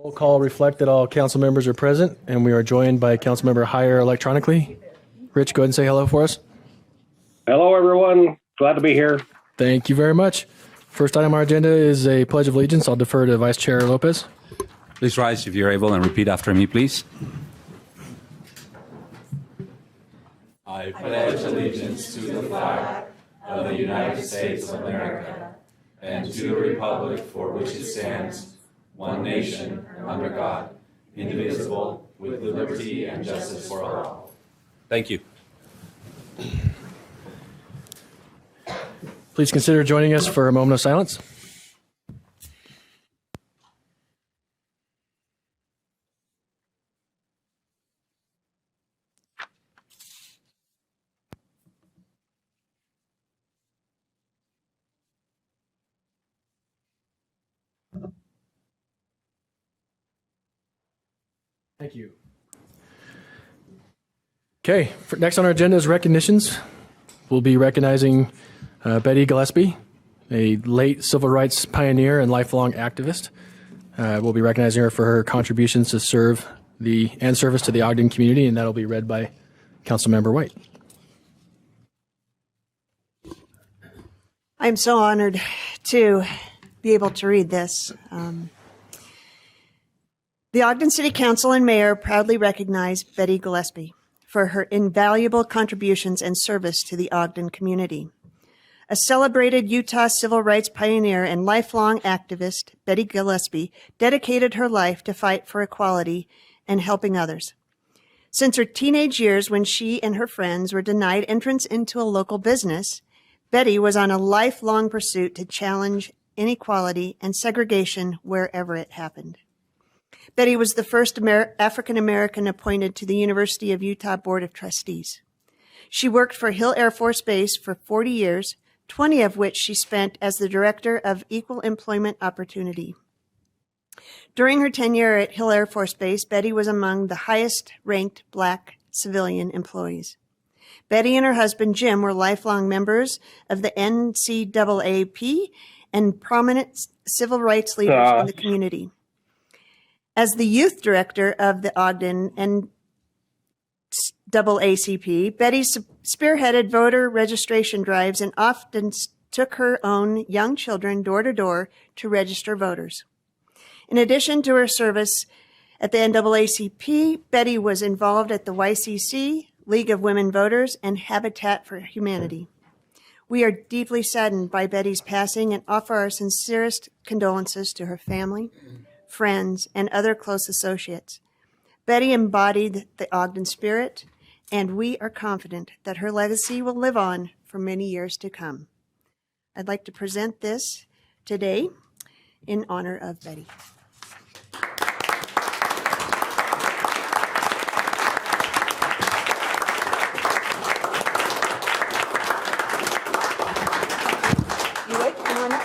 Roll call reflect that all council members are present, and we are joined by council member Heyer electronically. Rich, go ahead and say hello for us. Hello, everyone. Glad to be here. Thank you very much. First item on our agenda is a pledge of allegiance. I'll defer to Vice Chair Lopez. Please rise if you're able and repeat after me, please. I pledge allegiance to the flag of the United States of America and to the republic for which it stands, one nation, under God, indivisible, with liberty and justice for all. Thank you. Please consider joining us for a moment of silence. Thank you. Okay, next on our agenda is recognitions. We'll be recognizing Betty Gillespie, a late civil rights pioneer and lifelong activist. We'll be recognizing her for her contributions to service to the Ogden community, and that'll be read by Councilmember White. I'm so honored to be able to read this. The Ogden City Council and Mayor proudly recognize Betty Gillespie for her invaluable contributions and service to the Ogden community. A celebrated Utah civil rights pioneer and lifelong activist, Betty Gillespie dedicated her life to fight for equality and helping others. Since her teenage years, when she and her friends were denied entrance into a local business, Betty was on a lifelong pursuit to challenge inequality and segregation wherever it happened. Betty was the first African American appointed to the University of Utah Board of Trustees. She worked for Hill Air Force Base for 40 years, 20 of which she spent as the Director of Equal Employment Opportunity. During her tenure at Hill Air Force Base, Betty was among the highest-ranked Black civilian employees. Betty and her husband, Jim, were lifelong members of the NCAAP and prominent civil rights leaders in the community. As the youth director of the Ogden NAACP, Betty spearheaded voter registration drives and often took her own young children door to door to register voters. In addition to her service at the NAACP, Betty was involved at the YCC, League of Women Voters, and Habitat for Humanity. We are deeply saddened by Betty's passing and offer our sincerest condolences to her family, friends, and other close associates. Betty embodied the Ogden spirit, and we are confident that her legacy will live on for many years to come. I'd like to present this today in honor of Betty. You would? Come on up.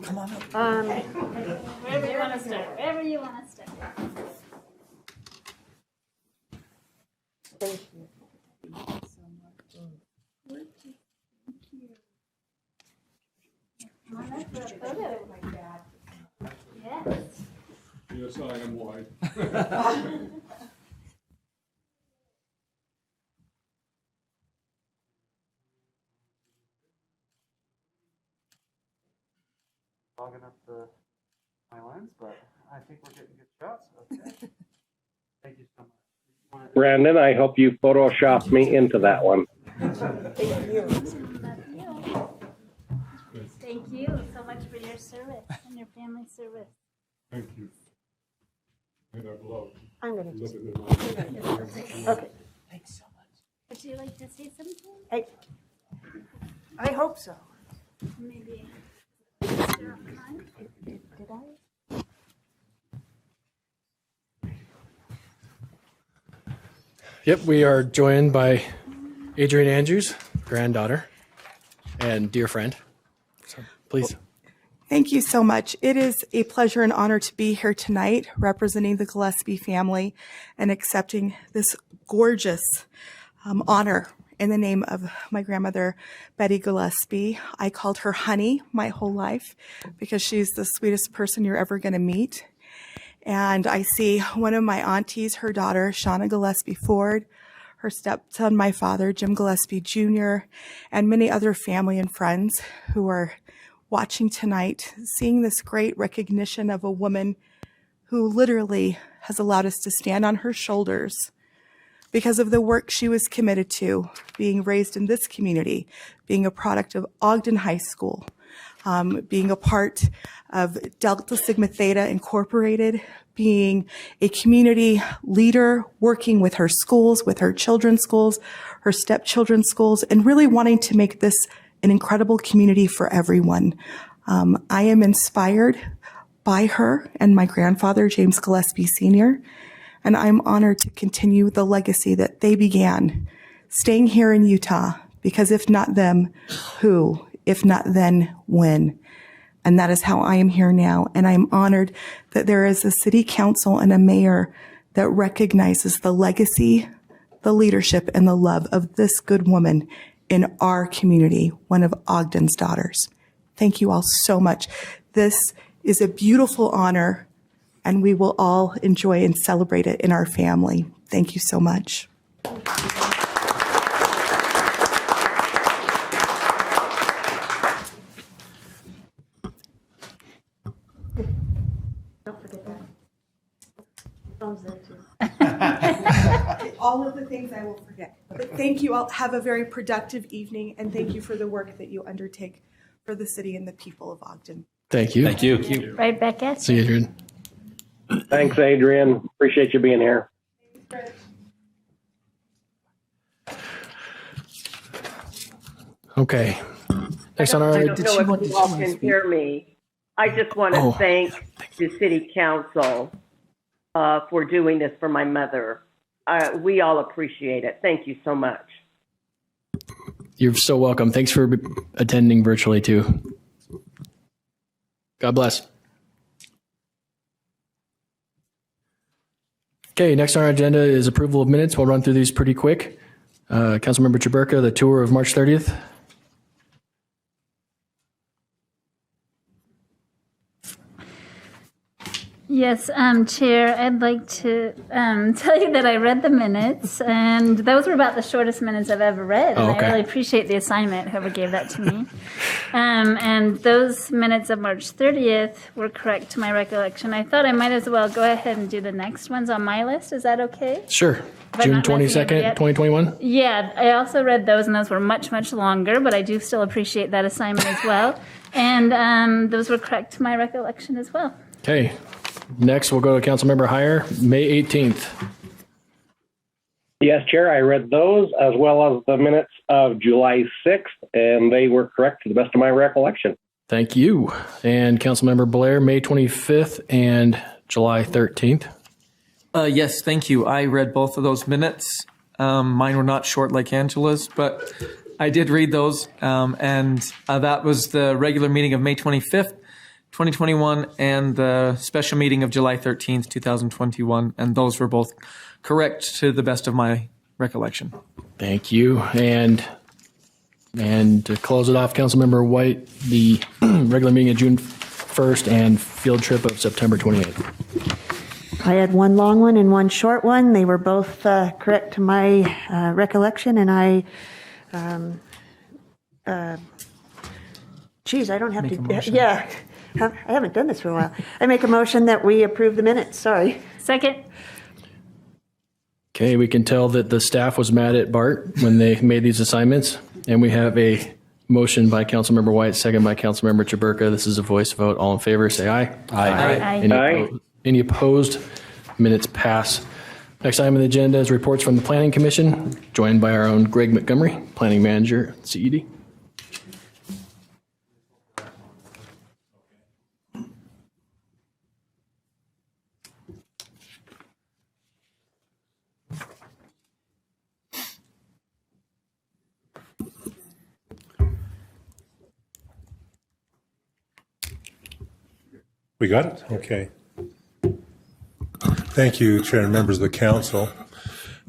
Come on up. Wherever you want to start. Wherever you want to start. Thank you. Yes. Yes, I am white. Fogging up my lens, but I think we're getting good shots. Okay. Thank you so much. Brandon, I hope you photoshopped me into that one. Thank you so much for your service and your family service. Thank you. And I've loved I'm going to living in Okay. Thanks so much. Would you like to say something? I hope so. Maybe. Did I? Yep, we are joined by Adrienne Andrews, granddaughter, and dear friend. So please. Thank you so much. It is a pleasure and honor to be here tonight representing the Gillespie family and accepting this gorgeous honor in the name of my grandmother, Betty Gillespie. I called her Honey my whole life because she's the sweetest person you're ever going to meet. And I see one of my aunties, her daughter, Shauna Gillespie Ford, her stepson, my father, Jim Gillespie Jr., and many other family and friends who are watching tonight, seeing this great recognition of a woman who literally has allowed us to stand on her shoulders because of the work she was committed to, being raised in this community, being a product of Ogden High School, being a part of Delta Sigma Theta Incorporated, being a community leader, working with her schools, with her children's schools, her stepchildren's schools, and really wanting to make this an incredible community for everyone. I am inspired by her and my grandfather, James Gillespie Sr., and I'm honored to continue the legacy that they began, staying here in Utah, because if not them, who? If not then, when? And that is how I am here now. And I'm honored that there is a city council and a mayor that recognizes the legacy, the leadership, and the love of this good woman in our community, one of Ogden's daughters. Thank you all so much. This is a beautiful honor, and we will all enjoy and celebrate it in our family. Thank you so much. All of the things I will forget. But thank you all. Have a very productive evening, and thank you for the work that you undertake for the city and the people of Ogden. Thank you. Thank you. Right back at See you, Adrian. Thanks, Adrian. Appreciate you being here. Okay. Next on our I don't know if you all can hear me. I just want to thank the city council for doing this for my mother. We all appreciate it. Thank you so much. You're so welcome. Thanks for attending virtually too. God bless. Okay, next on our agenda is approval of minutes. We'll run through these pretty quick. Councilmember Chaburka, the tour of March 30th. Yes, Chair, I'd like to tell you that I read the minutes, and those were about the shortest minutes I've ever read. And okay. I really appreciate the assignment, whoever gave that to me. And those minutes of March 30th were correct to my recollection. I thought I might as well go ahead and do the next ones on my list. Is that okay? Sure. I'm June not messing 22nd, it up yet. 2021. Yeah, I also read those, and those were much, much longer, but I do still appreciate that assignment as well. And those were correct to my recollection as well. Okay. Next, we'll go to Councilmember Heyer, May 18th. Yes, Chair, I read those as well as the minutes of July 6th, and they were correct to the best of my recollection. Thank you. And Councilmember Blair, May 25th and July 13th. Yes, thank you. I read both of those minutes. Mine were not short like Angela's, but I did read those. And that was the regular meeting of May 25th, 2021, and the special meeting of July 13th, 2021. And those were both correct to the best of my recollection. Thank you. And to close it off, Councilmember White, the regular meeting of June 1st and field trip of September 28th. I had one long one and one short one. They were both correct to my recollection, and I, geez, I don't have to, yeah, I haven't done this for a while. I make a motion that we approve the minutes, sorry. Second. Okay, we can tell that the staff was mad at Bart when they made these assignments, and we have a motion by Councilmember White, second by Councilmember Chaburka. This is a voice vote. All in favor, say aye. Aye. Aye. Any opposed? Minutes pass. Next item on the agenda is reports from the Planning Commission, joined by our own Greg Montgomery, Planning Manager, CED. We got it? Okay. Thank you, Chair and members of the council.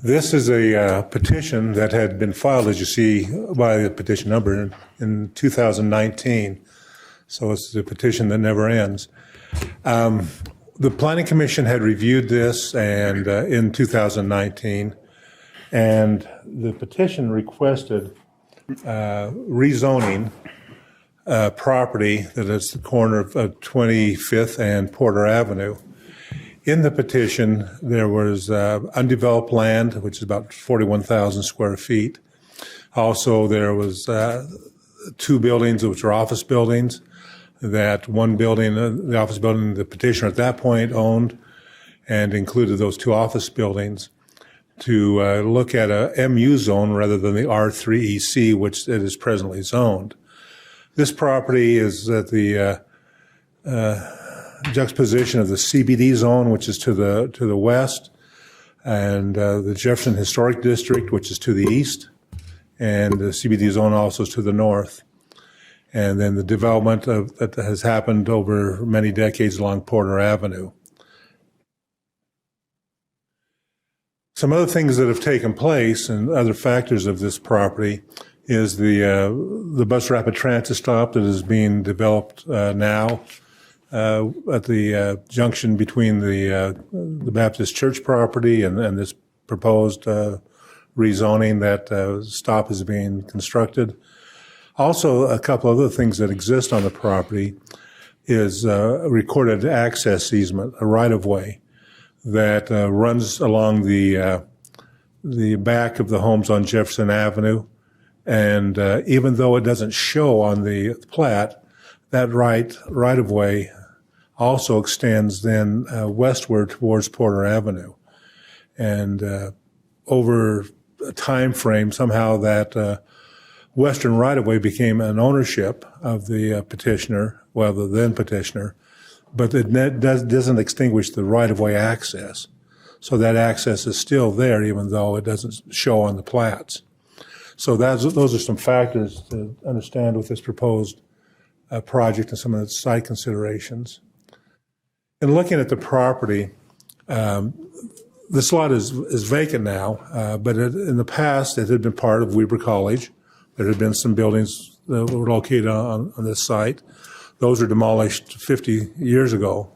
This is a petition that had been filed, as you see by the petition number, in 2019. So it's a petition that never ends. The Planning Commission had reviewed this and in 2019, and the petition requested rezoning property that is the corner of 25th and Porter Avenue. In the petition, there was undeveloped land, which is about 41,000 square feet. Also, there was 2 buildings, which are office buildings. That one building, the office building, the petitioner at that point owned, and included those 2 office buildings to look at a MU zone rather than the R3EC, which it is presently zoned. This property is at the juxtaposition of the CBD zone, which is to the west, and the Jefferson Historic District, which is to the east, and the CBD zone also is to the north. And then the development that has happened over many decades along Porter Avenue. Some other things that have taken place and other factors of this property is the bus rapid transit stop that is being developed now at the junction between the Baptist Church property and this proposed rezoning. That stop is being constructed. Also, a couple other things that exist on the property is a recorded access easement, a right-of-way that runs along the back of the homes on Jefferson Avenue. And even though it doesn't show on the plat, that right-of-way also extends then westward towards Porter Avenue. And over a time frame, somehow that western right-of-way became an ownership of the petitioner, well, the then petitioner, but it doesn't extinguish the right-of-way access. So that access is still there, even though it doesn't show on the plats. So those are some factors to understand with this proposed project and some of the site considerations. In looking at the property, this lot is vacant now, but in the past it had been part of Weber College. There had been some buildings that were located on this site. Those were demolished 50 years ago.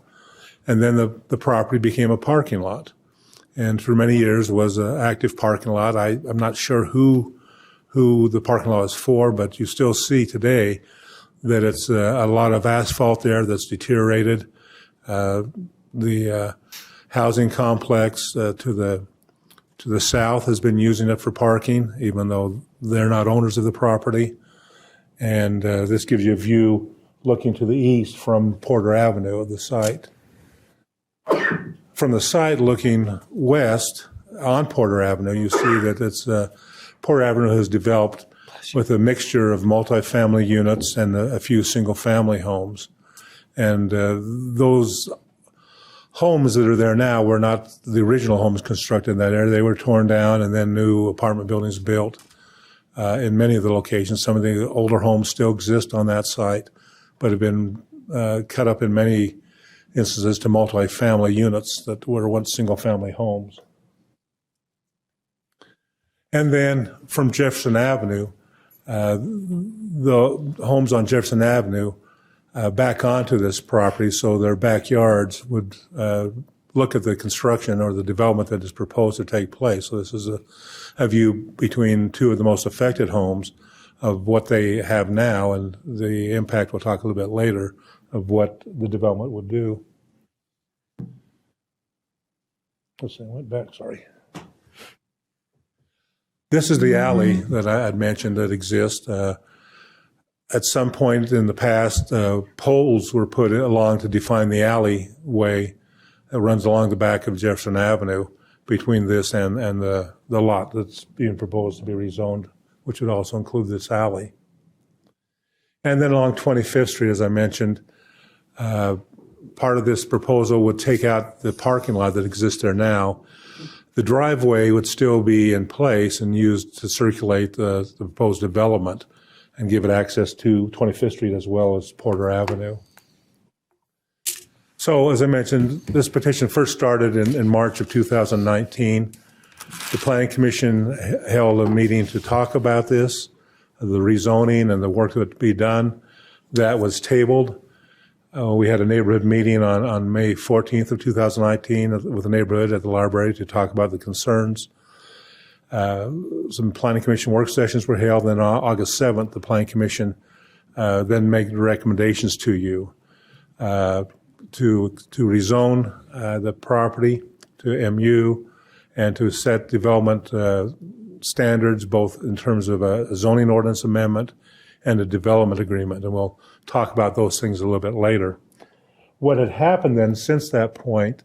And then the property became a parking lot. And for many years was an active parking lot. I'm not sure who the parking lot is for, but you still see today that it's a lot of asphalt there that's deteriorated. The housing complex to the south has been using it for parking, even though they're not owners of the property. And this gives you a view looking to the east from Porter Avenue of the site. From the side looking west on Porter Avenue, you see that it's Porter Avenue has developed with a mixture of multifamily units and a few single-family homes. And those homes that are there now were not the original homes constructed in that area. They were torn down and then new apartment buildings built in many of the locations. Some of the older homes still exist on that site, but have been cut up in many instances to multifamily units that were once single-family homes. And then from Jefferson Avenue, the homes on Jefferson Avenue back onto this property, so their backyards would look at the construction or the development that is proposed to take place. So this is a view between 2 of the most affected homes of what they have now and the impact, we'll talk a little bit later, of what the development would do. Let's see, I went back, sorry. This is the alley that I had mentioned that exists. At some point in the past, poles were put along to define the alleyway that runs along the back of Jefferson Avenue between this and the lot that's being proposed to be rezoned, which would also include this alley. And then along 25th Street, as I mentioned, part of this proposal would take out the parking lot that exists there now. The driveway would still be in place and used to circulate the proposed development and give it access to 25th Street as well as Porter Avenue. So as I mentioned, this petition first started in March of 2019. The Planning Commission held a meeting to talk about this, the rezoning and the work that would be done. That was tabled. We had a neighborhood meeting on May 14th of 2019 with the neighborhood at the library to talk about the concerns. Some Planning Commission work sessions were held. Then on August 7th, the Planning Commission then made recommendations to you to rezone the property to MU and to set development standards, both in terms of a zoning ordinance amendment and a development agreement. And we'll talk about those things a little bit later. What had happened then since that point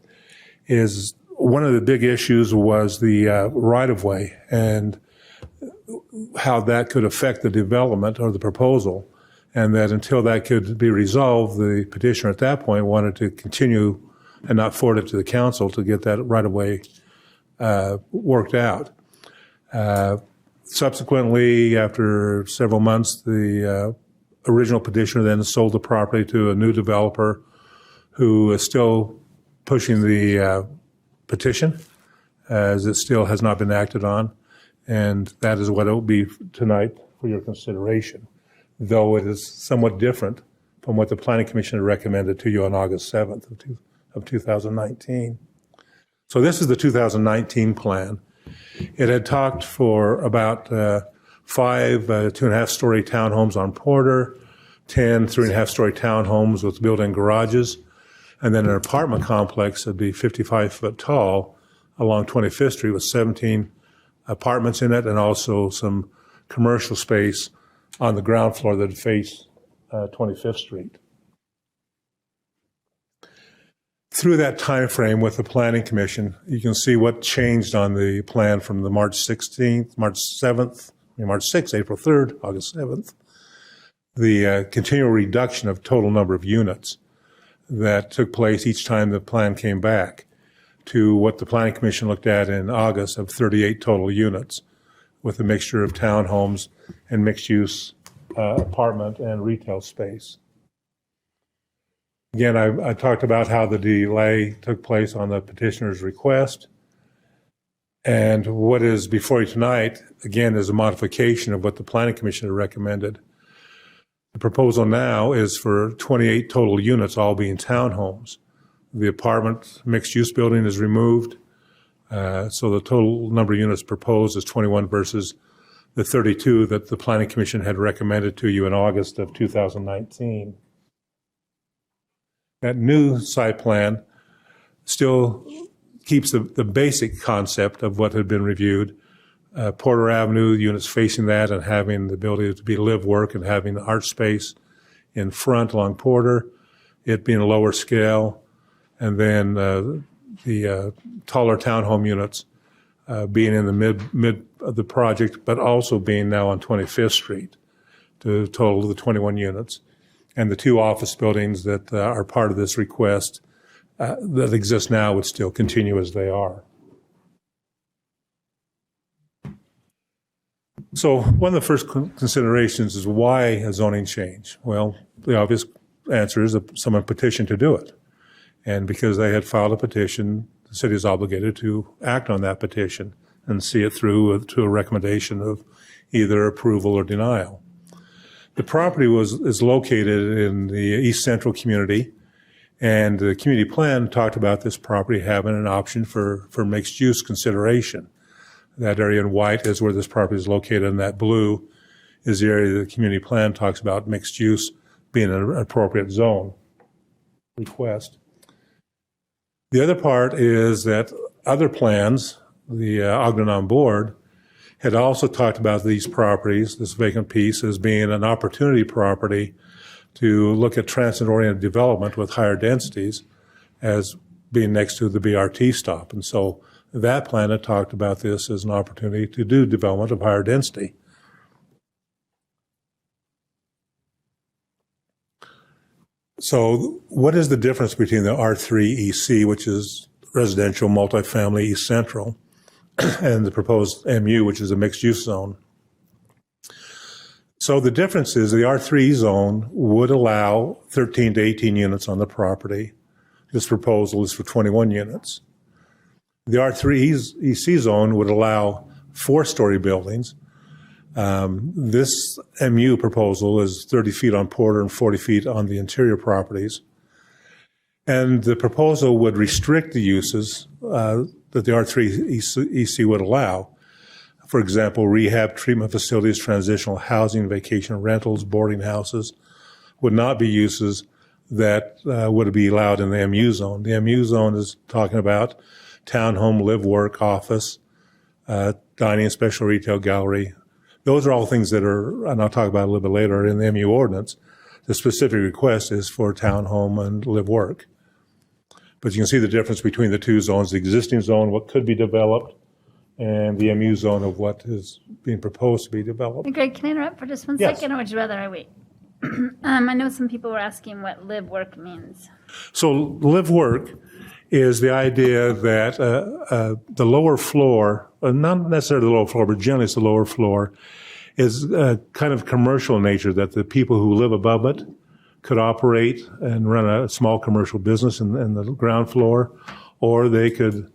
is one of the big issues was the right-of-way and how that could affect the development or the proposal. And that until that could be resolved, the petitioner at that point wanted to continue and not forward it to the council to get that right-of-way worked out. Subsequently, after several months, the original petitioner then sold the property to a new developer who is still pushing the petition, as it still has not been acted on. And that is what it will be tonight for your consideration, though it is somewhat different from what the Planning Commission had recommended to you on August 7th of 2019. So this is the 2019 plan. It had talked for about 5 2.5-story townhomes on Porter, 10 3.5-story townhomes with built-in garages, and then an apartment complex that would be 55 foot tall along 25th Street with 17 apartments in it and also some commercial space on the ground floor that face 25th Street. Through that time frame with the Planning Commission, you can see what changed on the plan from the March 16th, March 7th, March 6th, April 3rd, August 7th, the continual reduction of total number of units that took place each time the plan came back to what the Planning Commission looked at in August of 38 total units with a mixture of townhomes and mixed-use apartment and retail space. Again, I talked about how the delay took place on the petitioner's request. And what is before you tonight, again, is a modification of what the Planning Commission had recommended. The proposal now is for 28 total units, all being townhomes. The apartment mixed-use building is removed. So the total number of units proposed is 21 versus the 32 that the Planning Commission had recommended to you in August of 2019. That new site plan still keeps the basic concept of what had been reviewed. Porter Avenue, units facing that and having the ability to be live, work, and having the art space in front along Porter, it being a lower scale, and then the taller townhome units being in the mid of the project, but also being now on 25th Street to total the 21 units. And the 2 office buildings that are part of this request that exist now would still continue as they are. So one of the first considerations is why a zoning change? Well, the obvious answer is that someone petitioned to do it. And because they had filed a petition, the city is obligated to act on that petition and see it through to a recommendation of either approval or denial. The property is located in the East Central community, and the community plan talked about this property having an option for mixed-use consideration. That area in white is where this property is located, and that blue is the area the community plan talks about mixed use being an appropriate zone request. The other part is that other plans, the Ogden on Board, had also talked about these properties, this vacant piece, as being an opportunity property to look at transit-oriented development with higher densities as being next to the BRT stop. And so that plan had talked about this as an opportunity to do development of higher density. So what is the difference between the R3 EC, which is residential multifamily East Central, and the proposed MU, which is a mixed-use zone? So the difference is the R3 zone would allow 13 to 18 units on the property. This proposal is for 21 units. The R3 EC zone would allow 4-story buildings. This MU proposal is 30 feet on Porter and 40 feet on the interior properties. And the proposal would restrict the uses that the R3 EC would allow. For example, rehab, treatment facilities, transitional housing, vacation rentals, boarding houses would not be uses that would be allowed in the MU zone. The MU zone is talking about townhome, live, work, office, dining, special retail, gallery. Those are all things that are, and I'll talk about a little bit later, in the MU ordinance. The specific request is for townhome and live, work. But you can see the difference between the two zones, the existing zone, what could be developed, and the MU zone of what is being proposed to be developed. Greg, can I interrupt for just one Yes. second, or would you rather I wait? I know some people were asking what live work means. So live work is the idea that the lower floor, not necessarily the lower floor, but generally it's the lower floor, is kind of commercial in nature, that the people who live above it could operate and run a small commercial business in the ground floor, or they could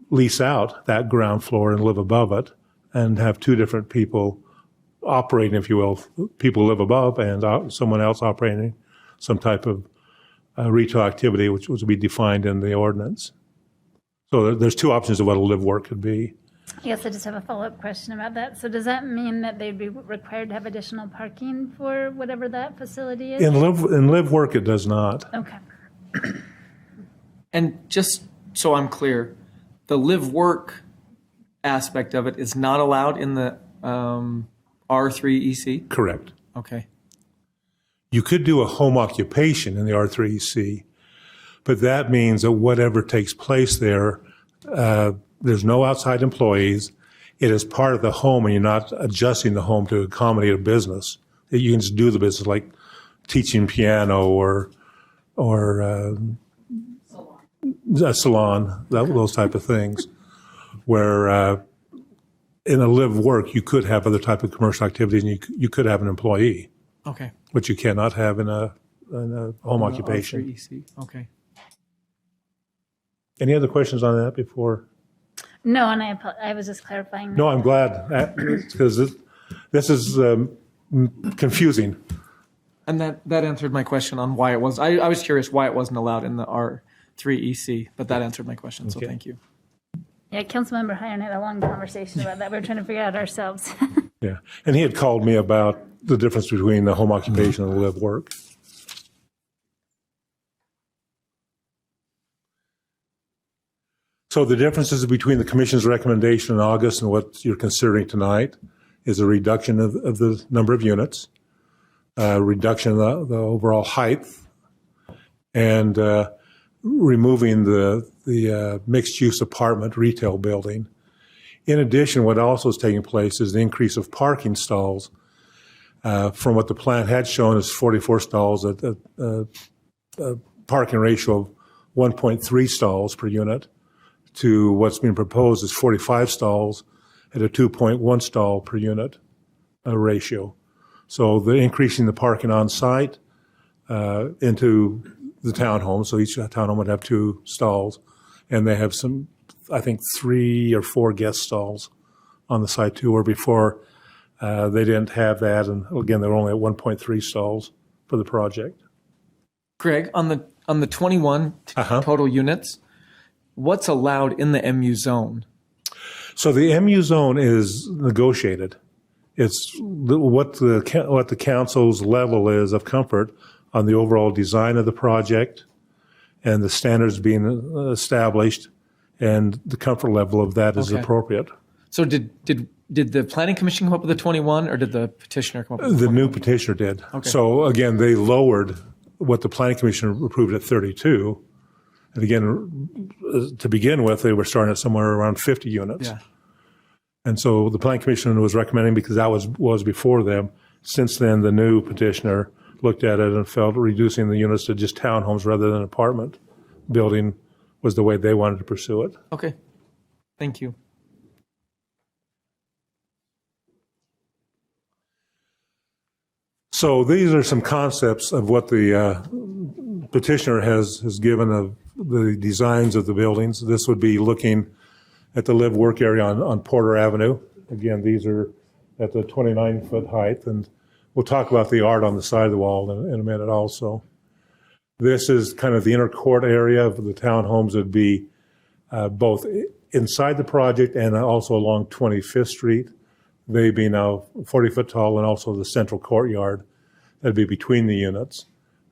lease out that ground floor and live above it and have two different people operating, if you will, people live above and someone else operating some type of retail activity, which would be defined in the ordinance. So there's two options of what a live work could be. I guess I just have a follow-up question about that. So does that mean that they'd be required to have additional parking for whatever that facility is? In live work, it does not. Okay. And just so I'm clear, the live work aspect of it is not allowed in the R3 EC? Correct. Okay. You could do a home occupation in the R3EC, but that means that whatever takes place there, there's no outside employees. It is part of the home, and you're not adjusting the home to accommodate a business. You can just do the business like teaching piano or a salon, those type of things, where in a live work, you could have other type of commercial activities, and you could have an employee. Okay. Which you cannot have in a home occupation. R3 EC. Okay. Any other questions on that before? No, and I was just clarifying. No, I'm glad, because this is confusing. And that answered my question on why it was. I was curious why it wasn't allowed in the R3 EC, but that answered my question, so thank you. Yeah, Councilmember Hire and I had a long conversation about that. We were trying to figure out ourselves. Yeah, and he had called me about the difference between the home occupation and the live work. So the differences between the Commission's recommendation in August and what you're considering tonight is a reduction of the number of units, reduction of the overall height, and removing the mixed-use apartment retail building. In addition, what also is taking place is the increase of parking stalls. From what the plan had shown is 44 stalls at a parking ratio of 1.3 stalls per unit, to what's being proposed is 45 stalls at a 2.1 stall per unit ratio. So they're increasing the parking on site into the townhome. So each townhome would have 2 stalls, and they have some, I think, 3 or 4 guest stalls on the site too, where before they didn't have that. And again, they were only at 1.3 stalls for the project. Greg, on the 21 total units, what's allowed in the MU zone? So the MU zone is negotiated. It's what the council's level is of comfort on the overall design of the project and the standards being established, and the comfort level of that is appropriate. So did the Planning Commission come up with the 21, or did the petitioner come up with the 21? The new petitioner did. Okay. So again, they lowered what the Planning Commission approved at 32. And again, to begin with, they were starting at somewhere around 50 units. Yeah. And so the Planning Commission was recommending, because that was before them. Since then, the new petitioner looked at it and felt reducing the units to just townhomes rather than apartment building was the way they wanted to pursue it. Okay. Thank you. So these are some concepts of what the petitioner has given the designs of the buildings. This would be looking at the live-work area on Porter Avenue. Again, these are at the 29-foot height, and we'll talk about the art on the side of the wall in a minute also. This is kind of the inner court area of the townhomes. Would be both inside the project and also along 25th Street. They be now 40 foot tall, and also the central courtyard that'd be between the units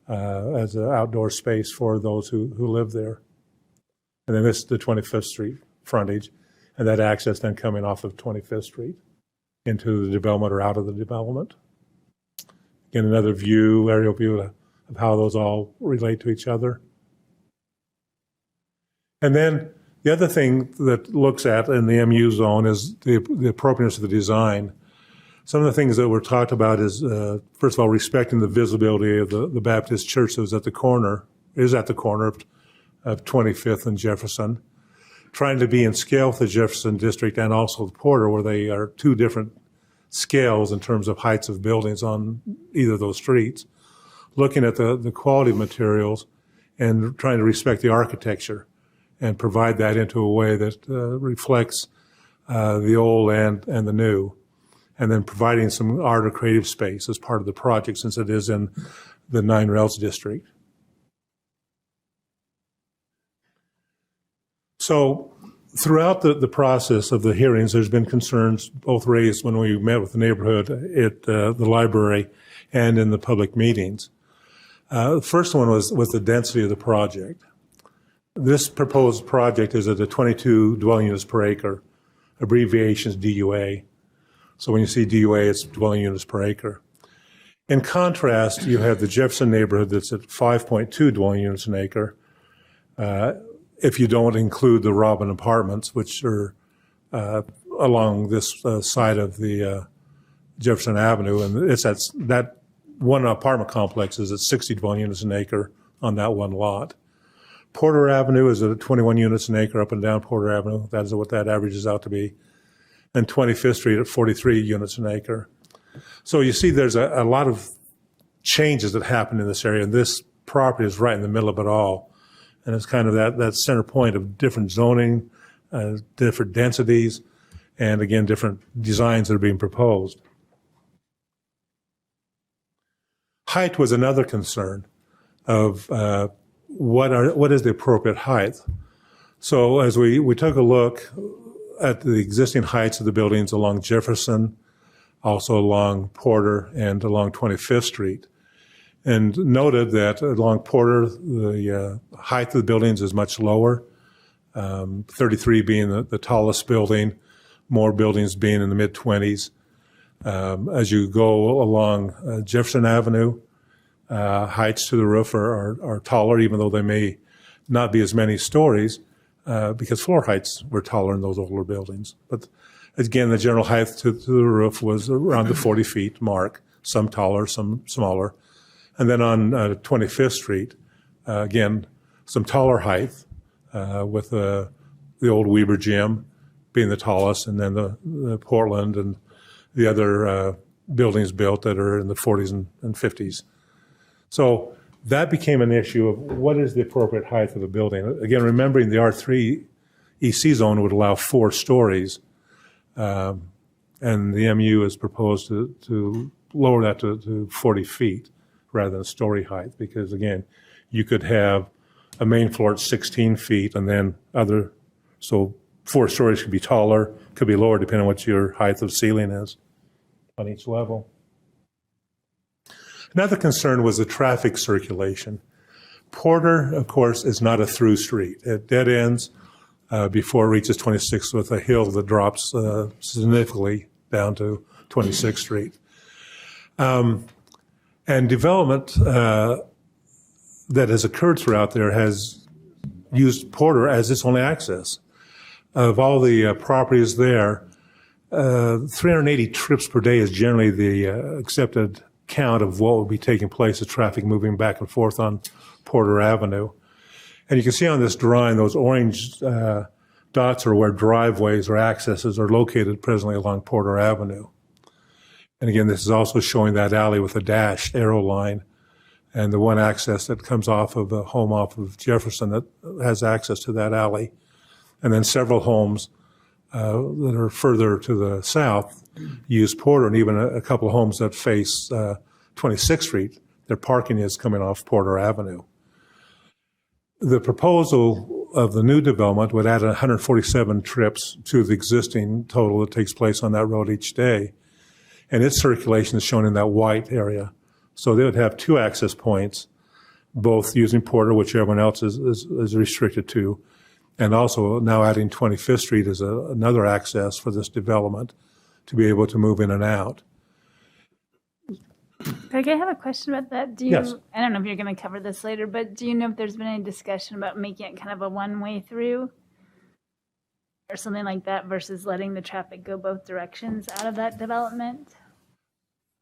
as an outdoor space for those who live there. And then this is the 25th Street frontage, and that access then coming off of 25th Street into the development or out of the development. Again, another view, aerial view of how those all relate to each other. And then the other thing that looks at in the MU zone is the appropriateness of the design. Some of the things that were talked about is, first of all, respecting the visibility of the Baptist church that was at the corner of 25th and Jefferson, trying to be in scale with the Jefferson district and also the Porter, where they are two different scales in terms of heights of buildings on either of those streets, looking at the quality of materials and trying to respect the architecture and provide that into a way that reflects the old and the new, and then providing some art or creative space as part of the project, since it is in the 9 Rails district. So throughout the process of the hearings, there's been concerns both raised when we met with the neighborhood at the library and in the public meetings. The first one was the density of the project. This proposed project is at the 22 dwelling units per acre, abbreviation is DUA. So when you see DUA, it's dwelling units per acre. In contrast, you have the Jefferson neighborhood that's at 5.2 dwelling units an acre. If you don't include the Robin apartments, which are along this side of the Jefferson Avenue, and it's that one apartment complex is at 60 dwelling units an acre on that one lot. Porter Avenue is at 21 units an acre up and down Porter Avenue. That is what that averages out to be. And 25th Street at 43 units an acre. So you see there's a lot of changes that happen in this area, and this property is right in the middle of it all. And it's kind of that center point of different zoning, different densities, and again, different designs that are being proposed. Height was another concern of what is the appropriate height. So as we took a look at the existing heights of the buildings along Jefferson, also along Porter and along 25th Street, and noted that along Porter, the height of the buildings is much lower, 33 being the tallest building, more buildings being in the mid-20s. As you go along Jefferson Avenue, heights to the roof are taller, even though they may not be as many stories, because floor heights were taller in those older buildings. But again, the general height to the roof was around the 40 feet mark, some taller, some smaller. And then on 25th Street, again, some taller height with the old Weber Gym being the tallest, and then the Portland and the other buildings built that are in the 40s and 50s. So that became an issue of what is the appropriate height of the building. Again, remembering the R3 EC zone would allow 4 stories, and the MU is proposed to lower that to 40 feet rather than story height, because again, you could have a main floor at 16 feet and then so 4 stories could be taller, could be lower, depending on what your height of ceiling is on each level. Another concern was the traffic circulation. Porter, of course, is not a through street. It dead ends before it reaches 26th with a hill that drops significantly down to 26th Street. And development that has occurred throughout there has used Porter as its only access. Of all the properties there, 380 trips per day is generally the accepted count of what will be taking place of traffic moving back and forth on Porter Avenue. And you can see on this drawing, those orange dots are where driveways or accesses are located presently along Porter Avenue. And again, this is also showing that alley with a dashed arrow line and the one access that comes off of a home off of Jefferson that has access to that alley. And then several homes that are further to the south use Porter, and even a couple of homes that face 26th Street, their parking is coming off Porter Avenue. The proposal of the new development would add 147 trips to the existing total that takes place on that road each day. And its circulation is shown in that white area. So they would have two access points, both using Porter, which everyone else is restricted to, and also now adding 25th Street as another access for this development to be able to move in and out. Greg, I have a question about that. Yes. I don't know if you're going to cover this later, but do you know if there's been any discussion about making it kind of a one-way through or something like that versus letting the traffic go both directions out of that development?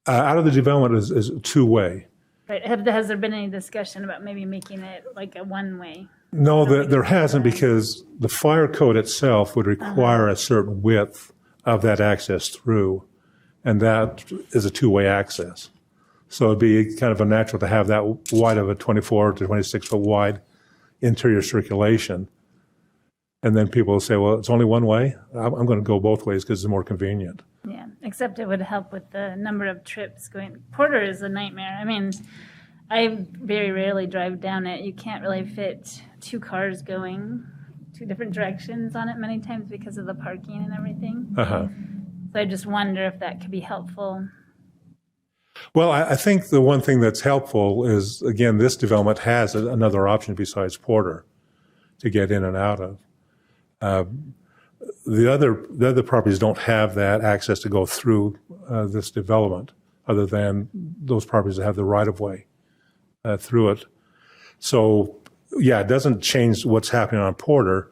Out of the development is two-way. Right. Has there been any discussion about maybe making it like a one-way? No, there hasn't, because the fire code itself would require a certain width of that access through, and that is a two-way access. So it'd be kind of unnatural to have that wide of a 24 to 26 foot wide interior circulation. And then people will say, well, it's only one way. I'm going to go both ways because it's more convenient. Yeah, except it would help with the number of trips going. Porter is a nightmare. I mean, I very rarely drive down it. You can't really fit two cars going two different directions on it many times because of the parking and everything. Uh-huh. So I just wonder if that could be helpful. Well, I think the one thing that's helpful is, again, this development has another option besides Porter to get in and out of. The other properties don't have that access to go through this development, other than those properties that have the right-of-way through it. So, yeah, it doesn't change what's happening on Porter.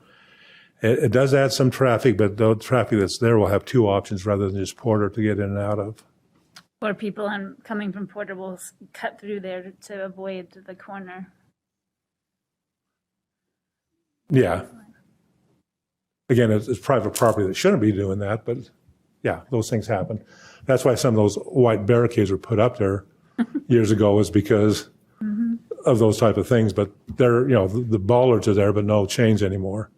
It does add some traffic, but the traffic that's there will have two options rather than just Porter to get in and out of. Or people coming from Porter will cut through there to avoid the corner. Yeah. Again, it's private property that shouldn't be doing that, but yeah, those things happen. That's why some of those white barricades were put up there years ago, is because of those type of things. But they're, the bollards are there, but no chains anymore.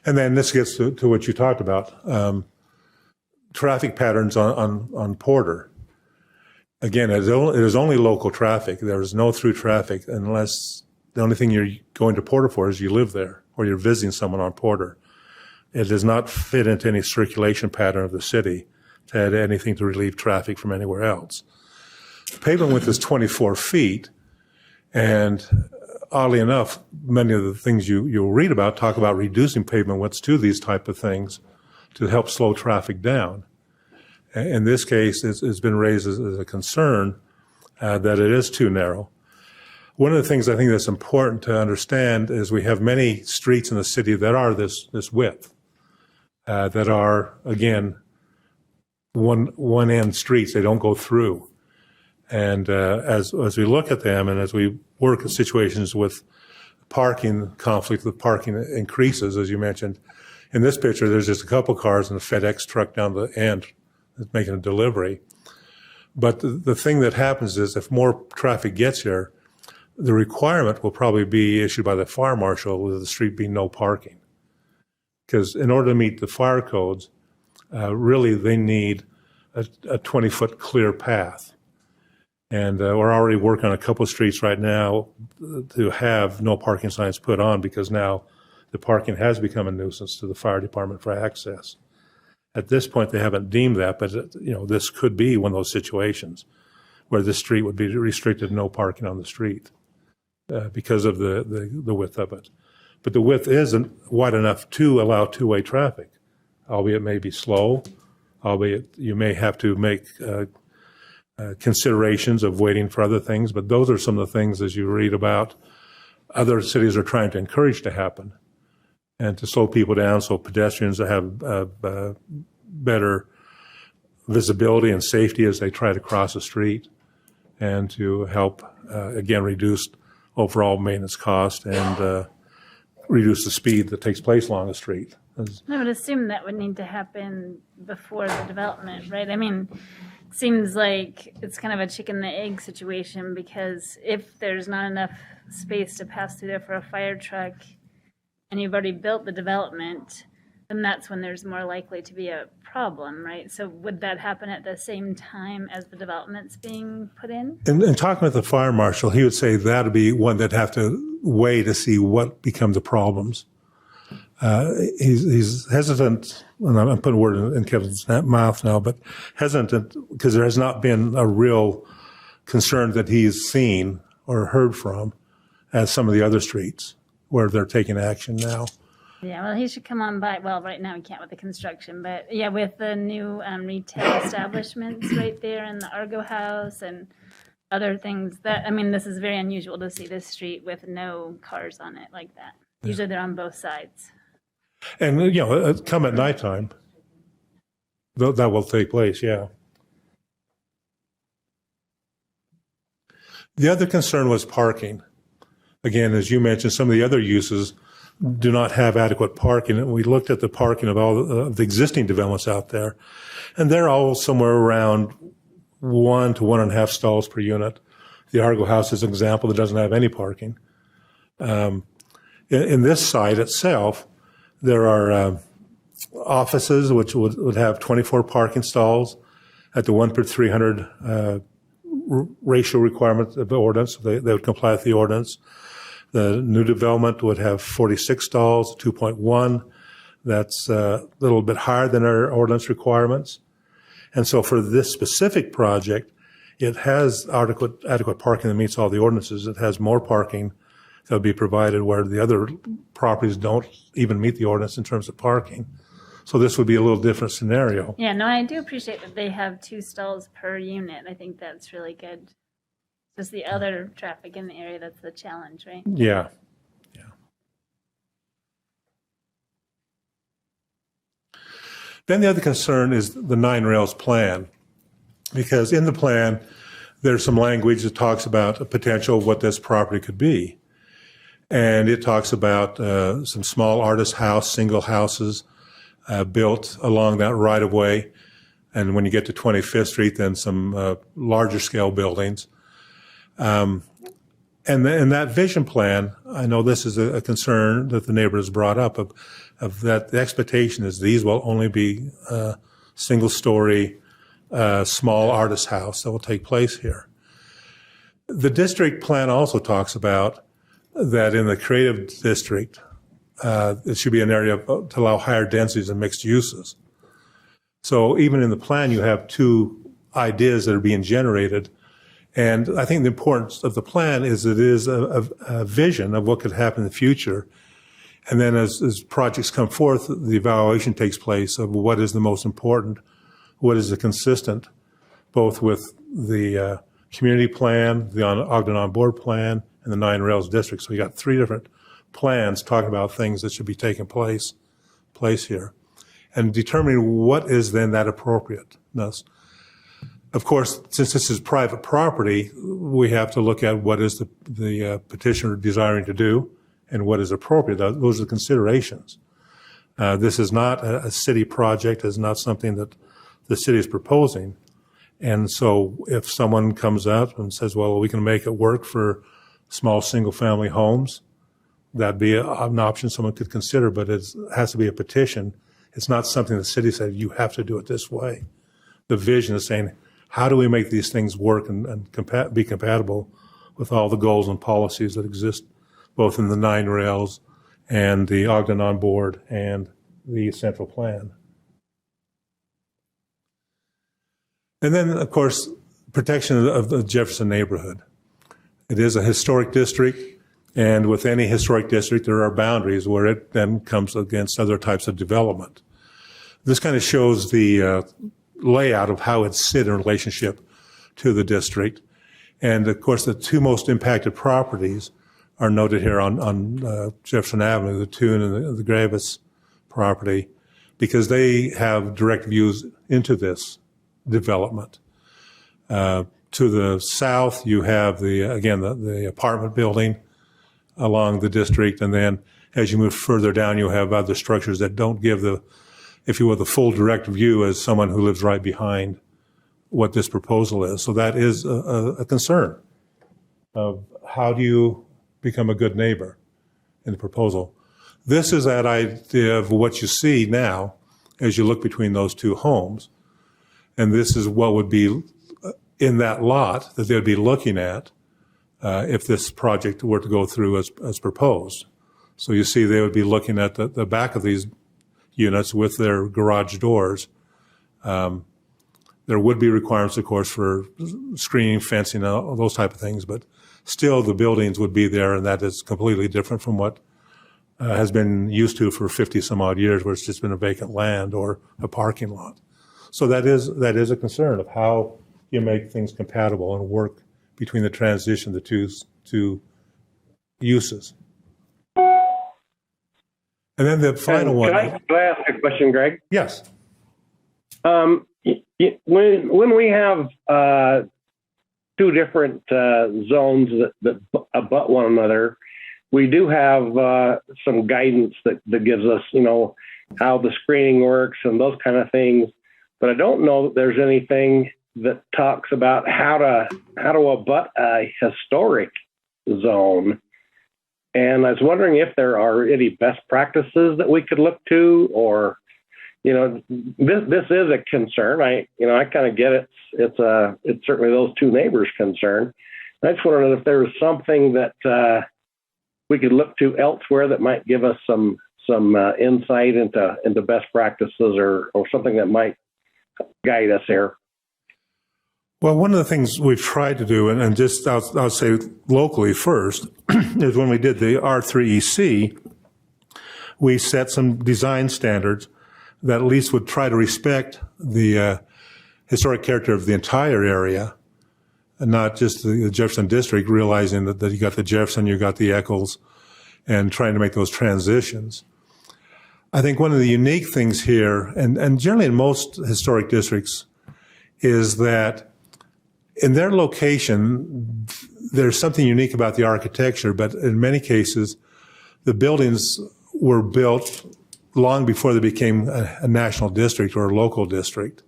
And then this gets to what you talked about, traffic patterns on Porter. Again, it is only local traffic. There is no through traffic unless the only thing you're going to Porter for is you live there or you're visiting someone on Porter. It does not fit into any circulation pattern of the city to add anything to relieve traffic from anywhere else. Pavement width is 24 feet, and oddly enough, many of the things you'll read about talk about reducing pavement widths to these type of things to help slow traffic down. In this case, it's been raised as a concern that it is too narrow. One of the things I think that's important to understand is we have many streets in the city that are this width, that are, again, one end streets. They don't go through. And as we look at them and as we work in situations with parking, conflict with parking increases, as you mentioned, in this picture, there's just a couple cars and a FedEx truck down the end that's making a delivery. But the thing that happens is if more traffic gets here, the requirement will probably be issued by the fire marshal with the street being no parking. Because in order to meet the fire codes, really they need a 20-foot clear path. And we're already working on a couple of streets right now to have no parking signs put on, because now the parking has become a nuisance to the fire department for access. At this point, they haven't deemed that, but this could be one of those situations where the street would be restricted, no parking on the street because of the width of it. But the width isn't wide enough to allow two-way traffic, albeit it may be slow, albeit you may have to make considerations of waiting for other things. But those are some of the things, as you read about, other cities are trying to encourage to happen, and to slow people down so pedestrians have better visibility and safety as they try to cross the street, and to help, again, reduce overall maintenance cost and reduce the speed that takes place along the street. I would assume that would need to happen before the development, right? I mean, it seems like it's kind of a chicken and the egg situation, because if there's not enough space to pass through there for a fire truck and you've already built the development, then that's when there's more likely to be a problem, right? So would that happen at the same time as the development's being put in? And talking with the fire marshal, he would say that would be one that'd have to weigh to see what become the problems. He's hesitant, and I'm putting a word in Kevin's mouth now, but hesitant because there has not been a real concern that he's seen or heard from as some of the other streets where they're taking action now. Yeah, well, he should come on by. Well, right now he can't with the construction, but yeah, with the new retail establishments right there in the Argo House and other things. That, I mean, this is very unusual to see this street with no cars on it like that. Usually they're on both sides. And, you know, come at nighttime, that will take place, yeah. The other concern was parking. Again, as you mentioned, some of the other uses do not have adequate parking. And we looked at the parking of all of the existing developments out there, and they're all somewhere around 1 to 1.5 stalls per unit. The Argo House is an example that doesn't have any parking. In this site itself, there are offices which would have 24 parking stalls at the 1 per 300 ratio requirement of the ordinance. They would comply with the ordinance. The new development would have 46 stalls, 2.1. That's a little bit higher than our ordinance requirements. And so for this specific project, it has adequate parking that meets all the ordinances. It has more parking that will be provided where the other properties don't even meet the ordinance in terms of parking. So this would be a little different scenario. Yeah, no, I do appreciate that they have 2 stalls per unit. I think that's really good. Just the other traffic in the area, that's the challenge, right? Yeah. Yeah. Then the other concern is the 9 rails plan, because in the plan, there's some language that talks about a potential of what this property could be. And it talks about some small artist house, single houses built along that right of way. And when you get to 25th Street, then some larger scale buildings. And that vision plan, I know this is a concern that the neighbor has brought up of that the expectation is these will only be single story, small artist house that will take place here. The district plan also talks about that in the creative district, it should be an area to allow higher densities and mixed uses. So even in the plan, you have 2 ideas that are being generated. And I think the importance of the plan is it is a vision of what could happen in the future. And then as projects come forth, the evaluation takes place of what is the most important, what is the consistent, both with the community plan, the Ogden On Board plan, and the 9 rails district. So you got 3 different plans talking about things that should be taking place here. And determining what is then that appropriateness. Of course, since this is private property, we have to look at what is the petitioner desiring to do and what is appropriate. Those are the considerations. This is not a city project. It's not something that the city is proposing. And so if someone comes up and says, well, we can make it work for small single-family homes, that'd be an option someone could consider, but it has to be a petition. It's not something the city said, you have to do it this way. The vision is saying, how do we make these things work and be compatible with all the goals and policies that exist both in the 9 rails and the Ogden On Board and the central plan? And then, of course, protection of the Jefferson neighborhood. It is a historic district, and with any historic district, there are boundaries where it then comes against other types of development. This kind of shows the layout of how it sit in relationship to the district. And of course, the 2 most impacted properties are noted here on Jefferson Avenue, the Toon and the Gravis property, because they have direct views into this development. To the south, you have the apartment building along the district, and then as you move further down, you'll have other structures that don't give the, if you will, the full direct view as someone who lives right behind what this proposal is. So that is a concern of how do you become a good neighbor in the proposal. This is that idea of what you see now as you look between those two homes. And this is what would be in that lot that they'd be looking at if this project were to go through as proposed. So you see they would be looking at the back of these units with their garage doors. There would be requirements, of course, for screening, fencing, all those type of things, but still the buildings would be there, and that is completely different from what has been used to for 50 some odd years, where it's just been a vacant land or a parking lot. So that is a concern of how you make things compatible and work between the transition, the two uses. And then the final one. Can I ask a question, Greg? Yes. When we have two different zones that abut one another, we do have some guidance that gives us, how the screening works and those kind of things. But I don't know that there's anything that talks about how to abut a historic zone. And I was wondering if there are any best practices that we could look to, or, this is a concern. I kind of get it. It's certainly those two neighbors' concern. I just wondered if there was something that we could look to elsewhere that might give us some insight into best practices or something that might guide us here. Well, one of the things we've tried to do, and just I'll say locally first, is when we did the R3EC, we set some design standards that at least would try to respect the historic character of the entire area, and not just the Jefferson District, realizing that you got the Jefferson, you got the Eccles, and trying to make those transitions. I think one of the unique things here, and generally in most historic districts, is that in their location, there's something unique about the architecture, but in many cases, the buildings were built long before they became a national district or a local district.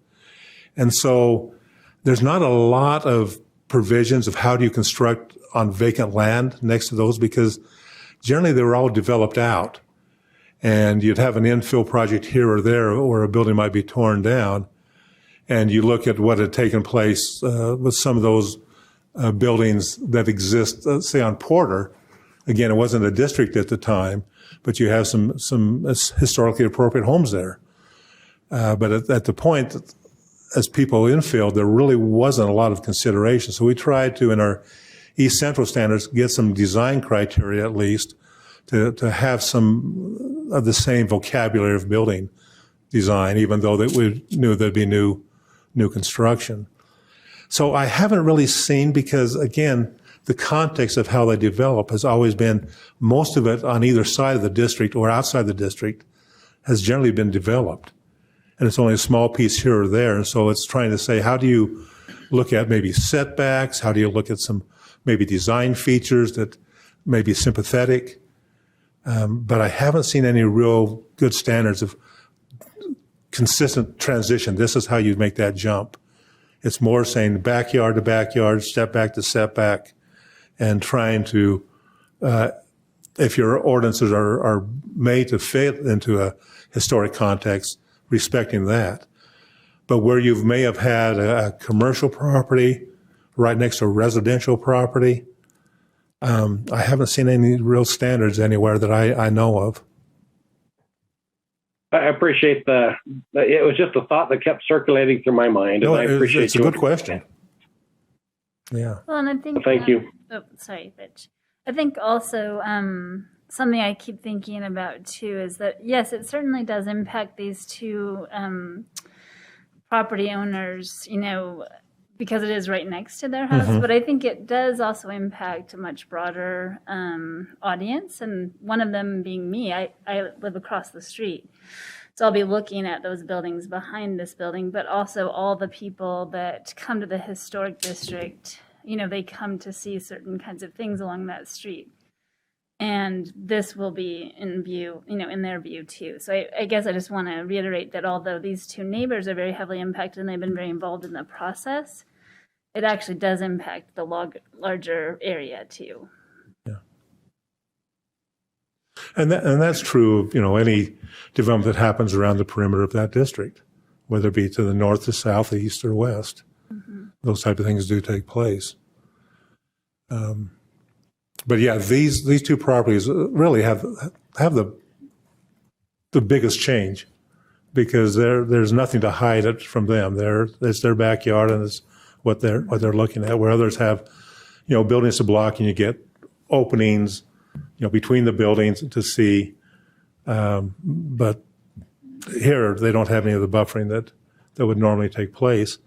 And so there's not a lot of provisions of how do you construct on vacant land next to those, because generally they were all developed out. And you'd have an infill project here or there, or a building might be torn down. And you look at what had taken place with some of those buildings that exist, say on Porter. Again, it wasn't a district at the time, but you have some historically appropriate homes there. But at the point, as people infilled, there really wasn't a lot of consideration. So we tried to, in our East Central standards, get some design criteria at least to have some of the same vocabulary of building design, even though that we knew there'd be new construction. So I haven't really seen, because again, the context of how they develop has always been, most of it on either side of the district or outside the district has generally been developed. And it's only a small piece here or there. And so it's trying to say, how do you look at maybe setbacks? How do you look at some maybe design features that may be sympathetic? But I haven't seen any real good standards of consistent transition. This is how you make that jump. It's more saying backyard to backyard, step back to step back, and trying to, if your ordinances are made to fit into a historic context, respecting that. But where you may have had a commercial property right next to a residential property, I haven't seen any real standards anywhere that I know of. I appreciate it was just a thought that kept circulating through my mind. No, and I appreciate it's a good question. Yeah. Well, and I think. Thank you. Oh, sorry, Rich. I think also something I keep thinking about too is that, yes, it certainly does impact these two property owners, because it is right next to their house. Mm-hmm. But I think it does also impact a much broader audience. And one of them being me, I live across the street. So I'll be looking at those buildings behind this building, but also all the people that come to the historic district, they come to see certain kinds of things along that street. And this will be in view, in their view too. So I guess I just want to reiterate that although these two neighbors are very heavily impacted and they've been very involved in the process, it actually does impact the larger area too. Yeah. And that's true of, any development that happens around the perimeter of that district, whether it be to the north, the south, the east, or west. Mm-hmm. Those type of things do take place. But yeah, these two properties really have the biggest change, because there's nothing to hide it from them. It's their backyard, and it's what they're looking at. Where others have, buildings to block, and you get openings, between the buildings to see. But here they don't have any of the buffering that would normally take place.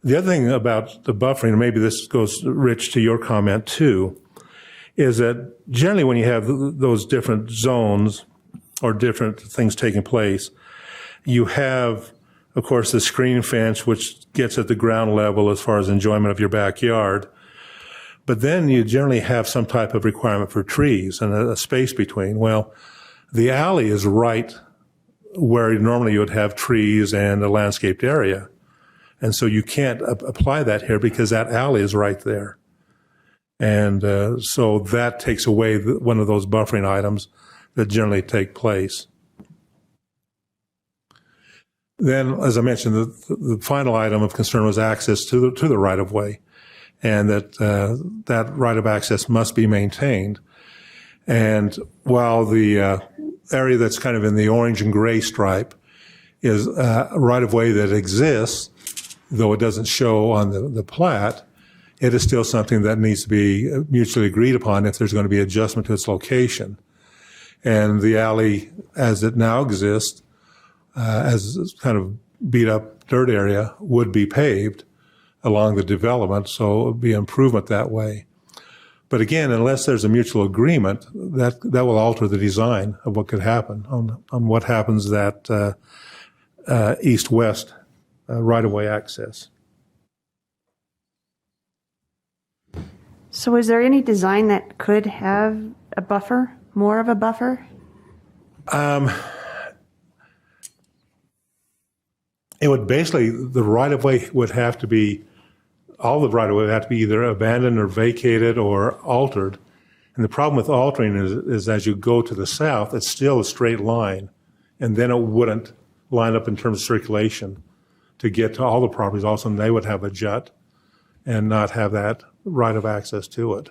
The other thing about the buffering, and maybe this goes, Rich, to your comment too, is that generally when you have those different zones or different things taking place, you have, of course, the screen fence, which gets at the ground level as far as enjoyment of your backyard. But then you generally have some type of requirement for trees and a space between. Well, the alley is right where normally you would have trees and a landscaped area. And so you can't apply that here because that alley is right there. And so that takes away one of those buffering items that generally take place. Then, as I mentioned, the final item of concern was access to the right-of-way, and that right of access must be maintained. And while the area that's kind of in the orange and gray stripe is a right-of-way that exists, though it doesn't show on the plat, it is still something that needs to be mutually agreed upon if there's going to be adjustment to its location. And the alley, as it now exists, as kind of beat up dirt area, would be paved along the development, so it would be an improvement that way. But again, unless there's a mutual agreement, that will alter the design of what could happen on what happens that east-west right-of-way access. So is there any design that could have a buffer, more of a buffer? It would basically, the right-of-way would have to be, all the right-of-way would have to be either abandoned or vacated or altered. And the problem with altering is as you go to the south, it's still a straight line. And then it wouldn't line up in terms of circulation to get to all the properties. Also, they would have a jut and not have that right of access to it.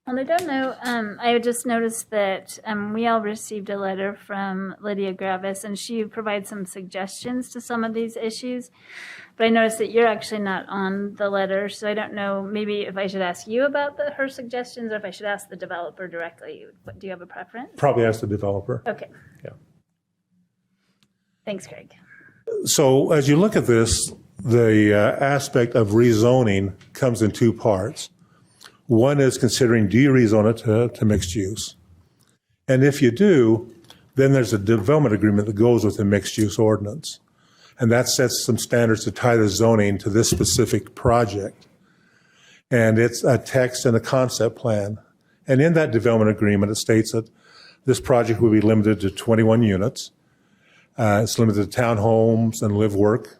Well, I don't know. I just noticed that we all received a letter from Lydia Gravis, and she provides some suggestions to some of these issues. But I noticed that you're actually not on the letter, so I don't know maybe if I should ask you about her suggestions or if I should ask the developer directly. Do you have a preference? Probably ask the developer. Okay. Yeah. Thanks, Craig. So as you look at this, the aspect of rezoning comes in two parts. One is considering, do you rezone it to mixed use? And if you do, then there's a development agreement that goes with the mixed use ordinance. And that sets some standards to tie the zoning to this specific project. And it's a text and a concept plan. And in that development agreement, it states that this project will be limited to 21 units. It's limited to townhomes and live work.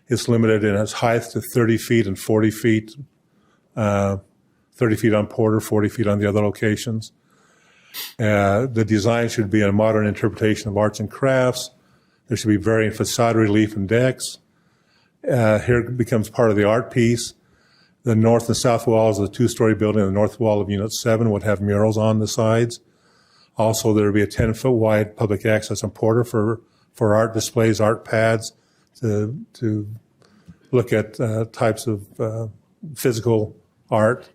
It's limited in its height to 30 feet and 40 feet, 30 feet on Porter, 40 feet on the other locations. The design should be a modern interpretation of arts and crafts. There should be varying facade relief and decks. Here it becomes part of the art piece. The north and south walls of the two-story building, the north wall of Unit 7 would have murals on the sides. Also, there would be a 10-foot wide public access on Porter for art displays, art pads, to look at types of physical art.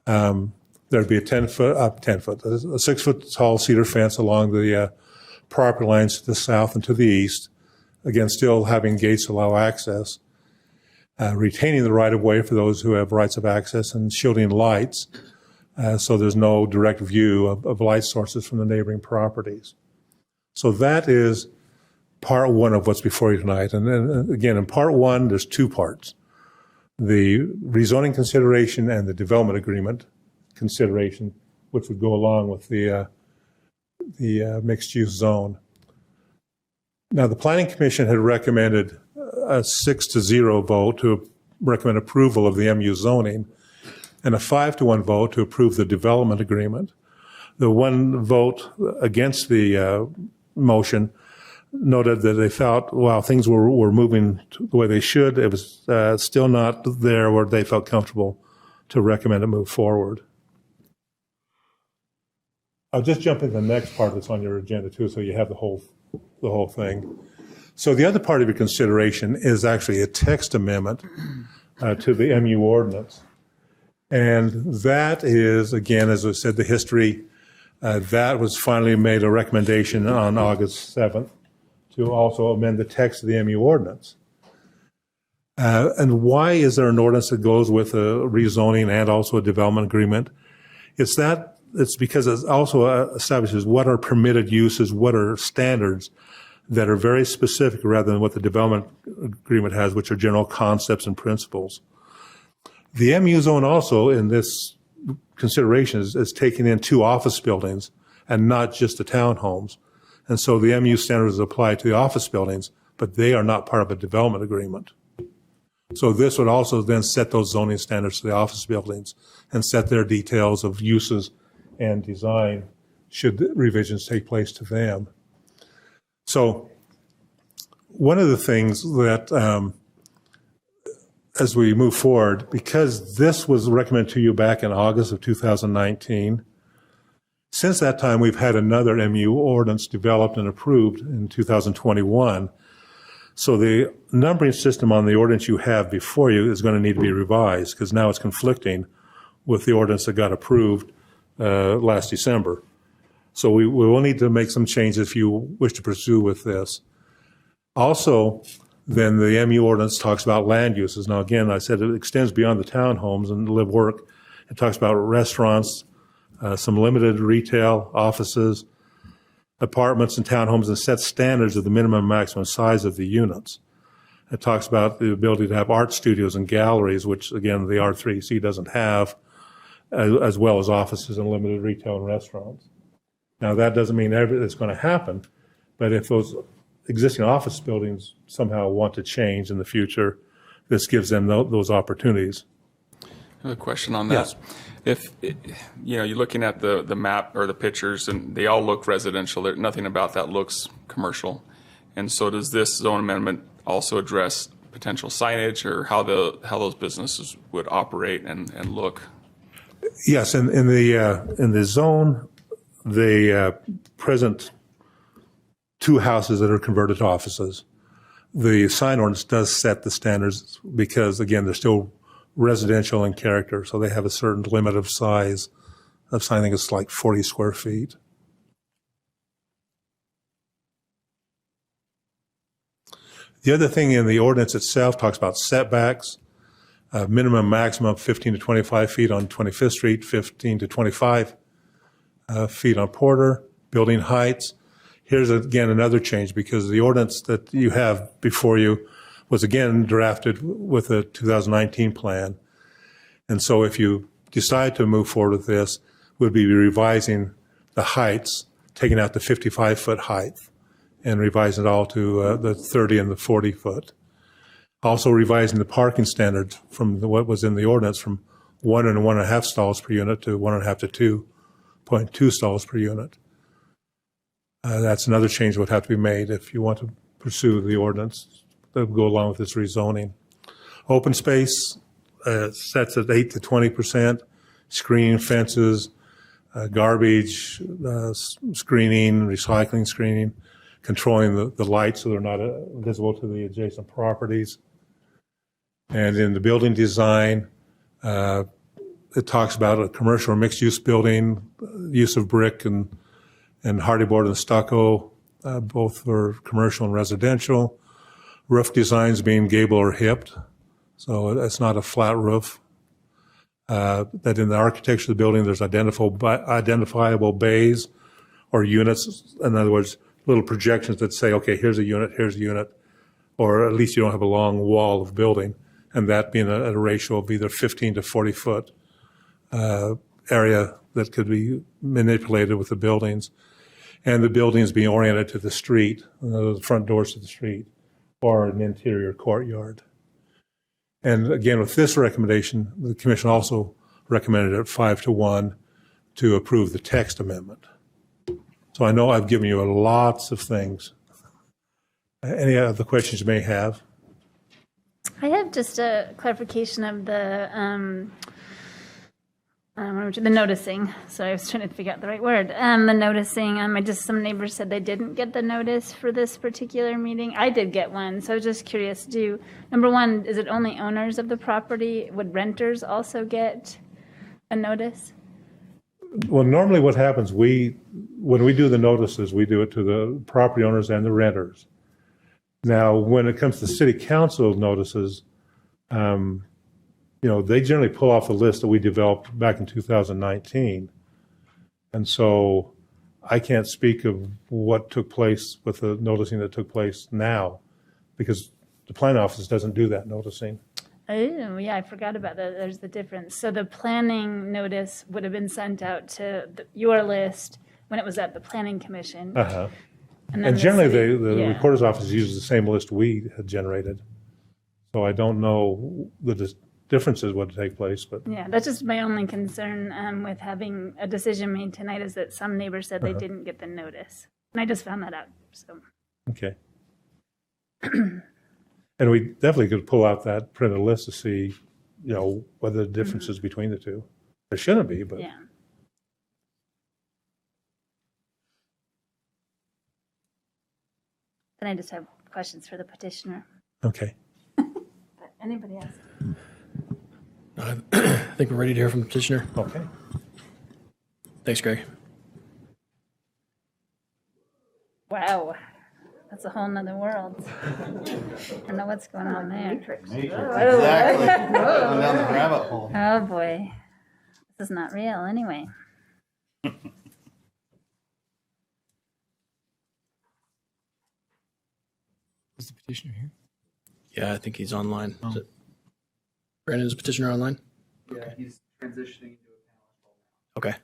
There'd be a 6-foot tall cedar fence along the property lines to the south and to the east. Again, still having gates to allow access. Retaining the right-of-way for those who have rights of access, and shielding lights so there's no direct view of light sources from the neighboring properties. So that is part one of what's before you tonight. And then again, in part one, there's two parts. the rezoning consideration and the development agreement consideration, which would go along with the mixed-use zone. Now, the Planning Commission had recommended a 6-0 vote to recommend approval of the MU zoning and a 5-1 vote to approve the development agreement. The one vote against the motion noted that they felt while things were moving the way they should, it was still not there where they felt comfortable to recommend it move forward. I'll just jump into the next part that's on your agenda too, so you have the whole thing. So the other part of your consideration is actually a text amendment to the MU ordinance. And that is, again, as I said, the history, that was finally made a recommendation on August 7th to also amend the text of the MU ordinance. And why is there an ordinance that goes with a rezoning and also a development agreement? It's because it also establishes what are permitted uses, what are standards that are very specific rather than what the development agreement has, which are general concepts and principles. The MU zone also in this consideration is taking in 2 office buildings and not just the townhomes. And so the MU standards apply to the office buildings, but they are not part of a development agreement. So this would also then set those zoning standards to the office buildings and set their details of uses and design should revisions take place to them. So one of the things that, as we move forward, because this was recommended to you back in August of 2019, since that time we've had another MU ordinance developed and approved in 2021. So the numbering system on the ordinance you have before you is going to need to be revised because now it's conflicting with the ordinance that got approved last December. So we will need to make some changes if you wish to pursue with this. Also, then the MU ordinance talks about land uses. Now, again, I said it extends beyond the townhomes and live work. It talks about restaurants, some limited retail, offices, apartments and townhomes, and sets standards of the minimum and maximum size of the units. It talks about the ability to have art studios and galleries, which, again, the R3C doesn't have, as well as offices and limited retail and restaurants. Now, that doesn't mean it's going to happen, but if those existing office buildings somehow want to change in the future, this gives them those opportunities. I have a question on that. Yes. If, you're looking at the map or the pictures, and they all look residential, nothing about that looks commercial. And so does this zone amendment also address potential signage or how those businesses would operate and look? Yes, in the zone, the present 2 houses that are converted to offices. The sign ordinance does set the standards because, again, they're still residential in character, so they have a certain limit of size of sign. I think it's like 40 square feet. The other thing in the ordinance itself talks about setbacks, minimum, maximum 15 to 25 feet on 25th Street, 15 to 25 feet on Porter, building heights. Here's, again, another change because the ordinance that you have before you was, again, drafted with a 2019 plan. And so if you decide to move forward with this, we'll be revising the heights, taking out the 55-foot height and revising it all to the 30 and the 40-foot. Also revising the parking standards from what was in the ordinance from 1 and 1.5 stalls per unit to 1.5 to 2.2 stalls per unit. That's another change that would have to be made if you want to pursue the ordinance that would go along with this rezoning. Open space sets at 8 to 20%, screening fences, garbage screening, recycling screening, controlling the lights so they're not visible to the adjacent properties. And in the building design, it talks about a commercial or mixed-use building, use of brick and hardyboard and stucco, both for commercial and residential. Roof designs being gable or hipped, so it's not a flat roof. That in the architecture of the building, there's identifiable bays or units. In other words, little projections that say, okay, here's a unit, or at least you don't have a long wall of building. and that being a ratio of either 15 to 40 foot area that could be manipulated with the buildings, and the buildings being oriented to the street, the front doors to the street, or an interior courtyard. And again, with this recommendation, the commission also recommended it 5-1 to approve the text amendment. So I know I've given you lots of things. Any other questions you may have? I have just a clarification of the noticing. So I was trying to figure out the right word. The noticing. Some neighbors said they didn't get the notice for this particular meeting. I did get one, so I was just curious. Number one, is it only owners of the property? Would renters also get a notice? Well, normally what happens, when we do the notices, we do it to the property owners and the renters. Now, when it comes to city council notices, they generally pull off the list that we developed back in 2019. And so I can't speak of what took place with the noticing that took place now, because the planning office doesn't do that noticing. Oh, yeah, I forgot about that. There's the difference. So the planning notice would have been sent out to your list when it was at the planning commission. Uh-huh. And generally, the recorder's office uses the same list we had generated. So I don't know the differences would take place, but yeah, that's just my only concern with having a decision made tonight, is that some neighbors said they didn't get the notice, and I just found that out. So okay. And we definitely could pull out that printed list to see, what the differences between the two. There shouldn't be, but yeah. Then I just have questions for the petitioner. okay. But anybody else? I think we're ready to hear from the petitioner. Okay. Thanks, Greg. Wow. That's a whole nother world. I don't know what's going on there. Exactly. Going down the rabbit hole. Oh, boy. This is not real anyway. Is the petitioner here? Yeah, I think he's online. Is it Brandon, is the petitioner online? Yeah, he's transitioning into a panelist. Okay.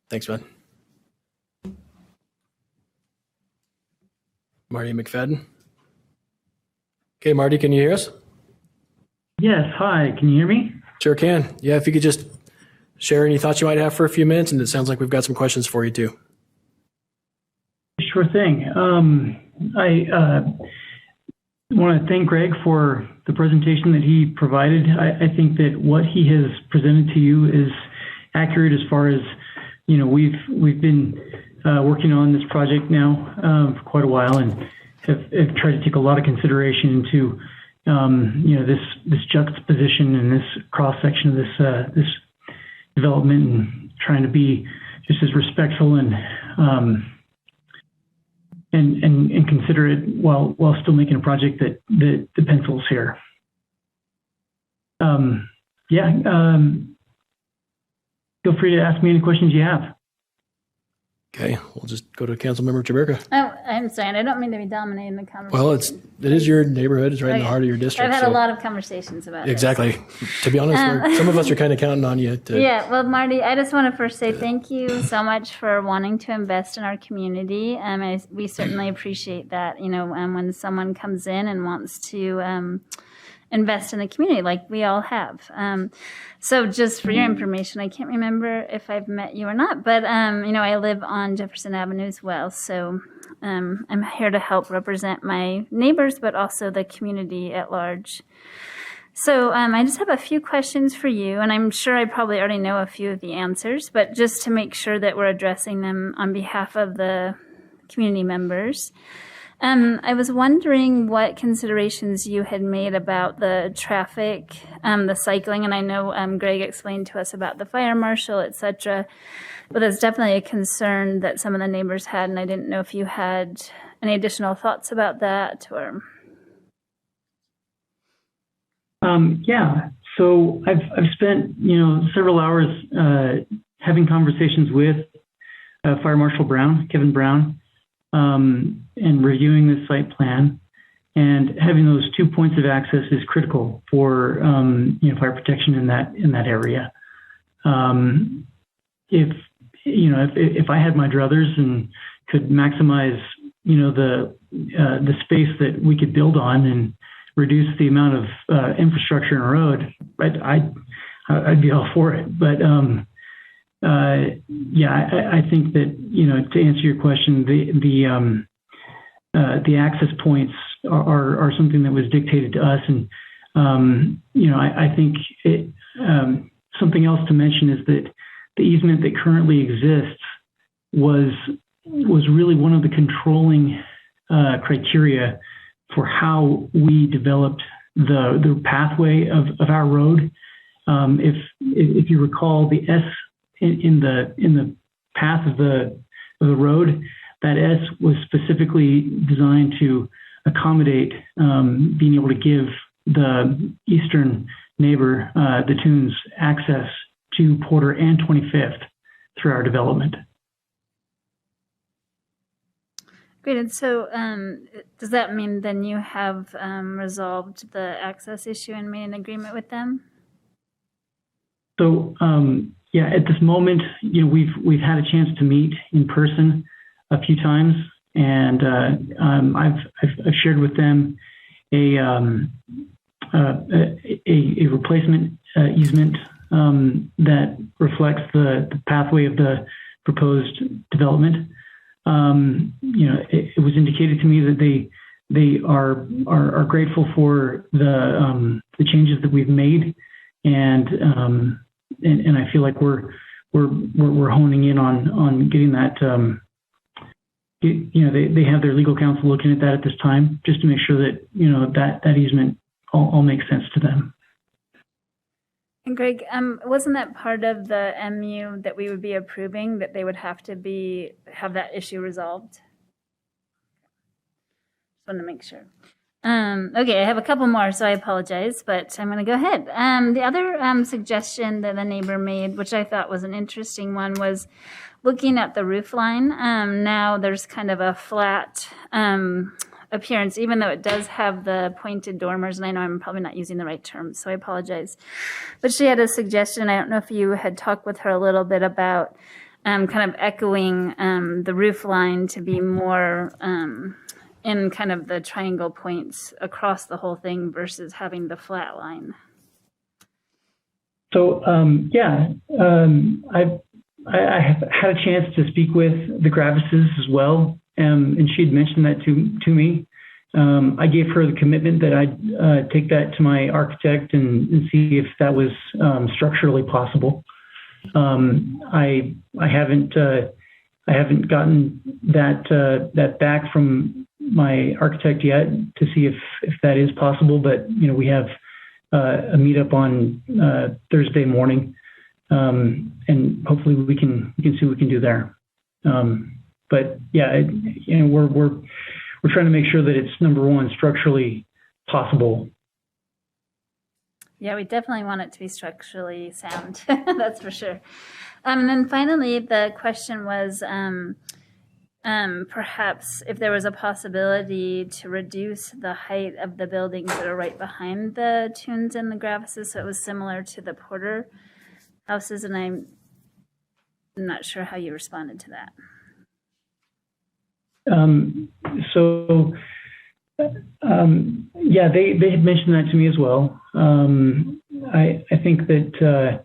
Thanks, bud. Marty McFadden. Okay, Marty, can you hear us? Yes, hi. Can you hear me? Sure can. Yeah, if you could just share any thoughts you might have for a few minutes, and it sounds like we've got some questions for you too. Sure thing. I want to thank Greg for the presentation that he provided. I think that what he has presented to you is accurate as far as, we've been working on this project now for quite a while, and have tried to take a lot of consideration into, this juxtaposition and this cross section of this development, and trying to be just as respectful and considerate while still making a project that the pencils here. Feel free to ask me any questions you have. Okay, we'll just go to Councilmember Chaberka. Oh, I'm sorry. I don't mean to be dominating the conversation. Well, it is your neighborhood. It's right in the heart of your district. I've had a lot of conversations about it. Exactly. To be honest, some of us are kind of counting on you. Yeah, well, Marty, I just want to first say thank you so much for wanting to invest in our community. We certainly appreciate that, when someone comes in and wants to invest in the community like we all have. So just for your information, I can't remember if I've met you or not, but, I live on Jefferson Avenue as well. So I'm here to help represent my neighbors, but also the community at large. So I just have a few questions for you, and I'm sure I probably already know a few of the answers, but just to make sure that we're addressing them on behalf of the community members. I was wondering what considerations you had made about the traffic, the cycling, and I know Greg explained to us about the fire marshal, etc. But there's definitely a concern that some of the neighbors had, and I didn't know if you had any additional thoughts about that, or. So I've spent several hours having conversations with Fire Marshal Brown, Kevin Brown. And reviewing the site plan. And having those 2 points of access is critical for fire protection in that area. If I had my druthers and could maximize the space that we could build on and reduce the amount of infrastructure in a road, I'd be all for it. But I think that to answer your question, the access points are something that was dictated to us, and I think something else to mention is that the easement that currently exists was really one of the controlling criteria for how we developed the pathway of our road. If you recall, the S in the path of the road, that S was specifically designed to accommodate being able to give the eastern neighbor, the Tunes, access to Porter and 25th through our development. Great. And so does that mean then you have resolved the access issue and made an agreement with them? So, at this moment, we've had a chance to meet in person a few times, and I've shared with them a replacement easement that reflects the pathway of the proposed development. It was indicated to me that they are grateful for the changes that we've made, and I feel like we're honing in on getting that. They have their legal counsel looking at that at this time, just to make sure that that easement all makes sense to them. And Greg, wasn't that part of the MU that we would be approving, that they would have to have that issue resolved? Just want to make sure. Okay, I have a couple more, so I apologize, but I'm going to go ahead. The other suggestion that the neighbor made, which I thought was an interesting one, was looking at the roof line. Now there's kind of a flat appearance, even though it does have the pointed dormers, and I know I'm probably not using the right term, so I apologize. But she had a suggestion. I don't know if you had talked with her a little bit about kind of echoing the roof line to be more in kind of the triangle points across the whole thing versus having the flat line. So, I have had a chance to speak with the Gravises as well, and she'd mentioned that to me. I gave her the commitment that I'd take that to my architect and see if that was structurally possible. I haven't gotten that back from my architect yet to see if that is possible. But we have a meetup on Thursday morning, and hopefully we can see what we can do there. But we're trying to make sure that it's, number one, structurally possible. Yeah, we definitely want it to be structurally sound. That's for sure. And then finally, the question was perhaps if there was a possibility to reduce the height of the buildings that are right behind the Tunes and the Gravises, so it was similar to the Porter houses, and I'm not sure how you responded to that. They had mentioned that to me as well. I think that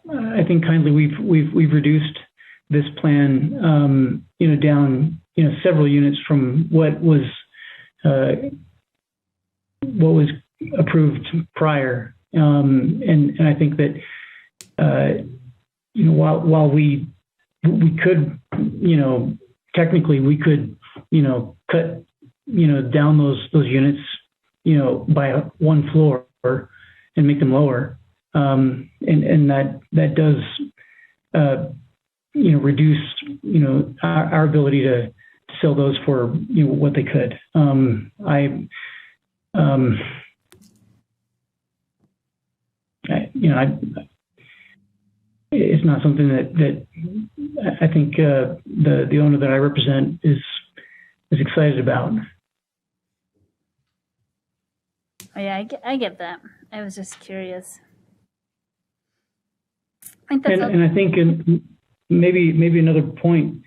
I think kindly we've reduced this plan down several units from what was approved prior, and I think that while we could, technically we could, cut, down those units, by one floor and make them lower. And that does, reduce, our ability to sell those for, what they could. It's not something that I think the owner that I represent is excited about. Oh, yeah, I get that. I was just curious. I think that's And I think maybe another point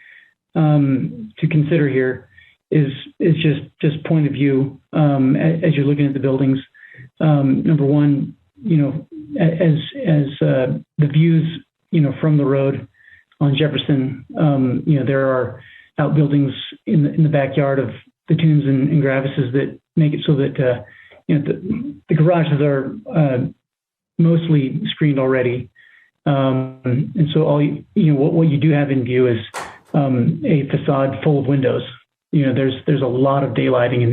to consider here is just point of view as you're looking at the buildings. Number one, as the views from the road on Jefferson, there are outbuildings in the backyard of the Tunes and Gravises that make it so that the garages are mostly screened already. And so what you do have in view is a facade full of windows. There's a lot of daylighting in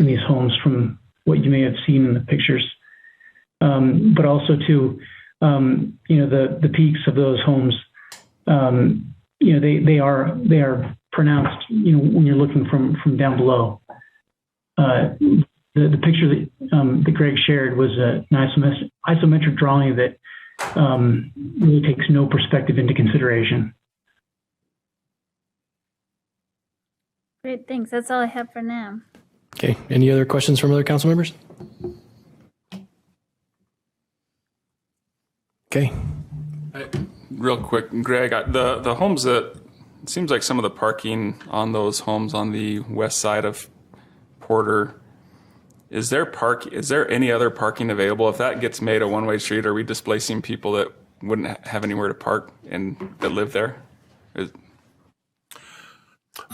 these homes from what you may have seen in the pictures. But also too, the peaks of those homes, they are pronounced, when you're looking from down below. The picture that Greg shared was an isometric drawing that really takes no perspective into consideration. great. Thanks. That's all I have for now. Okay. Any other questions from other council members? Okay. Real quick, Greg, the homes that, it seems like some of the parking on those homes on the west side of Porter, is there any other parking available? If that gets made a one-way street, are we displacing people that wouldn't have anywhere to park and that live there?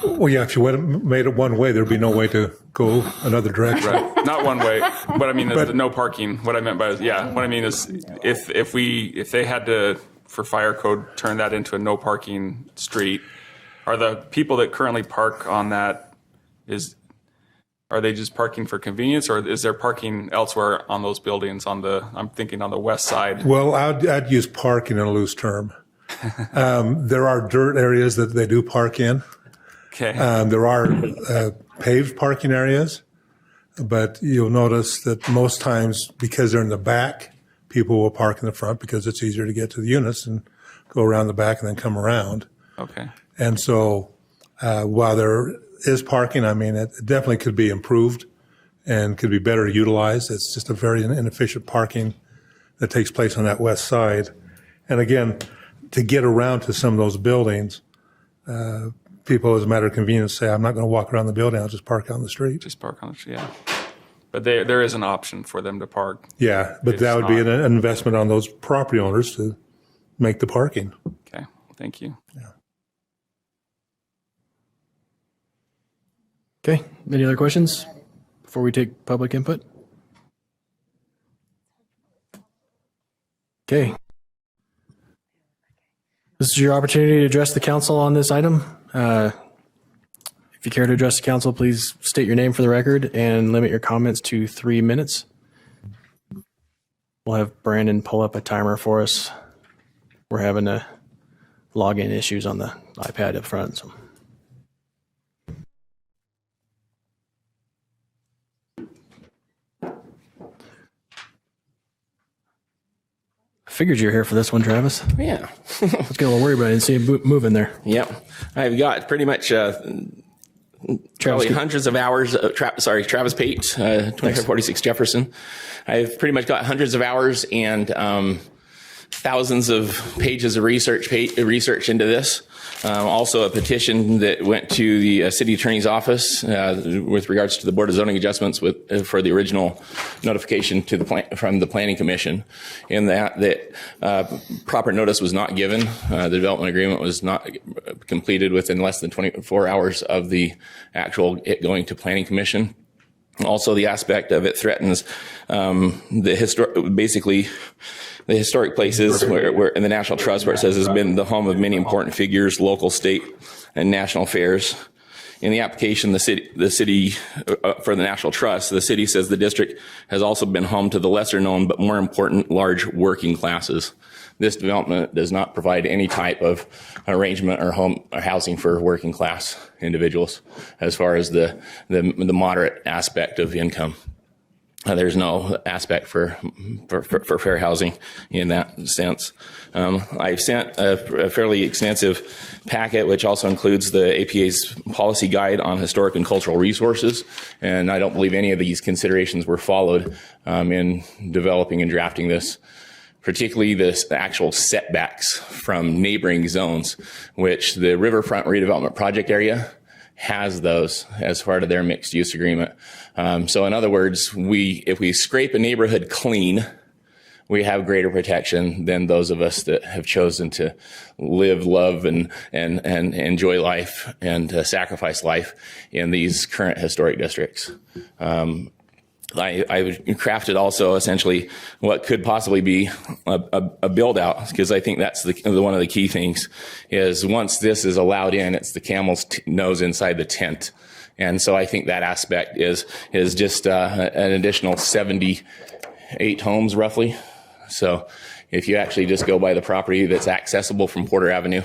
Well, yeah, if you made it one way, there'd be no way to go another direction. Right, not one way, but I mean, no parking. What I meant by, what I mean is if they had to, for fire code, turn that into a no parking street, are the people that currently park on that, are they just parking for convenience, or is there parking elsewhere on those buildings I'm thinking on the west side? Well, I'd use parking in a loose term. There are dirt areas that they do park in. Okay. There are paved parking areas, but you'll notice that most times, because they're in the back, people will park in the front because it's easier to get to the units and go around the back and then come around. Okay. And so while there is parking, I mean, it definitely could be improved and could be better utilized. It's just a very inefficient parking that takes place on that west side. And again, to get around to some of those buildings, people, as a matter of convenience, say, I'm not going to walk around the building, I'll just park on the street. Just park on the street, yeah. But there is an option for them to park. Yeah, but that would be an investment on those property owners to make the parking. Okay, thank you. Yeah. Okay. Any other questions before we take public input? Okay. This is your opportunity to address the council on this item. If you care to address the council, please state your name for the record and limit your comments to 3 minutes. We'll have Brandon pull up a timer for us. We're having login issues on the iPad up front. So. Figured you were here for this one, Travis. Yeah. I was getting a little worried, but I didn't see you moving there. Yep. I've got pretty much probably hundreds of hours of Travis Pate, 2546 Jefferson. I've pretty much got hundreds of hours and thousands of pages of research into this. Also a petition that went to the city attorney's office with regards to the Board of Zoning Adjustments for the original notification to from the Planning Commission, in that proper notice was not given. The development agreement was not completed within less than 24 hours of the actual it going to Planning Commission. Also, the aspect of it threatens the historic places where in the National Trust, where it says has been the home of many important figures, local, state, and national affairs. In the application, the city for the National Trust, the city says the district has also been home to the lesser known but more important large working classes. This development does not provide any type of arrangement or home or housing for working class individuals as far as the moderate aspect of income. there's no aspect for fair housing in that sense. I've sent a fairly extensive packet, which also includes the APA's policy guide on historic and cultural resources. And I don't believe any of these considerations were followed in developing and drafting this, particularly the actual setbacks from neighboring zones, which the Riverfront Redevelopment Project area has those as part of their mixed use agreement. So in other words, if we scrape a neighborhood clean, we have greater protection than those of us that have chosen to live, love, and enjoy life and sacrifice life in these current historic districts. I crafted also essentially what could possibly be a build out, because I think that's one of the key things is once this is allowed in, it's the camel's nose inside the tent. And so I think that aspect is just an additional 78 homes roughly. So if you actually just go by the property that's accessible from Porter Avenue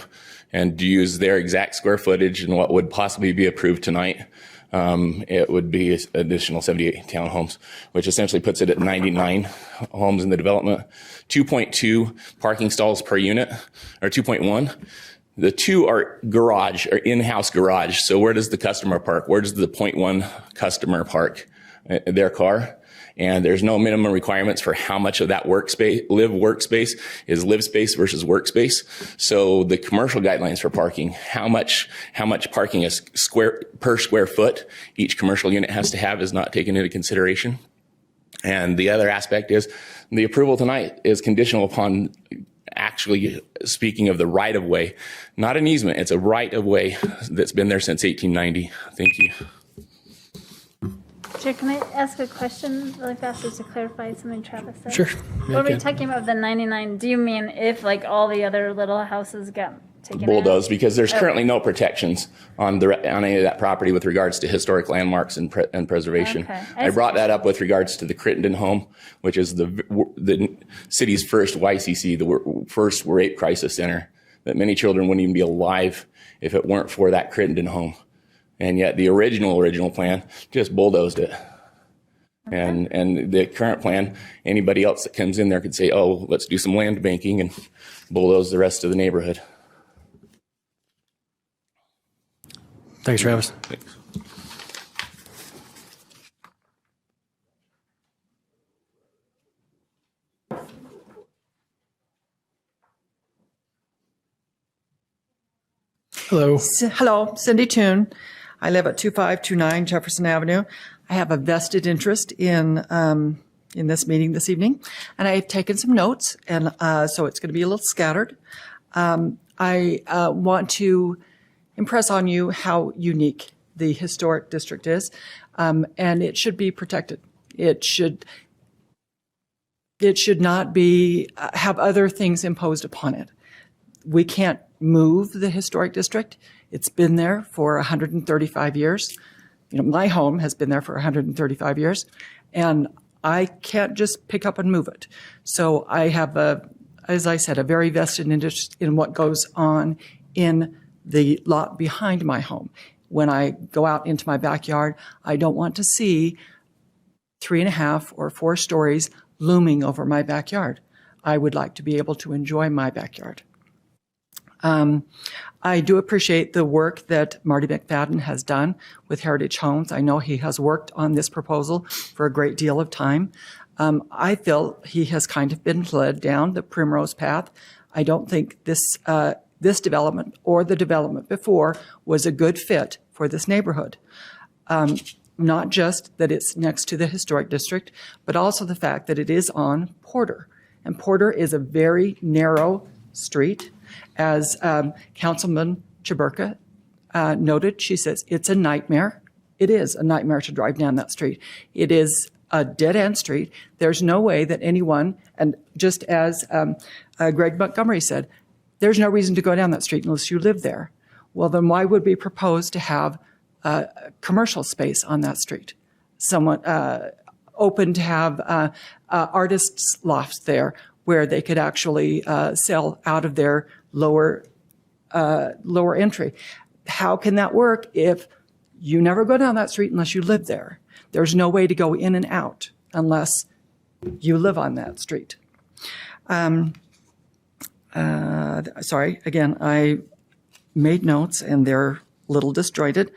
and use their exact square footage and what would possibly be approved tonight, it would be an additional 78 townhomes, which essentially puts it at 99 homes in the development, 2.2 parking stalls per unit, or 2.1. The two are garage, or in-house garage. So where does the customer park? Where does the 0.1 customer park their car? And there's no minimum requirements for how much of that workspace is live space versus workspace. So the commercial guidelines for parking, how much parking is per square foot each commercial unit has to have is not taken into consideration. And the other aspect is the approval tonight is conditional upon actually speaking of the right of way, not an easement. It's a right of way that's been there since 1890. Thank you. Chair, can I ask a question really fast just to clarify something Travis said? Sure. When we're talking about the 99, do you mean if like all the other little houses got taken bulldozed? out? Because there's currently no protections on any of that property with regards to historic landmarks and preservation. Okay. I brought that up with regards to the Crittenden home, which is the city's first YCC, the first rape crisis center, that many children wouldn't even be alive if it weren't for that Crittenden home. And yet the original plan just bulldozed it. Okay. And the current plan, anybody else that comes in there could say, oh, let's do some land banking and bulldoze the rest of the neighborhood. Thanks, Travis. Thanks. Hello. Hello, Cindy Toon. I live at 2529 Jefferson Avenue. I have a vested interest in this meeting this evening, and I've taken some notes, and so it's going to be a little scattered. I want to impress on you how unique the historic district is, and it should be protected. It should not be have other things imposed upon it. We can't move the historic district. It's been there for 135 years. You know, my home has been there for 135 years, and I can't just pick up and move it. So I have, as I said, a very vested interest in what goes on in the lot behind my home. When I go out into my backyard, I don't want to see 3.5 or 4 stories looming over my backyard. I would like to be able to enjoy my backyard. I do appreciate the work that Marty McFadden has done with Heritage Homes. I know he has worked on this proposal for a great deal of time. I feel he has kind of been led down the primrose path. I don't think this development or the development before was a good fit for this neighborhood. Not just that it's next to the historic district, but also the fact that it is on Porter. And Porter is a very narrow street. As Councilman Chaburka noted, she says, it's a nightmare. It is a nightmare to drive down that street. It is a dead-end street. There's no way that anyone, and just as Greg Montgomery said, there's no reason to go down that street unless you live there. Well, then why would we propose to have commercial space on that street? Someone open to have artists' lofts there where they could actually sell out of their lower entry. How can that work if you never go down that street unless you live there? There's no way to go in and out unless you live on that street. Sorry, again, I made notes and they're a little disjointed.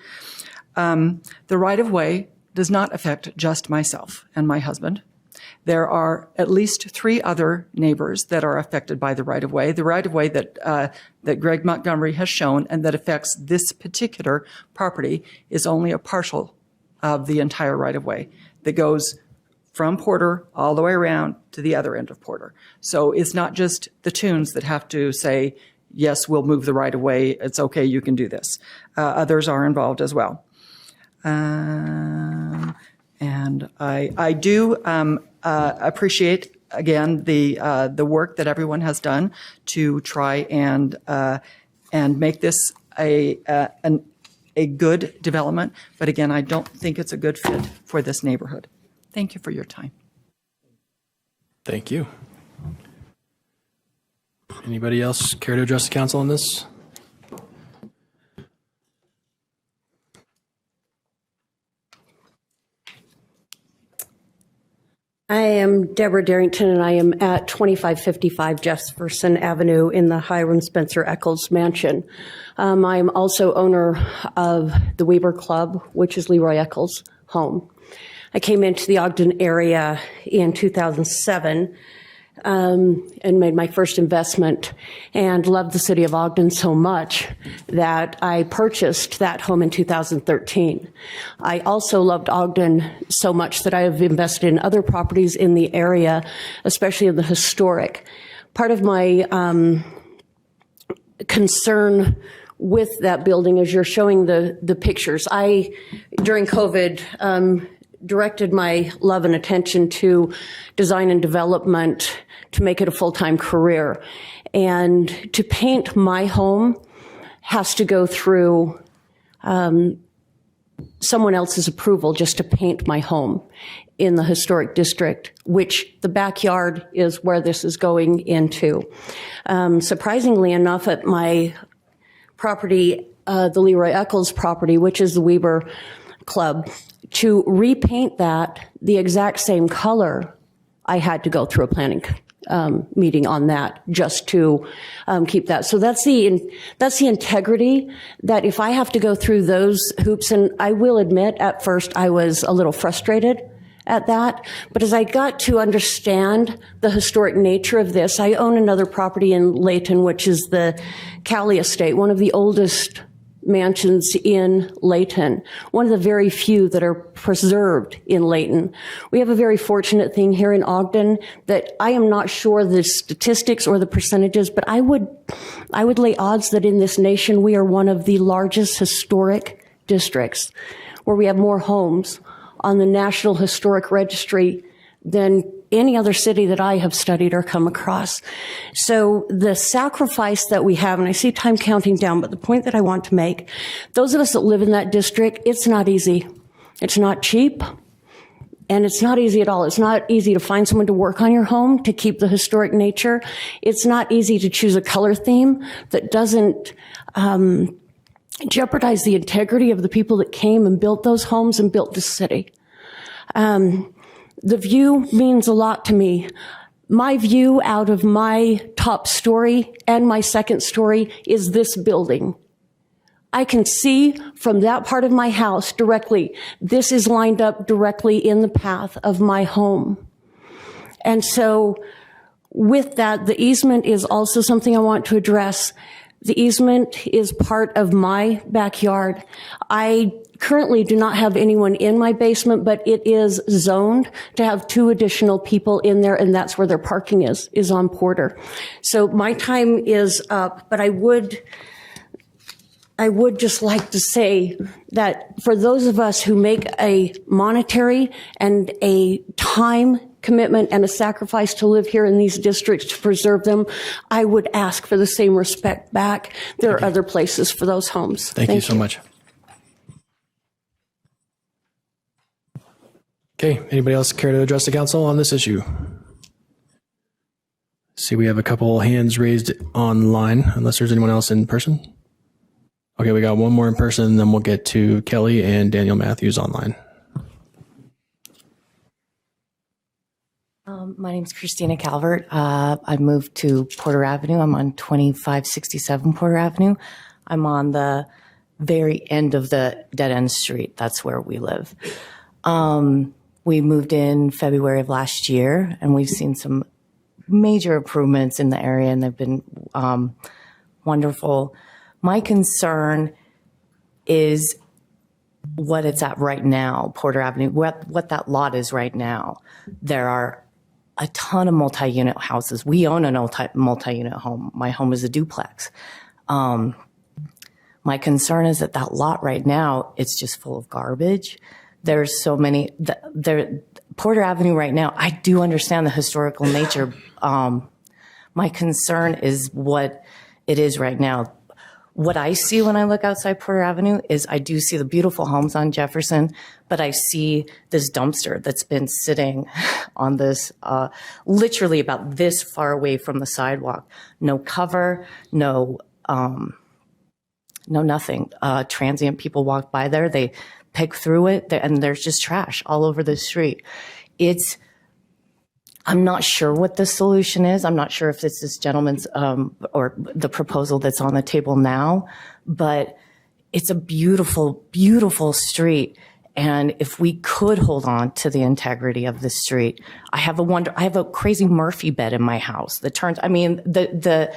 The right-of-way does not affect just myself and my husband. There are at least 3 other neighbors that are affected by the right-of-way. The right-of-way that Greg Montgomery has shown and that affects this particular property is only a partial of the entire right-of-way that goes from Porter all the way around to the other end of Porter. So it's not just the Tunes that have to say, yes, we'll move the right-of-way. It's okay, you can do this. Others are involved as well. And I do appreciate, again, the work that everyone has done to try and make this a good development. But again, I don't think it's a good fit for this neighborhood. Thank you for your time. Thank you. Anybody else care to address the council on this? I am Deborah Darrington, and I am at 2555 Jefferson Avenue in the Hiram Spencer Eccles Mansion. I'm also owner of the Weber Club, which is Leroy Eccles' home. I came into the Ogden area in 2007 and made my first investment and loved the city of Ogden so much that I purchased that home in 2013. I also loved Ogden so much that I have invested in other properties in the area, especially in the historic. Part of my concern with that building is you're showing the pictures. During COVID, directed my love and attention to design and development to make it a full-time career. And to paint my home has to go through someone else's approval just to paint my home in the historic district, which the backyard is where this is going into. Surprisingly enough, at my property, the Leroy Eccles property, which is the Weber Club, to repaint that the exact same color, I had to go through a planning meeting on that just to keep that. So that's the integrity that if I have to go through those hoops, and I will admit at first I was a little frustrated at that, but as I got to understand the historic nature of this, I own another property in Layton, which is the Cowley Estate, one of the oldest mansions in Layton, one of the very few that are preserved in Layton. We have a very fortunate thing here in Ogden that I am not sure the statistics or the percentages, but I would lay odds that in this nation we are one of the largest historic districts, where we have more homes on the National Historic Registry than any other city that I have studied or come across. So the sacrifice that we have, and I see time counting down, but the point that I want to make, those of us that live in that district, it's not easy. It's not cheap, and it's not easy at all. It's not easy to find someone to work on your home to keep the historic nature. It's not easy to choose a color theme that doesn't jeopardize the integrity of the people that came and built those homes and built this city. The view means a lot to me. My view out of my top story and my second story is this building. I can see from that part of my house directly. This is lined up directly in the path of my home. And so with that, the easement is also something I want to address. The easement is part of my backyard. I currently do not have anyone in my basement, but it is zoned to have 2 additional people in there, and that's where their parking is on Porter. So my time is up, but I would just like to say that for those of us who make a monetary and a time commitment and a sacrifice to live here in these districts to preserve them, I would ask for the same respect back. There are other places for those homes. Thank you so much. Okay, anybody else care to address the council on this issue? See, we have a couple hands raised online, unless there's anyone else in person. Okay, we got one more in person, and then we'll get to Kelly and Daniel Matthews online. My name's Christina Calvert. I moved to Porter Avenue. I'm on 2567 Porter Avenue. I'm on the very end of the dead-end street. That's where we live. We moved in February of last year, and we've seen some major improvements in the area, and they've been wonderful. My concern is what it's at right now, Porter Avenue, what that lot is right now. There are a ton of multi-unit houses. We own a multi-unit home. My home is a duplex. My concern is that that lot right now, it's just full of garbage. There's so many, Porter Avenue right now, I do understand the historical nature. My concern is what it is right now. What I see when I look outside Porter Avenue is I do see the beautiful homes on Jefferson, but I see this dumpster that's been sitting on this, literally about this far away from the sidewalk. No cover, no nothing. Transient people walk by there, they pick through it, and there's just trash all over the street. I'm not sure what the solution is. I'm not sure if it's this gentleman's or the proposal that's on the table now, but it's a beautiful, beautiful street. And if we could hold on to the integrity of the street, I have a crazy Murphy bed in my house that turns, I mean, the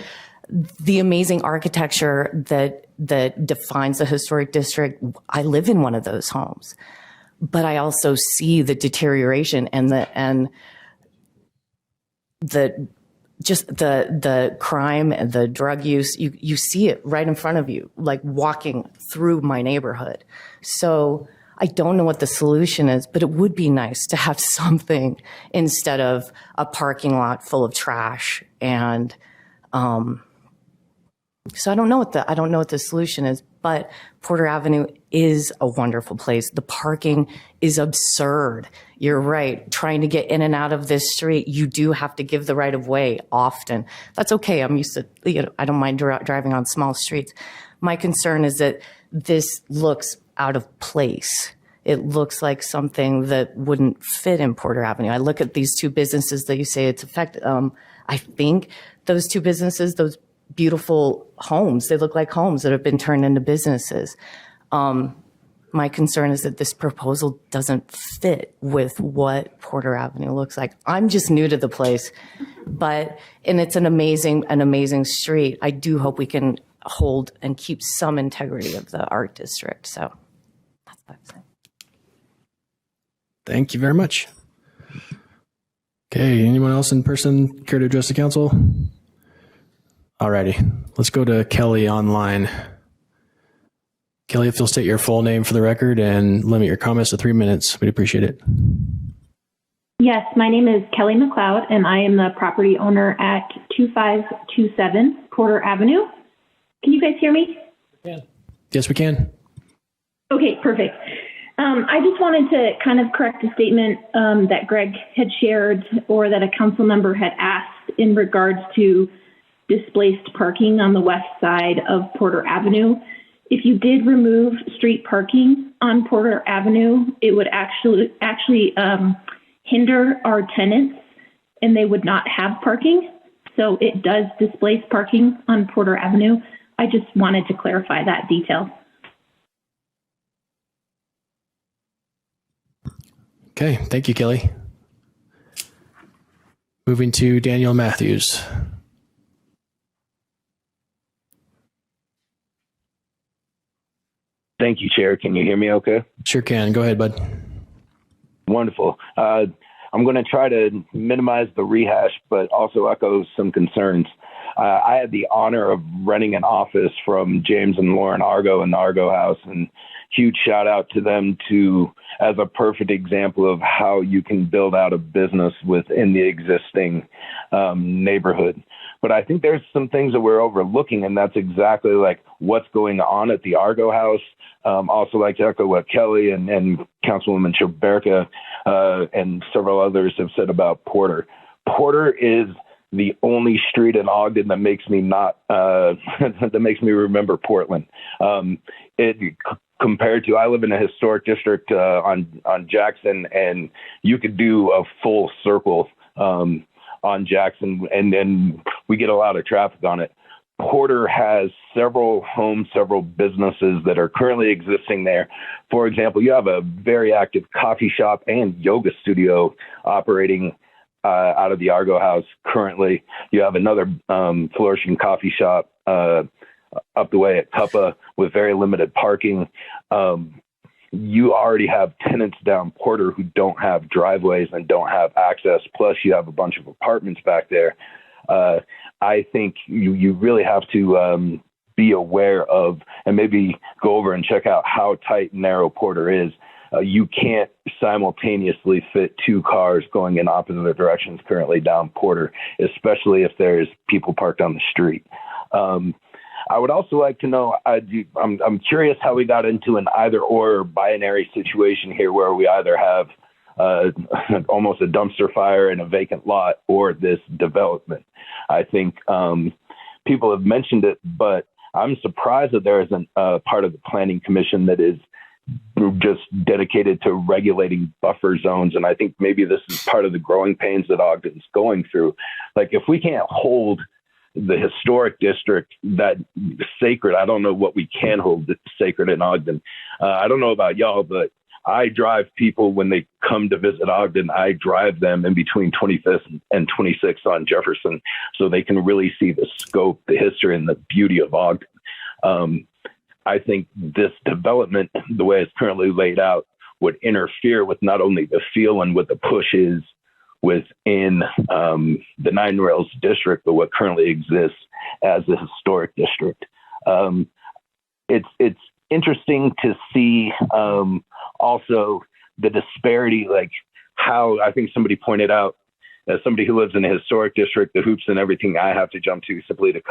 amazing architecture that defines the historic district. I live in one of those homes, but I also see the deterioration and the crime and the drug use. You see it right in front of you, like walking through my neighborhood. So I don't know what the solution is, but it would be nice to have something instead of a parking lot full of trash. And so I don't know what the solution is, but Porter Avenue is a wonderful place. The parking is absurd. You're right. Trying to get in and out of this street, you do have to give the right of way often. That's okay. I'm used to, I don't mind driving on small streets. My concern is that this looks out of place. It looks like something that wouldn't fit in Porter Avenue. I look at these two businesses that you say it's affected. I think those two businesses, those beautiful homes, they look like homes that have been turned into businesses. My concern is that this proposal doesn't fit with what Porter Avenue looks like. I'm just new to the place, and it's an amazing street. I do hope we can hold and keep some integrity of the art district. So that's what I'm saying. Thank you very much. Okay, anyone else in person care to address the council? Alrighty, let's go to Kelly online. Kelly, if you'll state your full name for the record and limit your comments to 3 minutes, we'd appreciate it. Yes, my name is Kelly McLeod, and I am the property owner at 2527 Porter Avenue. Can you guys hear me? Yes, we can. Okay, perfect. I just wanted to kind of correct a statement that Greg had shared, or that a council member had asked in regards to displaced parking on the west side of Porter Avenue. If you did remove street parking on Porter Avenue, it would actually hinder our tenants, and they would not have parking. So it does displace parking on Porter Avenue. I just wanted to clarify that detail. Okay, thank you, Kelly. Moving to Daniel Matthews. Thank you, Chair. Can you hear me okay? Sure can. Go ahead, bud. Wonderful. I'm going to try to minimize the rehash, but also echo some concerns. I had the honor of renting an office from James and Lauren Argo in the Argo House, and huge shout out to them as a perfect example of how you can build out a business within the existing neighborhood. But I think there's some things that we're overlooking, and that's exactly like what's going on at the Argo House. Also like to echo what Kelly and Councilwoman Chaberka and several others have said about Porter. Porter is the only street in Ogden that makes me that makes me remember Portland. Compared to, I live in a historic district on Jackson, and you could do a full circle on Jackson, and then we get a lot of traffic on it. Porter has several homes, several businesses that are currently existing there. For example, you have a very active coffee shop and yoga studio operating out of the Argo House currently. You have another flourishing coffee shop up the way at Tuppa with very limited parking. You already have tenants down Porter who don't have driveways and don't have access. Plus, you have a bunch of apartments back there. I think you really have to be aware of and maybe go over and check out how tight and narrow Porter is. You can't simultaneously fit two cars going in opposite directions currently down Porter, especially if there's people parked on the street. I would also like to know, I'm curious how we got into an either or binary situation here where we either have almost a dumpster fire in a vacant lot or this development. I think people have mentioned it, but I'm surprised that there isn't a part of the Planning Commission that is just dedicated to regulating buffer zones. And I think maybe this is part of the growing pains that Ogden's going through. Like, if we can't hold the historic district that sacred, I don't know what we can hold sacred in Ogden. I don't know about y'all, but I drive people when they come to visit Ogden. I drive them in between 25th and 26th on Jefferson so they can really see the scope, the history, and the beauty of Ogden. I think this development, the way it's currently laid out, would interfere with not only the feel and what the push is within the Nine Rails district, but what currently exists as a historic district. It's interesting to see also the disparity, like how I think somebody pointed out, as somebody who lives in a historic district, the hoops and everything I have to jump to simply to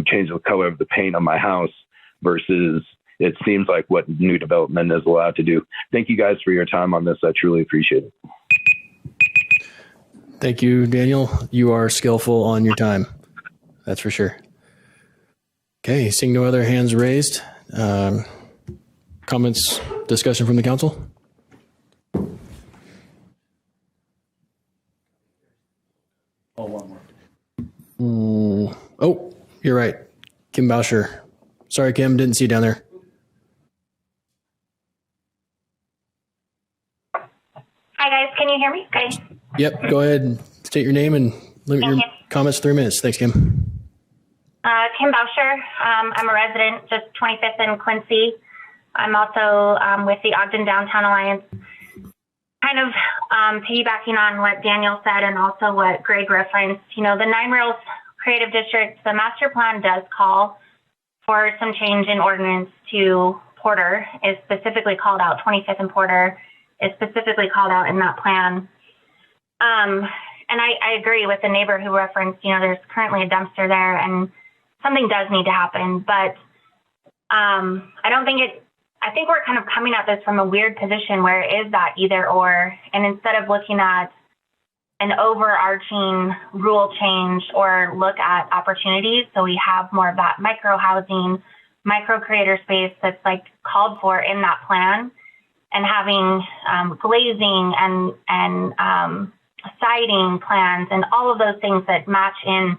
change the color of the paint on my house versus it seems like what new development is allowed to do. Thank you guys for your time on this. I truly appreciate it. Thank you, Daniel. You are skillful on your time. That's for sure. Okay, seeing no other hands raised. Comments, discussion from the council? Oh, you're right. Kim Bauscher. Sorry, Kim, didn't see you down there. Hi, guys. Can you hear me? Okay. Yep, go ahead and state your name and limit your comments to 3 minutes. Thanks, Kim. Kim Bauscher. I'm a resident, just 25th and Quincy. I'm also with the Ogden Downtown Alliance. Kind of piggybacking on what Daniel said and also what Greg referenced, the Nine Rails Creative District, the master plan does call for some change in ordinance to Porter, is specifically called out. 25th and Porter is specifically called out in that plan. And I agree with the neighbor who referenced, there's currently a dumpster there and something does need to happen. But I think we're kind of coming at this from a weird position where it is that either or. And instead of looking at an overarching rule change or look at opportunities, so we have more of that micro housing, micro creator space that's like called for in that plan, and having glazing and siding plans and all of those things that match in.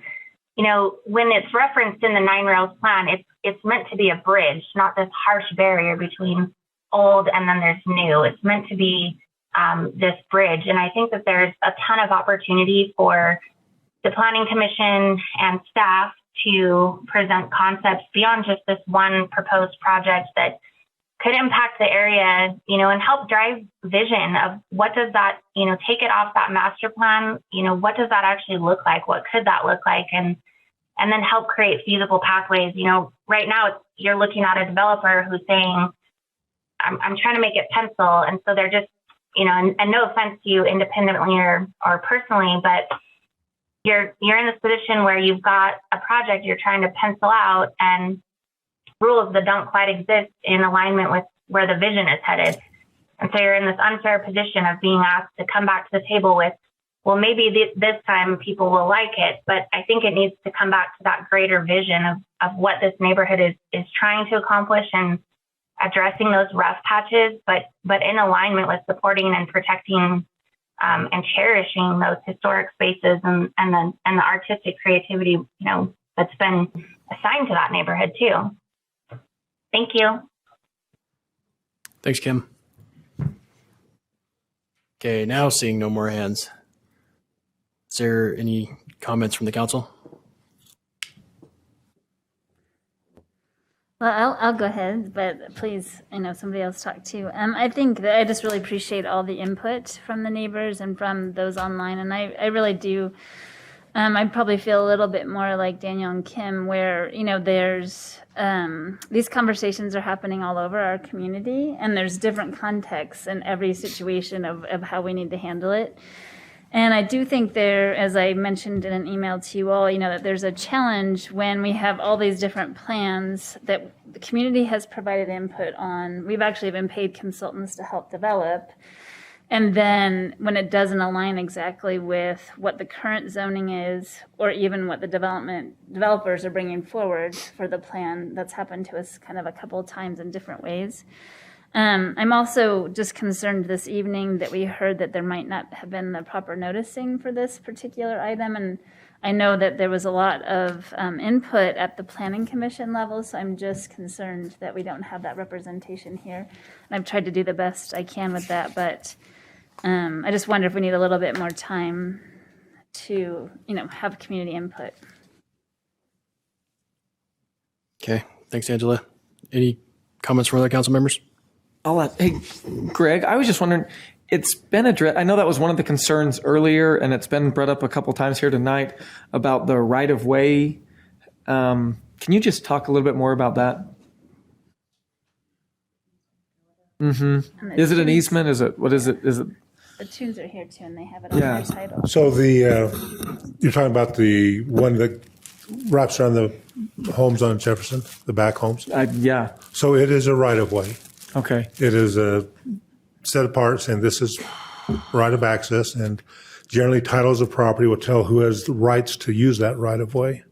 When it's referenced in the Nine Rails plan, it's meant to be a bridge, not this harsh barrier between old and then there's new. It's meant to be this bridge. And I think that there's a ton of opportunity for the Planning Commission and staff to present concepts beyond just this one proposed project that could impact the area, and help drive vision of what does that, take it off that master plan, what does that actually look like? What could that look like? And then help create feasible pathways. Right now you're looking at a developer who's saying, I'm trying to make it pencil. And so they're just, and no offense to you independently or personally, but you're in this position where you've got a project you're trying to pencil out and rules that don't quite exist in alignment with where the vision is headed. And so you're in this unfair position of being asked to come back to the table with, well, maybe this time people will like it, but I think it needs to come back to that greater vision of what this neighborhood is trying to accomplish and addressing those rough patches, but in alignment with supporting and protecting and cherishing those historic spaces and the artistic creativity, that's been assigned to that neighborhood too. Thank you. Thanks, Kim. Okay, now seeing no more hands. Is there any comments from the council? Well, I'll go ahead, but please, somebody else talk too. I think that I just really appreciate all the input from the neighbors and from those online, and I really do. I probably feel a little bit more like Daniel and Kim, where there's these conversations are happening all over our community, and there's different contexts in every situation of how we need to handle it. And I do think there, as I mentioned in an email to you all, that there's a challenge when we have all these different plans that the community has provided input on. We've actually been paid consultants to help develop. And then when it doesn't align exactly with what the current zoning is, or even what the developers are bringing forward for the plan, that's happened to us kind of a couple of times in different ways. I'm also just concerned this evening that we heard that there might not have been the proper noticing for this particular item. And I know that there was a lot of input at the planning commission level, so I'm just concerned that we don't have that representation here. And I've tried to do the best I can with that, but I just wonder if we need a little bit more time to, have community input. Okay, thanks, Angela. Any comments from other council members? Hey, Greg, I was just wondering, it's been addressed. I know that was one of the concerns earlier, and it's been brought up a couple times here tonight about the right of way. Can you just talk a little bit more about that? Mm-hmm. Is it an easement? What is it? Is it? The tunes are here too, and they have it on their title. So you're talking about the one that wraps around the homes on Jefferson, the back homes? Yeah. So it is a right of way. Okay. It is a set apart saying this is right of access, and generally titles of property will tell who has the rights to use that right of way.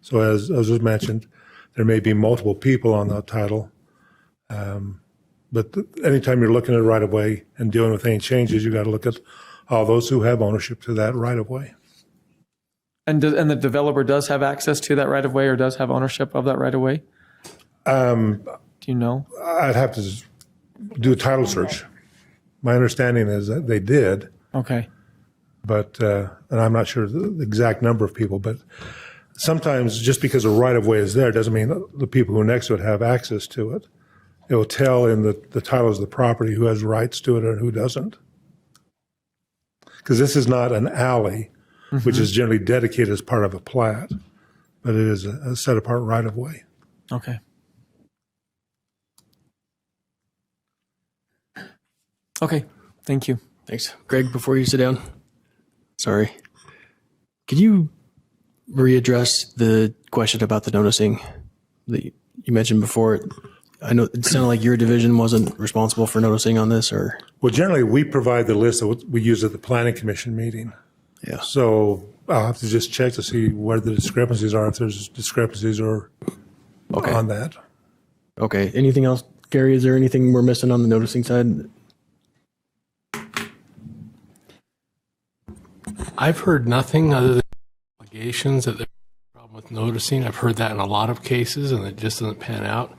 So as was mentioned, there may be multiple people on that title. But anytime you're looking at right of way and dealing with any changes, you got to look at all those who have ownership to that right of way. And the developer does have access to that right of way, or does have ownership of that right of way? Do you know? I'd have to do a title search. My understanding is that they did. Okay. But, and I'm not sure the exact number of people, but sometimes just because a right of way is there doesn't mean the people who are next to it have access to it. It will tell in the titles of the property who has rights to it and who doesn't. Because this is not an alley, which is generally dedicated as part of a plat, but it is a set apart right of way. Okay. Okay. Thank you. Thanks. Greg, before you sit down, sorry. Could you readdress the question about the noticing that you mentioned before? I know it sounded like your division wasn't responsible for noticing on this, or? Well, generally we provide the list that we use at the planning commission meeting. Yeah. So I'll have to just check to see where the discrepancies are, if there's discrepancies or on that. Okay. Anything else, Gary? Is there anything we're missing on the noticing side? I've heard nothing other than allegations that there's a problem with noticing. I've heard that in a lot of cases, and it just doesn't pan out.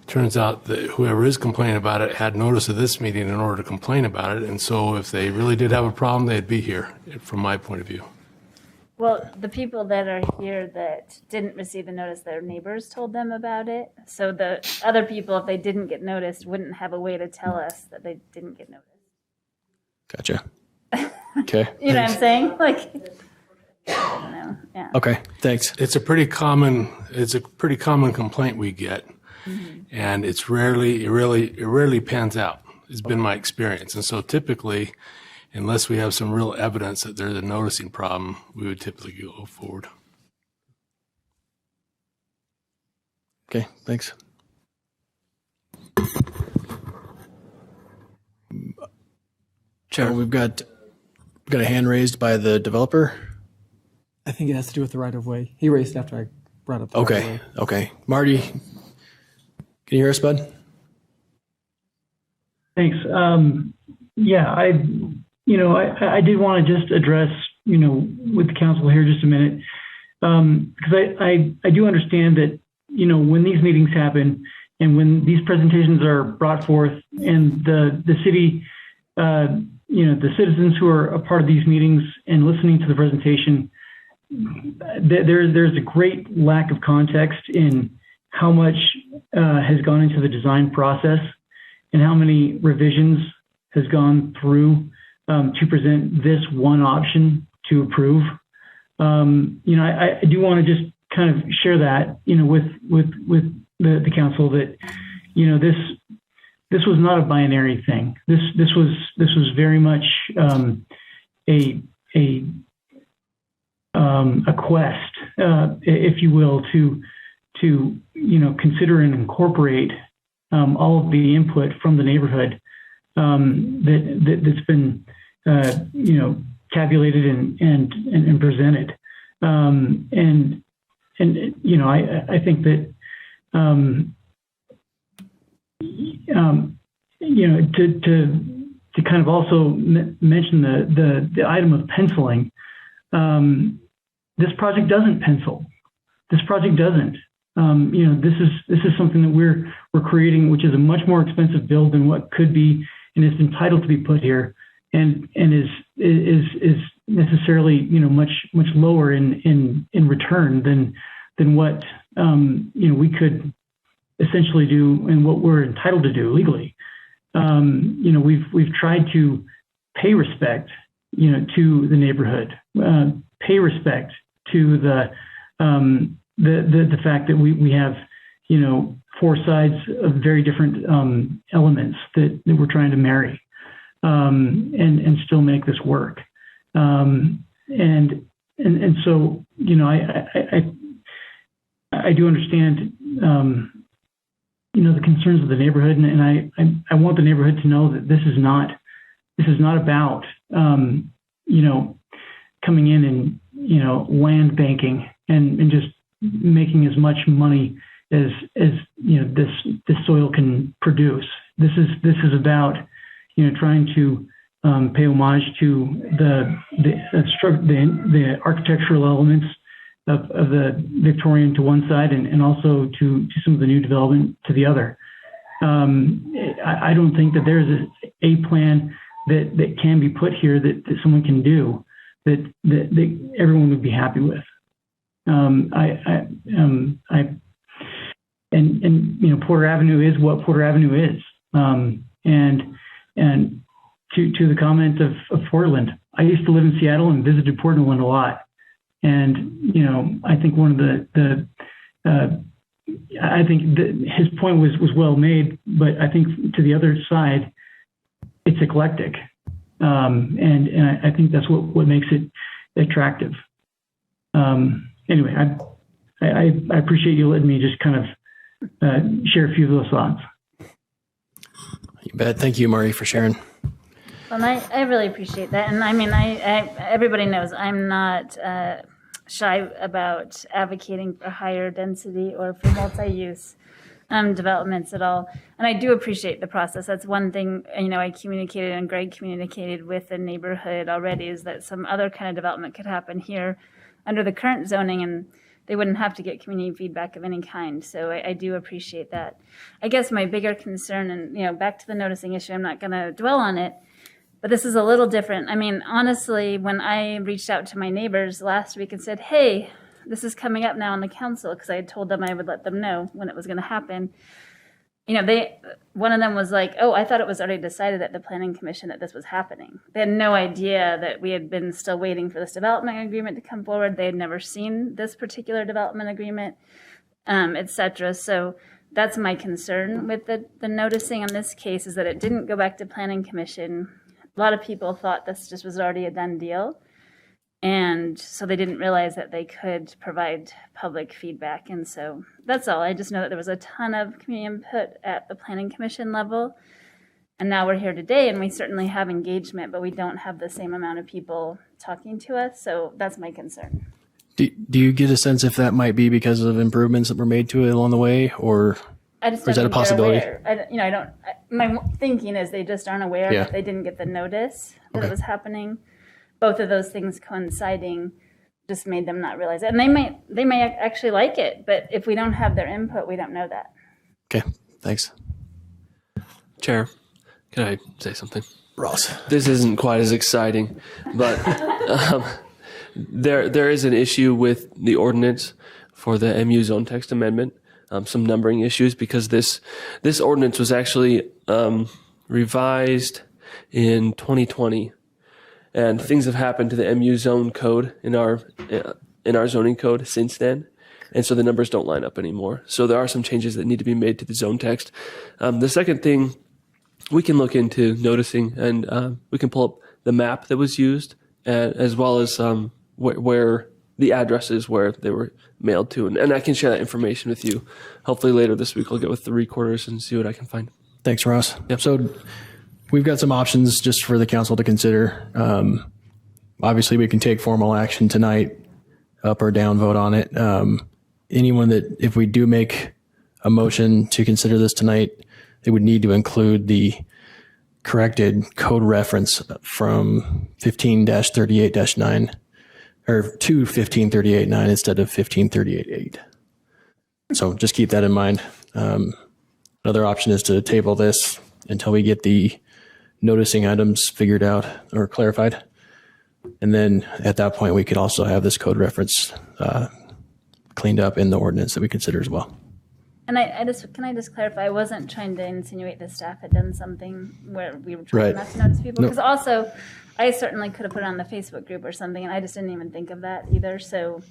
It turns out that whoever is complaining about it had notice of this meeting in order to complain about it, and so if they really did have a problem, they'd be here, from my point of view. Well, the people that are here that didn't receive the notice, their neighbors told them about it. So the other people, if they didn't get noticed, wouldn't have a way to tell us that they didn't get noticed. Gotcha. Okay. You know what I'm saying? Like, I don't know. Yeah. Okay. Thanks. It's a pretty common complaint we get, and it rarely pans out. It's been my experience, and so typically, unless we have some real evidence that there's a noticing problem, we would typically go forward. Okay. Thanks. Chair, we've got a hand raised by the developer. I think it has to do with the right of way. He raised it after I brought up the right of way. Okay. Marty, can you hear us, bud? Thanks. Yeah, I did want to just address, with the council here just a minute, because I do understand that, when these meetings happen and when these presentations are brought forth and the city, the citizens who are a part of these meetings and listening to the presentation, there's a great lack of context in how much has gone into the design process and how many revisions has gone through to present this one option to approve. I do want to just kind of share that, with the council that, this was not a binary thing. This was very much a quest, if you will, to consider and incorporate all of the input from the neighborhood that's been tabulated and presented. I think that to kind of also mention the item of penciling, this project doesn't pencil. This project doesn't. This is something that we're creating, which is a much more expensive build than what could be and is entitled to be put here, and is necessarily much lower in return than what we could essentially do and what we're entitled to do legally. We've tried to pay respect to the neighborhood, pay respect to the fact that we have four sides of very different elements that we're trying to marry and still make this work. And so I do understand the concerns of the neighborhood, and I want the neighborhood to know that this is not about coming in and land banking and just making as much money as this soil can produce. This is about trying to pay homage to the architectural elements of the Victorian to one side and also to some of the new development to the other. I don't think that there's a plan that can be put here that someone can do that everyone would be happy with. Porter Avenue is what Porter Avenue is. And to the comment of Portland, I used to live in Seattle and visited Portland a lot. And, I think one of I think his point was well made, but I think to the other side, it's eclectic. And I think that's what makes it attractive. Anyway, I appreciate you letting me just kind of share a few of those thoughts. You bet. Thank you, Murray, for sharing. Well, I really appreciate that. And I mean, everybody knows I'm not shy about advocating for higher density or for multi-use developments at all. And I do appreciate the process. That's one thing, I communicated and Greg communicated with the neighborhood already, is that some other kind of development could happen here under the current zoning, and they wouldn't have to get community feedback of any kind. So I do appreciate that. I guess my bigger concern, and back to the noticing issue, I'm not going to dwell on it, but this is a little different. I mean, honestly, when I reached out to my neighbors last week and said, hey, this is coming up now on the council, because I had told them I would let them know when it was going to happen. One of them was like, oh, I thought it was already decided at the planning commission that this was happening. They had no idea that we had been still waiting for this development agreement to come forward. They had never seen this particular development agreement, et cetera. So that's my concern with the noticing in this case, is that it didn't go back to planning commission. A lot of people thought this just was already a done deal. And so they didn't realize that they could provide public feedback. And so that's all. I just know that there was a ton of community input at the planning commission level. And now we're here today, and we certainly have engagement, but we don't have the same amount of people talking to us. So that's my concern. Do you get a sense if that might be because of improvements that were made to it along the way, or? I just Or is don't that a think possibility? they're aware. My thinking is they just aren't aware Yeah. that they didn't get the notice that Okay. it was happening. Both of those things coinciding just made them not realize it. And they may actually like it, but if we don't have their input, we don't know that. Okay, thanks. Chair, can I say something? Ross. This isn't quite as exciting, but there is an issue with the ordinance for the MU zone text amendment, some numbering issues, because this ordinance was actually revised in 2020, and things have happened to the MU zone code in our zoning code since then. And so the numbers don't line up anymore. So there are some changes that need to be made to the zone text. The second thing, we can look into noticing, and we can pull up the map that was used, as well as where the addresses where they were mailed to. And I can share that information with you. Hopefully later this week I'll get with the recorders and see what I can find. Thanks, Ross. Yep. So we've got some options just for the council to consider. Obviously, we can take formal action tonight, up or down vote on it. Anyone that, if we do make a motion to consider this tonight, it would need to include the corrected code reference from 15-38-9 or to 1538-9 instead of 1538-8. So just keep that in mind. Another option is to table this until we get the noticing items figured out or clarified. And then at that point, we could also have this code reference cleaned up in the ordinance that we consider as well. And can I just clarify? I wasn't trying to insinuate the staff had done something where we were trying Right. not to notice people. Nope. Because also, I certainly could have put it on the Facebook group or something, and I just didn't even think of that either. So,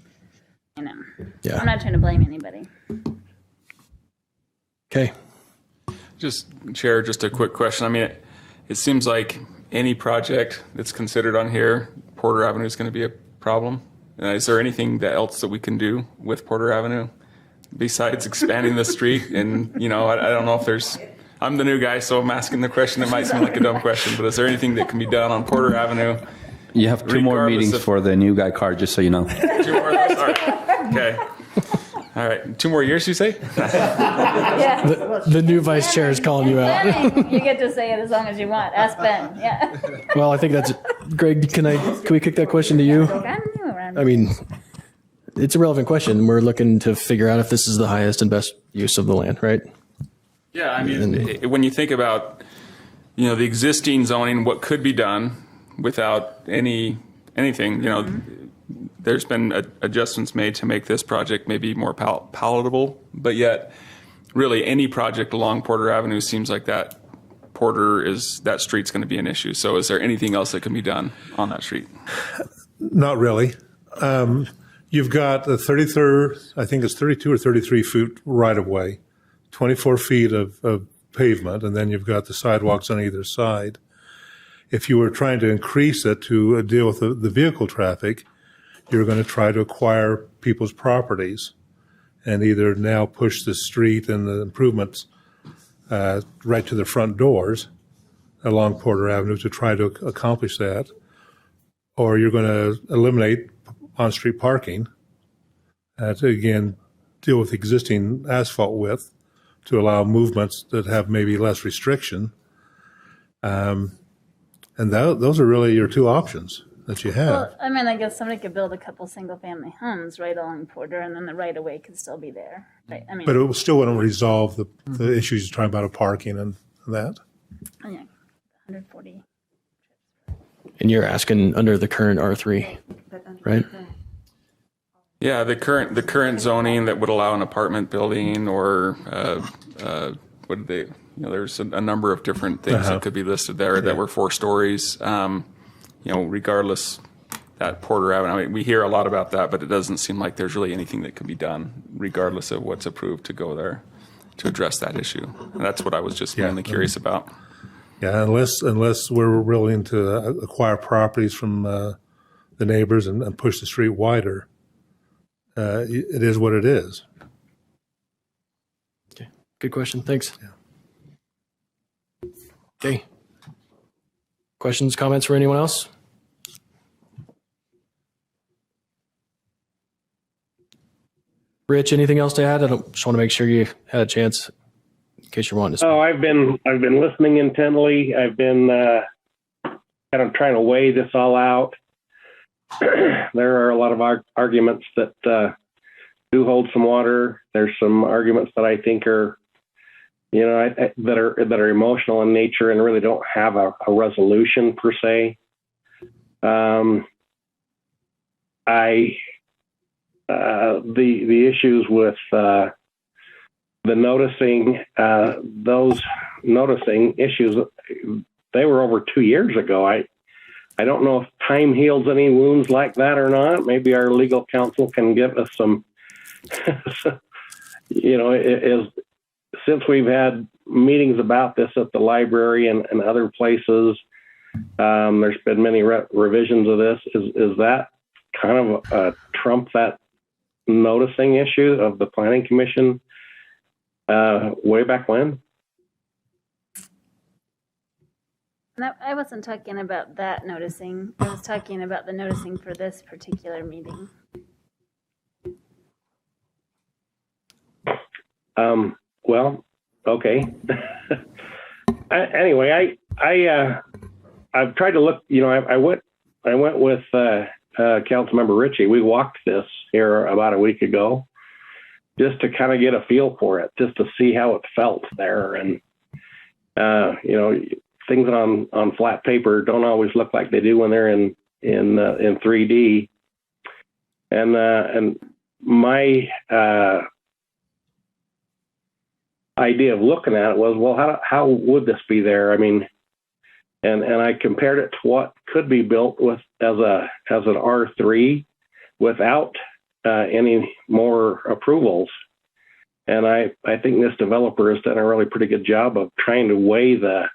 Yeah. I'm not trying to blame anybody. Okay. Just, Chair, just a quick question. I mean, it seems like any project that's considered on here, Porter Avenue is going to be a problem. Is there anything else that we can do with Porter Avenue besides expanding the street? And, I don't know if there's, I'm the new guy, so I'm asking the question. It might seem like a dumb question, but is there anything that can be done on Porter Avenue? You have two more meetings for the new guy card, just so you know. 2 more? Okay. All right. 2 more years, you say? Yeah. The new vice chair is calling you out. Ben, you get to say it as long as you want. Ask Ben. Yeah. Well, I think that's Greg. Can we kick that question to you? I mean, it's a relevant question. We're looking to figure out if this is the highest and best use of the land, right? Yeah, I mean, when you think about, the existing zoning, what could be done without anything, there's been adjustments made to make this project maybe more palatable, but yet really any project along Porter Avenue seems like that street's going to be an issue. So is there anything else that can be done on that street? Not really. You've got the 33rd, I think it's 32 or 33 feet right of way, 24 feet of pavement, and then you've got the sidewalks on either side. If you were trying to increase it to deal with the vehicle traffic, you're going to try to acquire people's properties and either now push the street and the improvements right to the front doors along Porter Avenue to try to accomplish that, or you're going to eliminate on-street parking to, again, deal with existing asphalt width to allow movements that have maybe less restriction. And those are really your two options that you have. Well, I mean, I guess somebody could build a couple single-family homes right along Porter, and then the right-of-way could still be there. Right? I mean, But it still wouldn't resolve the issues you're talking about of parking and that. yeah, 140. And you're asking under the current R3, right? Yeah, the current zoning that would allow an apartment building or what did they? There's a number of different things that could be listed there that were 4 stories. Regardless, that Porter Avenue. I mean, we hear a lot about that, but it doesn't seem like there's really anything that can be done, regardless of what's approved, to go there to address that issue. And that's what I was just mainly curious about. Yeah, unless we're willing to acquire properties from the neighbors and push the street wider, it is what it is. Okay, good question. Thanks. Okay. Questions, comments for anyone else? Rich, anything else to add? I just want to make sure you had a chance. in case you're wanting to speak. Oh, I've been listening intently. I've been kind of trying to weigh this all out. There are a lot of arguments that do hold some water. There's some arguments that I think are, that are emotional in nature and really don't have a resolution per se. The issues with the noticing, those noticing issues, they were over 2 years ago. I don't know if time heals any wounds like that or not. Maybe our legal counsel can give us some, since we've had meetings about this at the library and other places, there's been many revisions of this. Is that kind of trump that noticing issue of the Planning Commission way back when? No, I wasn't talking about that noticing. I was talking about the noticing for this particular meeting. Well, okay. Anyway, I've tried to look. I went with Councilmember Ritchie. We walked this here about a week ago, just to kind of get a feel for it, just to see how it felt there. And things on flat paper don't always look like they do when they're in 3D. And my idea of looking at it was, well, how would this be there? I mean, and I compared it to what could be built with as an R3 without any more approvals. And I think this developer has done a really pretty good job of trying to weigh the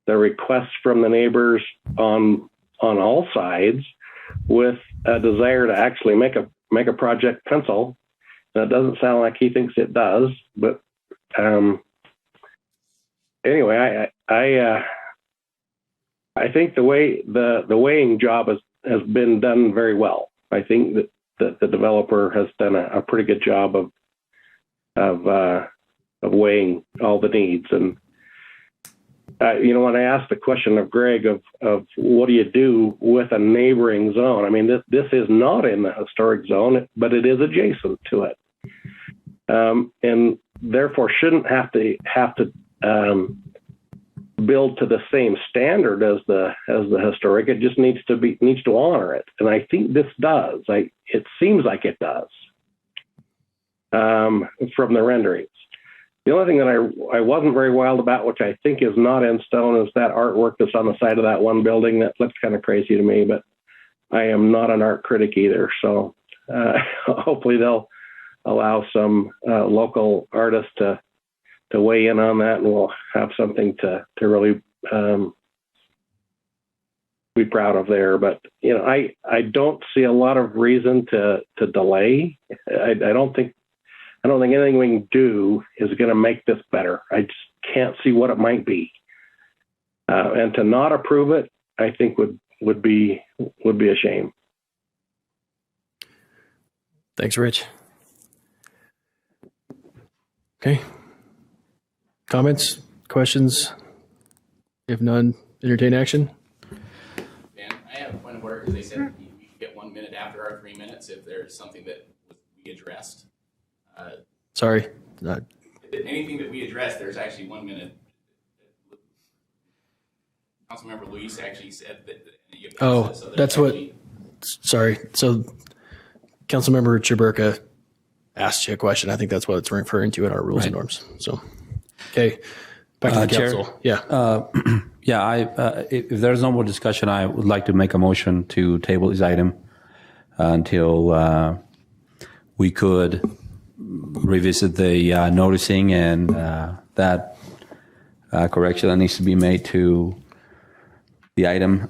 requests from the neighbors on all sides with a desire to actually make a project pencil. And it doesn't sound like he thinks it does, but anyway, I think the weighing job has been done very well. I think that the developer has done a pretty good job of weighing all the needs. And when I asked the question of Greg of what do you do with a neighboring zone? I mean, this is not in the historic zone, but it is adjacent to it, and therefore shouldn't have to build to the same standard as the historic. It just needs to honor it, and I think this does. It seems like it does from the renderings. The only thing that I wasn't very wild about, which I think is not in stone, is that artwork that's on the side of that one building. That looks kind of crazy to me, but I am not an art critic either. So hopefully they'll allow some local artists to weigh in on that, and we'll have something to really be proud of there. But I don't see a lot of reason to delay. I don't think anything we can do is going to make this better. I just can't see what it might be. And to not approve it, I think would be a shame. Thanks, Rich. Okay. Comments, questions? If none, entertain action. Dan, I have a point of order because they said we can get 1 minute after our 3 minutes if there's something that we addressed. Sorry. Anything that we addressed, there's actually 1 minute. Councilmember Luis actually said that. That's what. Sorry. So, Councilmember Chiburka asked you a question. I think that's what it's referring to in our rules and norms. So, okay. Back to the council. If there's no more discussion, I would like to make a motion to table this item until we could revisit the noticing and that correction that needs to be made to the item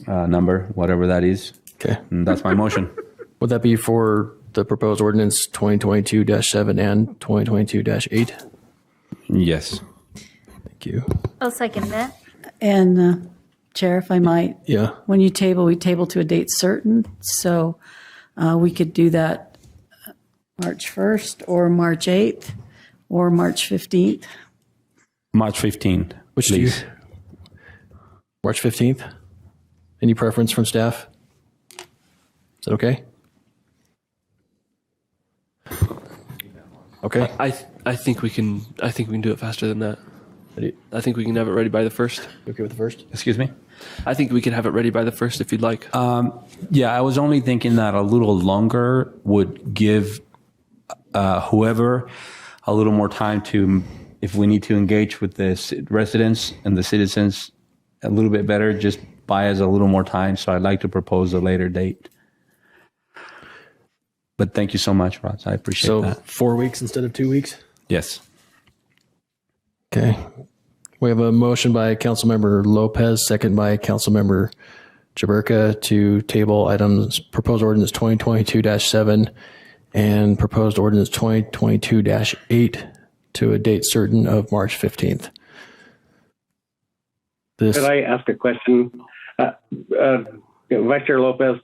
number, whatever that is. Okay. And that's my motion. Would that be for the proposed ordinance 2022-7 and 2022-8? Yes. Thank you. I'll second that. And Chair, if I might. Yeah. When you table, we table to a date certain. So we could do that March 1st or March 8th or March 15th. March 15th, Which do you, please. March 15th? Any preference from staff? Is that okay? Okay. I think we can do it faster than that. I think we can have it ready by the 1st. You okay with the 1st? Excuse me? I think we can have it ready by the 1st if you'd like. Yeah, I was only thinking that a little longer would give whoever a little more time to, if we need to engage with the residents and the citizens a little bit better, just buy us a little more time. So I'd like to propose a later date. But thank you so much, Ross. I appreciate that. So 4 weeks instead of 2 weeks? Yes. Okay. We have a motion by Councilmember Lopez, second by Councilmember Jaberka to table items proposed ordinance 2022-7 and proposed ordinance 2022-8 to a date certain of March 15th. Could I ask a question? Vice Chair Lopez,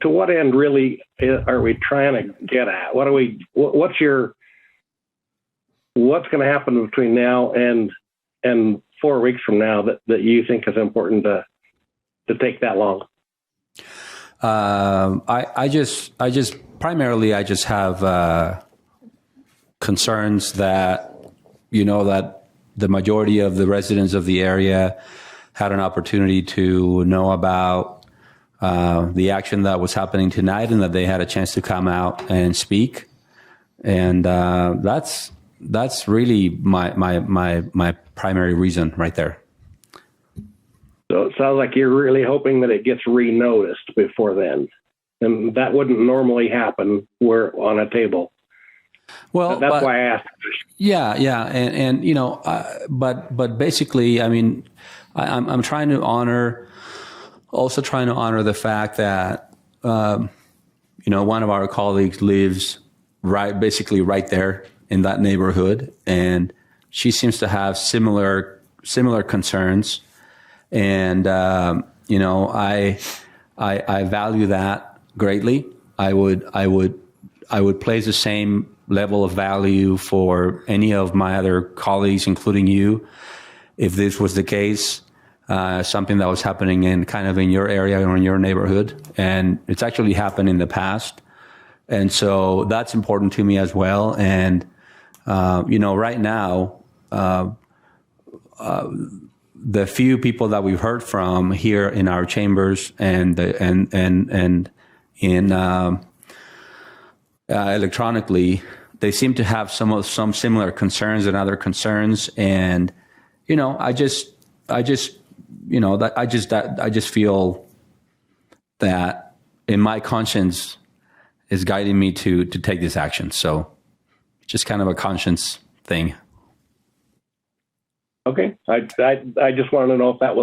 to what end really are we trying to get at? What's going to happen between now and 4 weeks from now that you think is important to take that long? I just primarily have concerns that, that the majority of the residents of the area had an opportunity to know about the action that was happening tonight, and that they had a chance to come out and speak. And that's really my primary reason right there. So it sounds like you're really hoping that it gets re-noticed before then. And that wouldn't normally happen on a table. Well, that's why I asked. Yeah. And but basically, I mean, I'm trying to honor the fact that, one of our colleagues lives basically right there in that neighborhood, and she seems to have similar concerns. And, I value that greatly. I would place the same level of value for any of my other colleagues, including you, if this was the case, something that was happening in your area or in your neighborhood. And it's actually happened in the past. And so that's important to me as well. And, right now, the few people that we've heard from here in our chambers and electronically, they seem to have some similar concerns and other concerns. And, I just feel that in my conscience is guiding me to take this action. So just kind of a conscience thing. Okay. I just wanted to know if it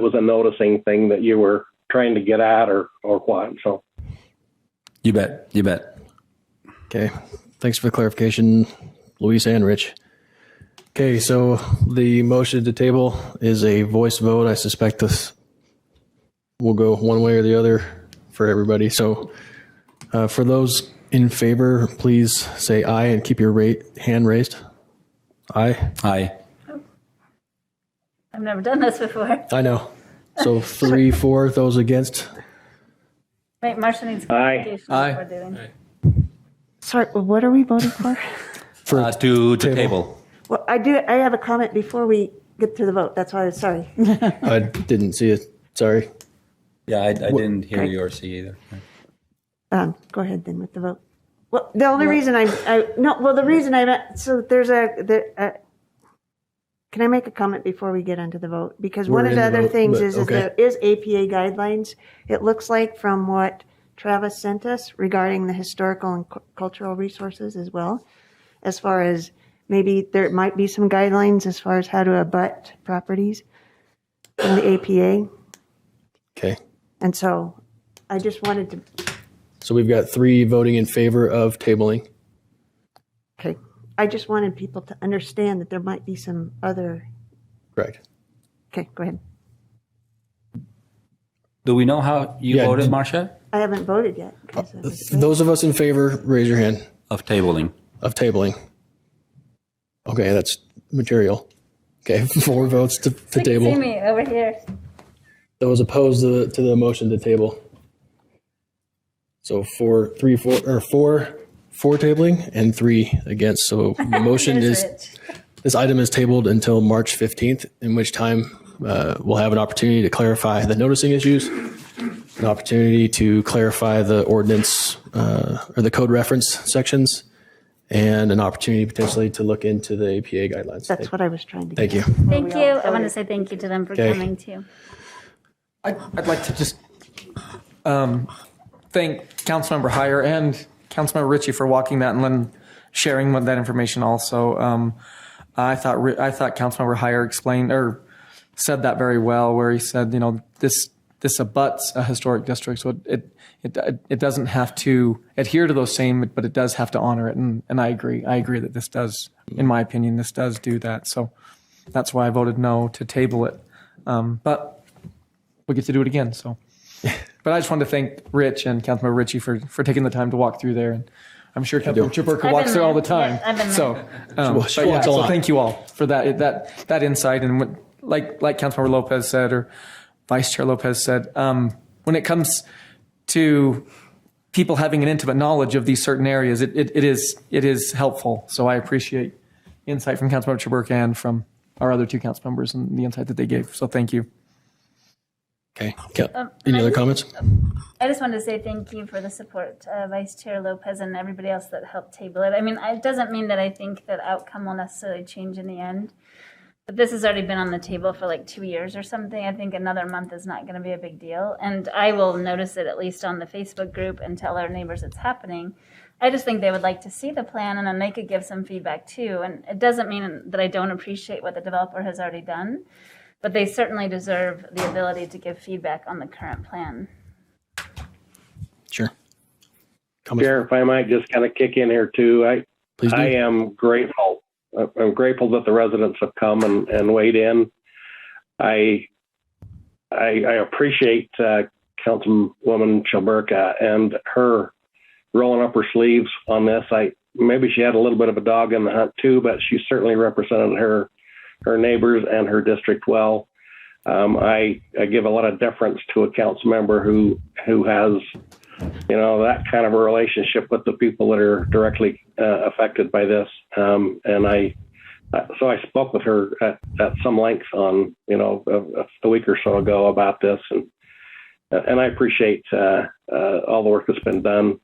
was a noticing thing that you were trying to get at or what. So. You bet. Okay. Thanks for the clarification, Luis and Rich. Okay, so the motion to table is a voice vote. I suspect this will go one way or the other for everybody. So for those in favor, please say aye and keep your hand raised. Aye. Aye. I've never done this before. I know. So 3, 4, those against. Wait, Marcia needs clarification on what we're doing. Sorry, what are we voting for? To table. Well, I have a comment before we get to the vote. That's why I'm sorry. I didn't see it. Sorry. Yeah, I didn't hear you or see either. Go ahead then with the vote. Well, the only reason the reason so there's can I make a comment before we get onto the vote? Because one of the other things is there is APA guidelines. It looks like from what Travis sent us regarding the historical and cultural resources as well, as far as maybe there might be some guidelines as far as how to abut properties from the APA. Okay. And so I just wanted to. So we've got 3 voting in favor of tabling. Okay. I just wanted people to understand that there might be some other. Correct. Okay, go ahead. Do we know how you voted, Marcia? I haven't voted yet. Those of us in favor, raise your hand. Of tabling. Okay, that's material. Okay, 4 votes to See table. me over here. Those opposed to the motion to table. So 4 tabling and 3 against. So the motion is, this item is tabled until March 15th, in which time we'll have an opportunity to clarify the noticing issues, an opportunity to clarify the ordinance or the code reference sections, and an opportunity potentially to look into the APA guidelines. That's what I was trying to Thank you. Thank you. I want to say thank you to them for Okay. coming too. I'd like to just thank Councilmember Heyer and Councilmember Ritchie for walking that and then sharing that information also. I thought Councilmember Heyer explained or said that very well, where he said, this abuts a historic district, so it doesn't have to adhere to those same, but it does have to honor it, and I agree. I agree that this does, in my opinion, this does do that. So that's why I voted no to table it. But we get to do it again. So, but I just wanted to thank Rich and Councilmember Ritchie for taking the time to walk through there, and I'm sure Councilmember Chipperka walks through all the time. Yeah, I've been there. So thank you all for that insight, and what, like Councilmember Lopez said, or Vice Chair Lopez said, when it comes to people having an intimate knowledge of these certain areas, it is helpful. So I appreciate insight from Councilmember Chipperka and from our other 2 council members and the insight that they gave. So thank you. Okay. Any other comments? I just wanted to say thank you for the support, Vice Chair Lopez and everybody else that helped table it. I mean, it doesn't mean that I think that outcome will necessarily change in the end. But this has already been on the table for like 2 years or something. I think another month is not going to be a big deal. And I will notice it at least on the Facebook group and tell our neighbors it's happening. I just think they would like to see the plan, and then they could give some feedback too. And it doesn't mean that I don't appreciate what the developer has already done, but they certainly deserve the ability to give feedback on the current plan. Sure. Chair, if I might just kind of kick in here too, I am grateful. I'm grateful that the residents have come and weighed in. I appreciate Councilwoman Chilberka and her rolling up her sleeves on this. Maybe she had a little bit of a dog in the hunt too, but she certainly represented her neighbors and her district well. I give a lot of deference to a council member who has, that kind of a relationship with the people that are directly affected by this. So I spoke with her at some length on, a week or so ago about this, and I appreciate all the work that's been done.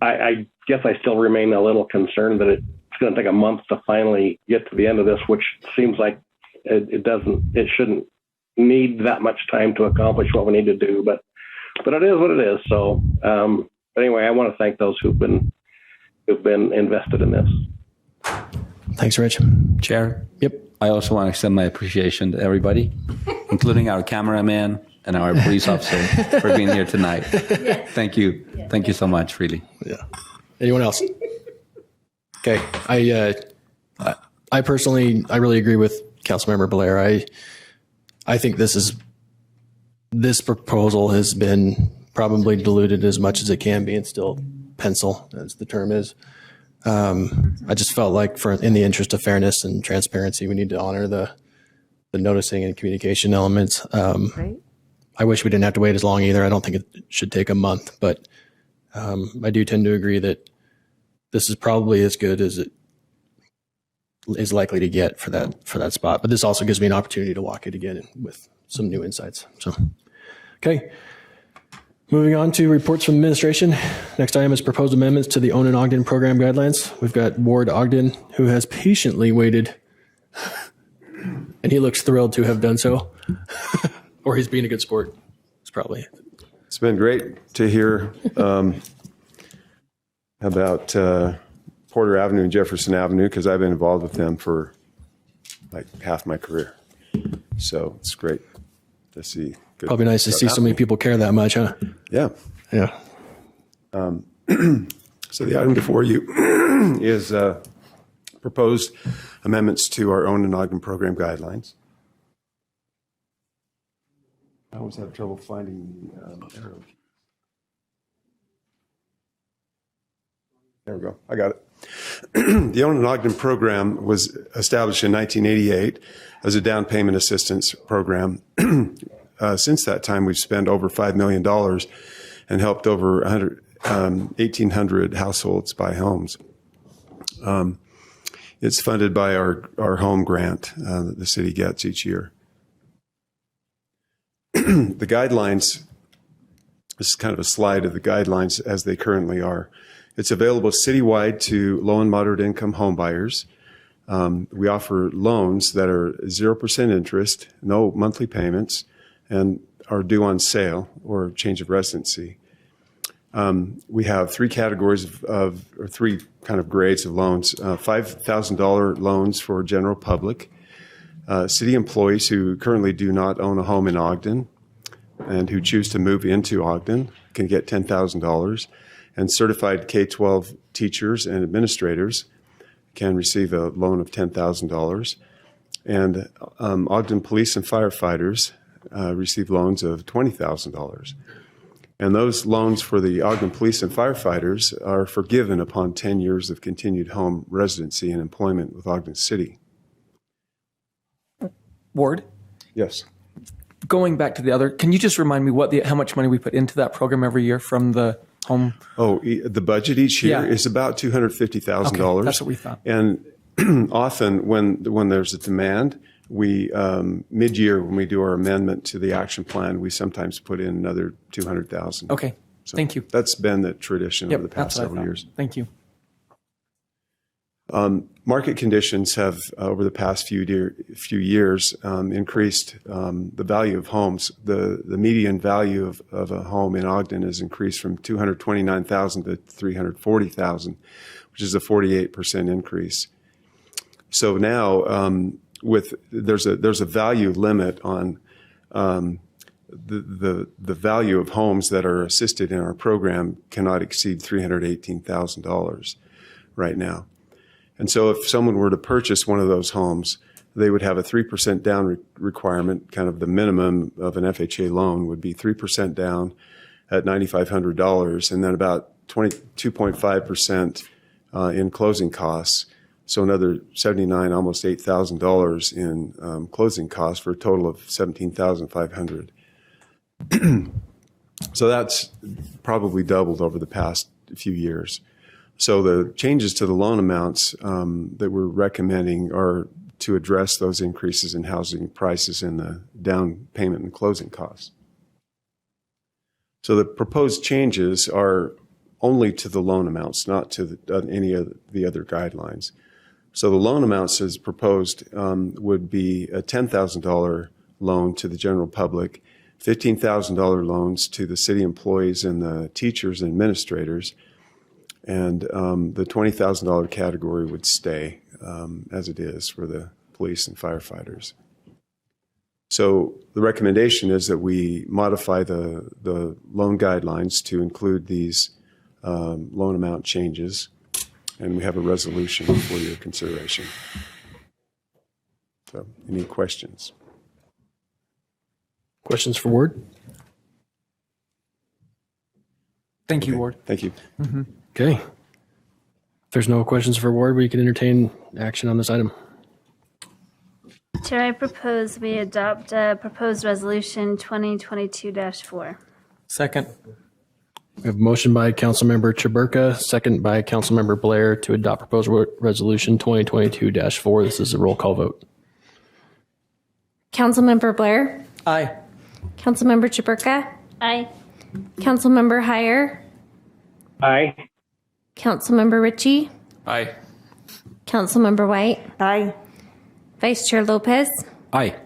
I guess I still remain a little concerned that it's going to take a month to finally get to the end of this, which seems like it shouldn't need that much time to accomplish what we need to do, but it is what it is. So, but anyway, I want to thank those who've been invested in this. Thanks, Rich. Chair? Yep. I also want to extend my appreciation to everybody, including our cameraman and our police officer for being here tonight. Thank you. Thank you so much, really. Yeah. Anyone else? Okay. I personally, I really agree with Councilmember Blair. I think this proposal has been probably diluted as much as it can be and still pencil, as the term is. I just felt like in the interest of fairness and transparency, we need to honor the noticing and communication elements. Right. I wish we didn't have to wait as long either. I don't think it should take a month, but I do tend to agree that this is probably as good as it is likely to get for that spot. But this also gives me an opportunity to walk it again with some new insights. So, okay. Moving on to reports from administration. Next item is proposed amendments to the Own and Ogden program guidelines. We've got Ward Ogden, who has patiently waited, and he looks thrilled to have done so, or he's being a good sport. It's probably. It's been great to hear about Porter Avenue and Jefferson Avenue, because I've been involved with them for like half my career. So it's great to see. Probably nice to see so many people care that much, huh? Yeah. Yeah. So the item before you is proposed amendments to our Own and Ogden program guidelines. I always have trouble finding the arrow. There we go. I got it. The Own in Ogden program was established in 1988 as a down payment assistance program. Since that time, we've spent over $5 million and helped over 1,800 households buy homes. It's funded by our home grant that the city gets each year. The guidelines, this is kind of a slide of the guidelines as they currently are. It's available citywide to low and moderate income home buyers. We offer loans that are 0% interest, no monthly payments, and are due on sale or change of residency. We have three categories or three kind of grades of loans. $5,000 loans for general public. City employees who currently do not own a home in Ogden and who choose to move into Ogden can get $10,000. And certified K-12 teachers and administrators can receive a loan of $10,000. And Ogden police and firefighters receive loans of $20,000. And those loans for the Ogden police and firefighters are forgiven upon 10 years of continued home residency and employment with Ogden City. Ward? Yes. Going back to the other, can you just remind me how much money we put into that program every year from the home? Oh, the budget each year is about $250,000. Okay, that's what we thought. And often when there's a demand, we mid-year when we do our amendment to the action plan, we sometimes put in another $200,000. Okay, so thank you. That's been the tradition over the past several years. Thank you. Market conditions have, over the past few years, increased the value of homes. The median value of a home in Ogden has increased from $229,000 to $340,000, which is a 48% increase. So now, there's a value limit on the value of homes that are assisted in our program cannot exceed $318,000 right now. And so if someone were to purchase one of those homes, they would have a 3% down requirement, kind of the minimum of an FHA loan would be 3% down at $9,500 and then about 2.5% in closing costs. So another $79,000, almost $8,000 in closing costs for a total of $17,500. So that's probably doubled over the past few years. So the changes to the loan amounts that we're recommending are to address those increases in housing prices and the down payment and closing costs. So the proposed changes are only to the loan amounts, not to any of the other guidelines. So the loan amounts as proposed would be a $10,000 loan to the general public, $15,000 loans to the city employees and the teachers and administrators, and the $20,000 category would stay as it is for the police and firefighters. So the recommendation is that we modify the loan guidelines to include these loan amount changes, and we have a resolution for your consideration. So, any questions? Questions for Ward? Thank you, Ward. Thank you. Mm-hmm. Okay. If there's no questions for Ward, we can entertain action on this item. Chair, I propose we adopt proposed resolution 2022-4. Second. We have a motion by Councilmember Chaburka, second by Councilmember Blair to adopt proposed resolution 2022-4. This is a roll call vote. Councilmember Blair? Aye. Councilmember Chaburka? Aye. Councilmember Heyer? Aye. Councilmember Ritchie? Aye. Councilmember White? Aye. Vice Chair Lopez? Aye.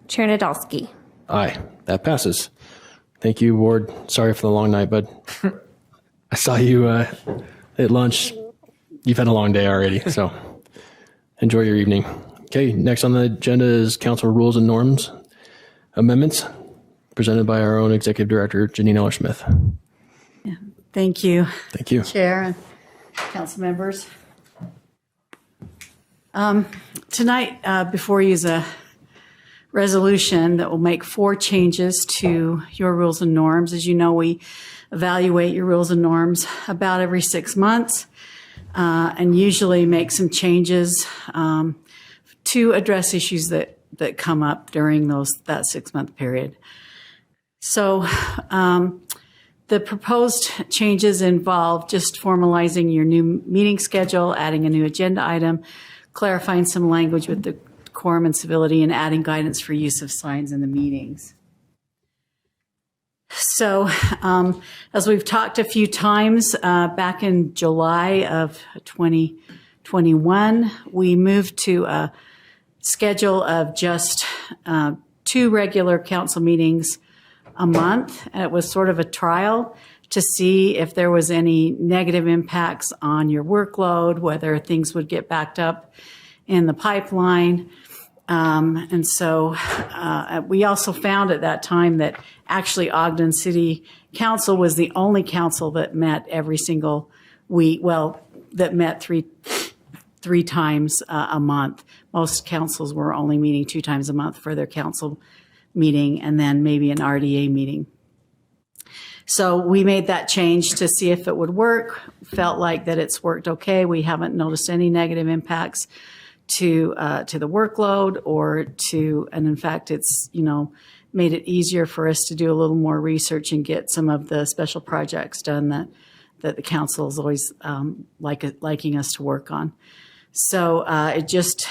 Chair Nadolski? Aye. That passes. Thank you, Ward. Sorry for the long night, bud. I saw you at lunch. You've had a long day already, so enjoy your evening. Okay, next on the agenda is Council Rules and Norms Amendments, presented by our own Executive Director, Janine Eller-Smith. Thank you. Thank you. Chair and council members. Tonight, before you is a resolution that will make 4 changes to your rules and norms. As you know, we evaluate your rules and norms about every 6 months. and usually make some changes to address issues that come up during that 6-month period. So the proposed changes involve just formalizing your new meeting schedule, adding a new agenda item, clarifying some language with the decorum and civility, and adding guidance for use of signs in the meetings. So as we've talked a few times, back in July of 2021, we moved to a schedule of just 2 regular council meetings a month. And it was sort of a trial to see if there was any negative impacts on your workload, whether things would get backed up in the pipeline. And so we also found at that time that actually Ogden City Council was the only council that met every single week, well, that met three times a month. Most councils were only meeting 2 times a month for their council meeting and then maybe an RDA meeting. So we made that change to see if it would work. Felt like that it's worked okay. We haven't noticed any negative impacts to the workload and in fact, it's, made it easier for us to do a little more research and get some of the special projects done that the council is always liking us to work on. So it just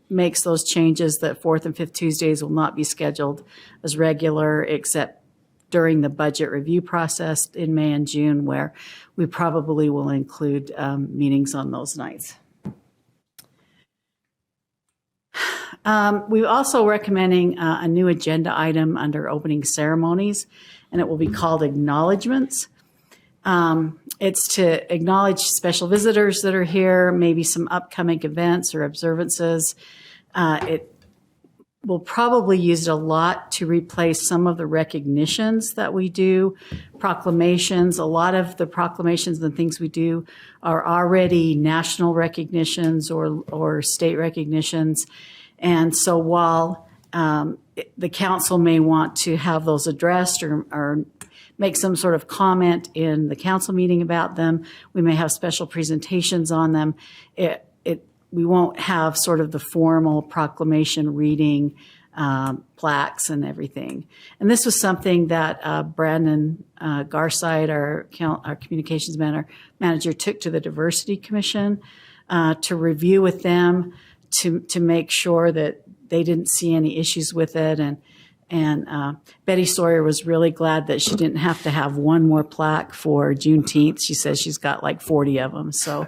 makes those changes that 4th and 5th Tuesdays will not be scheduled as regular except during the budget review process in May and June, where we probably will include meetings on those nights. We're also recommending a new agenda item under opening ceremonies, and it will be called Acknowledgments. It's to acknowledge special visitors that are here, maybe some upcoming events or observances. It will probably use it a lot to replace some of the recognitions that we do, proclamations. A lot of the proclamations and things we do are already national recognitions or state recognitions. And so while the council may want to have those addressed or make some sort of comment in the council meeting about them, we may have special presentations on them. We won't have sort of the formal proclamation reading plaques and everything. And this was something that Brandon Garside, our communications manager, took to the Diversity Commission to review with them to make sure that they didn't see any issues with it. And Betty Sawyer was really glad that she didn't have to have one more plaque for Juneteenth. She says she's got like 40 of them. So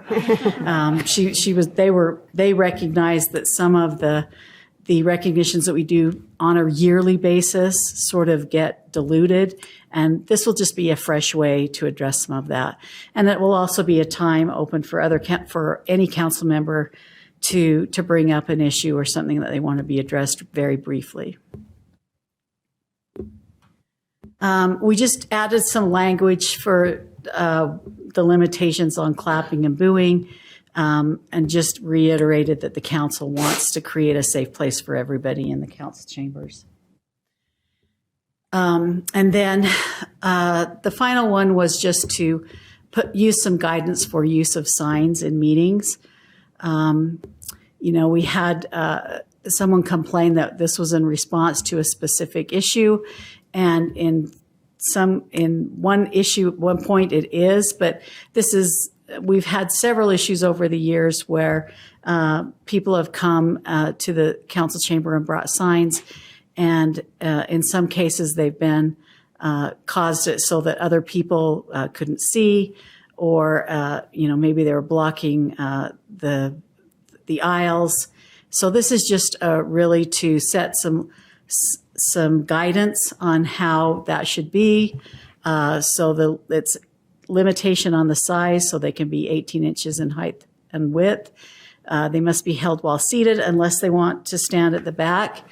they recognized that some of the recognitions that we do on a yearly basis sort of get diluted. And this will just be a fresh way to address some of that. And it will also be a time open for any council member to bring up an issue or something that they want to be addressed very briefly. We just added some language for the limitations on clapping and booing, and just reiterated that the council wants to create a safe place for everybody in the council chambers. And then the final one was just to use some guidance for use of signs in meetings. We had someone complain that this was in response to a specific issue, and in one point it is, but we've had several issues over the years where people have come to the council chamber and brought signs, and in some cases they've been caused it so that other people couldn't see, or maybe they were blocking the aisles. So this is just really to set some guidance on how that should be. So it's limitation on the size, so they can be 18 inches in height and width. They must be held while seated unless they want to stand at the back.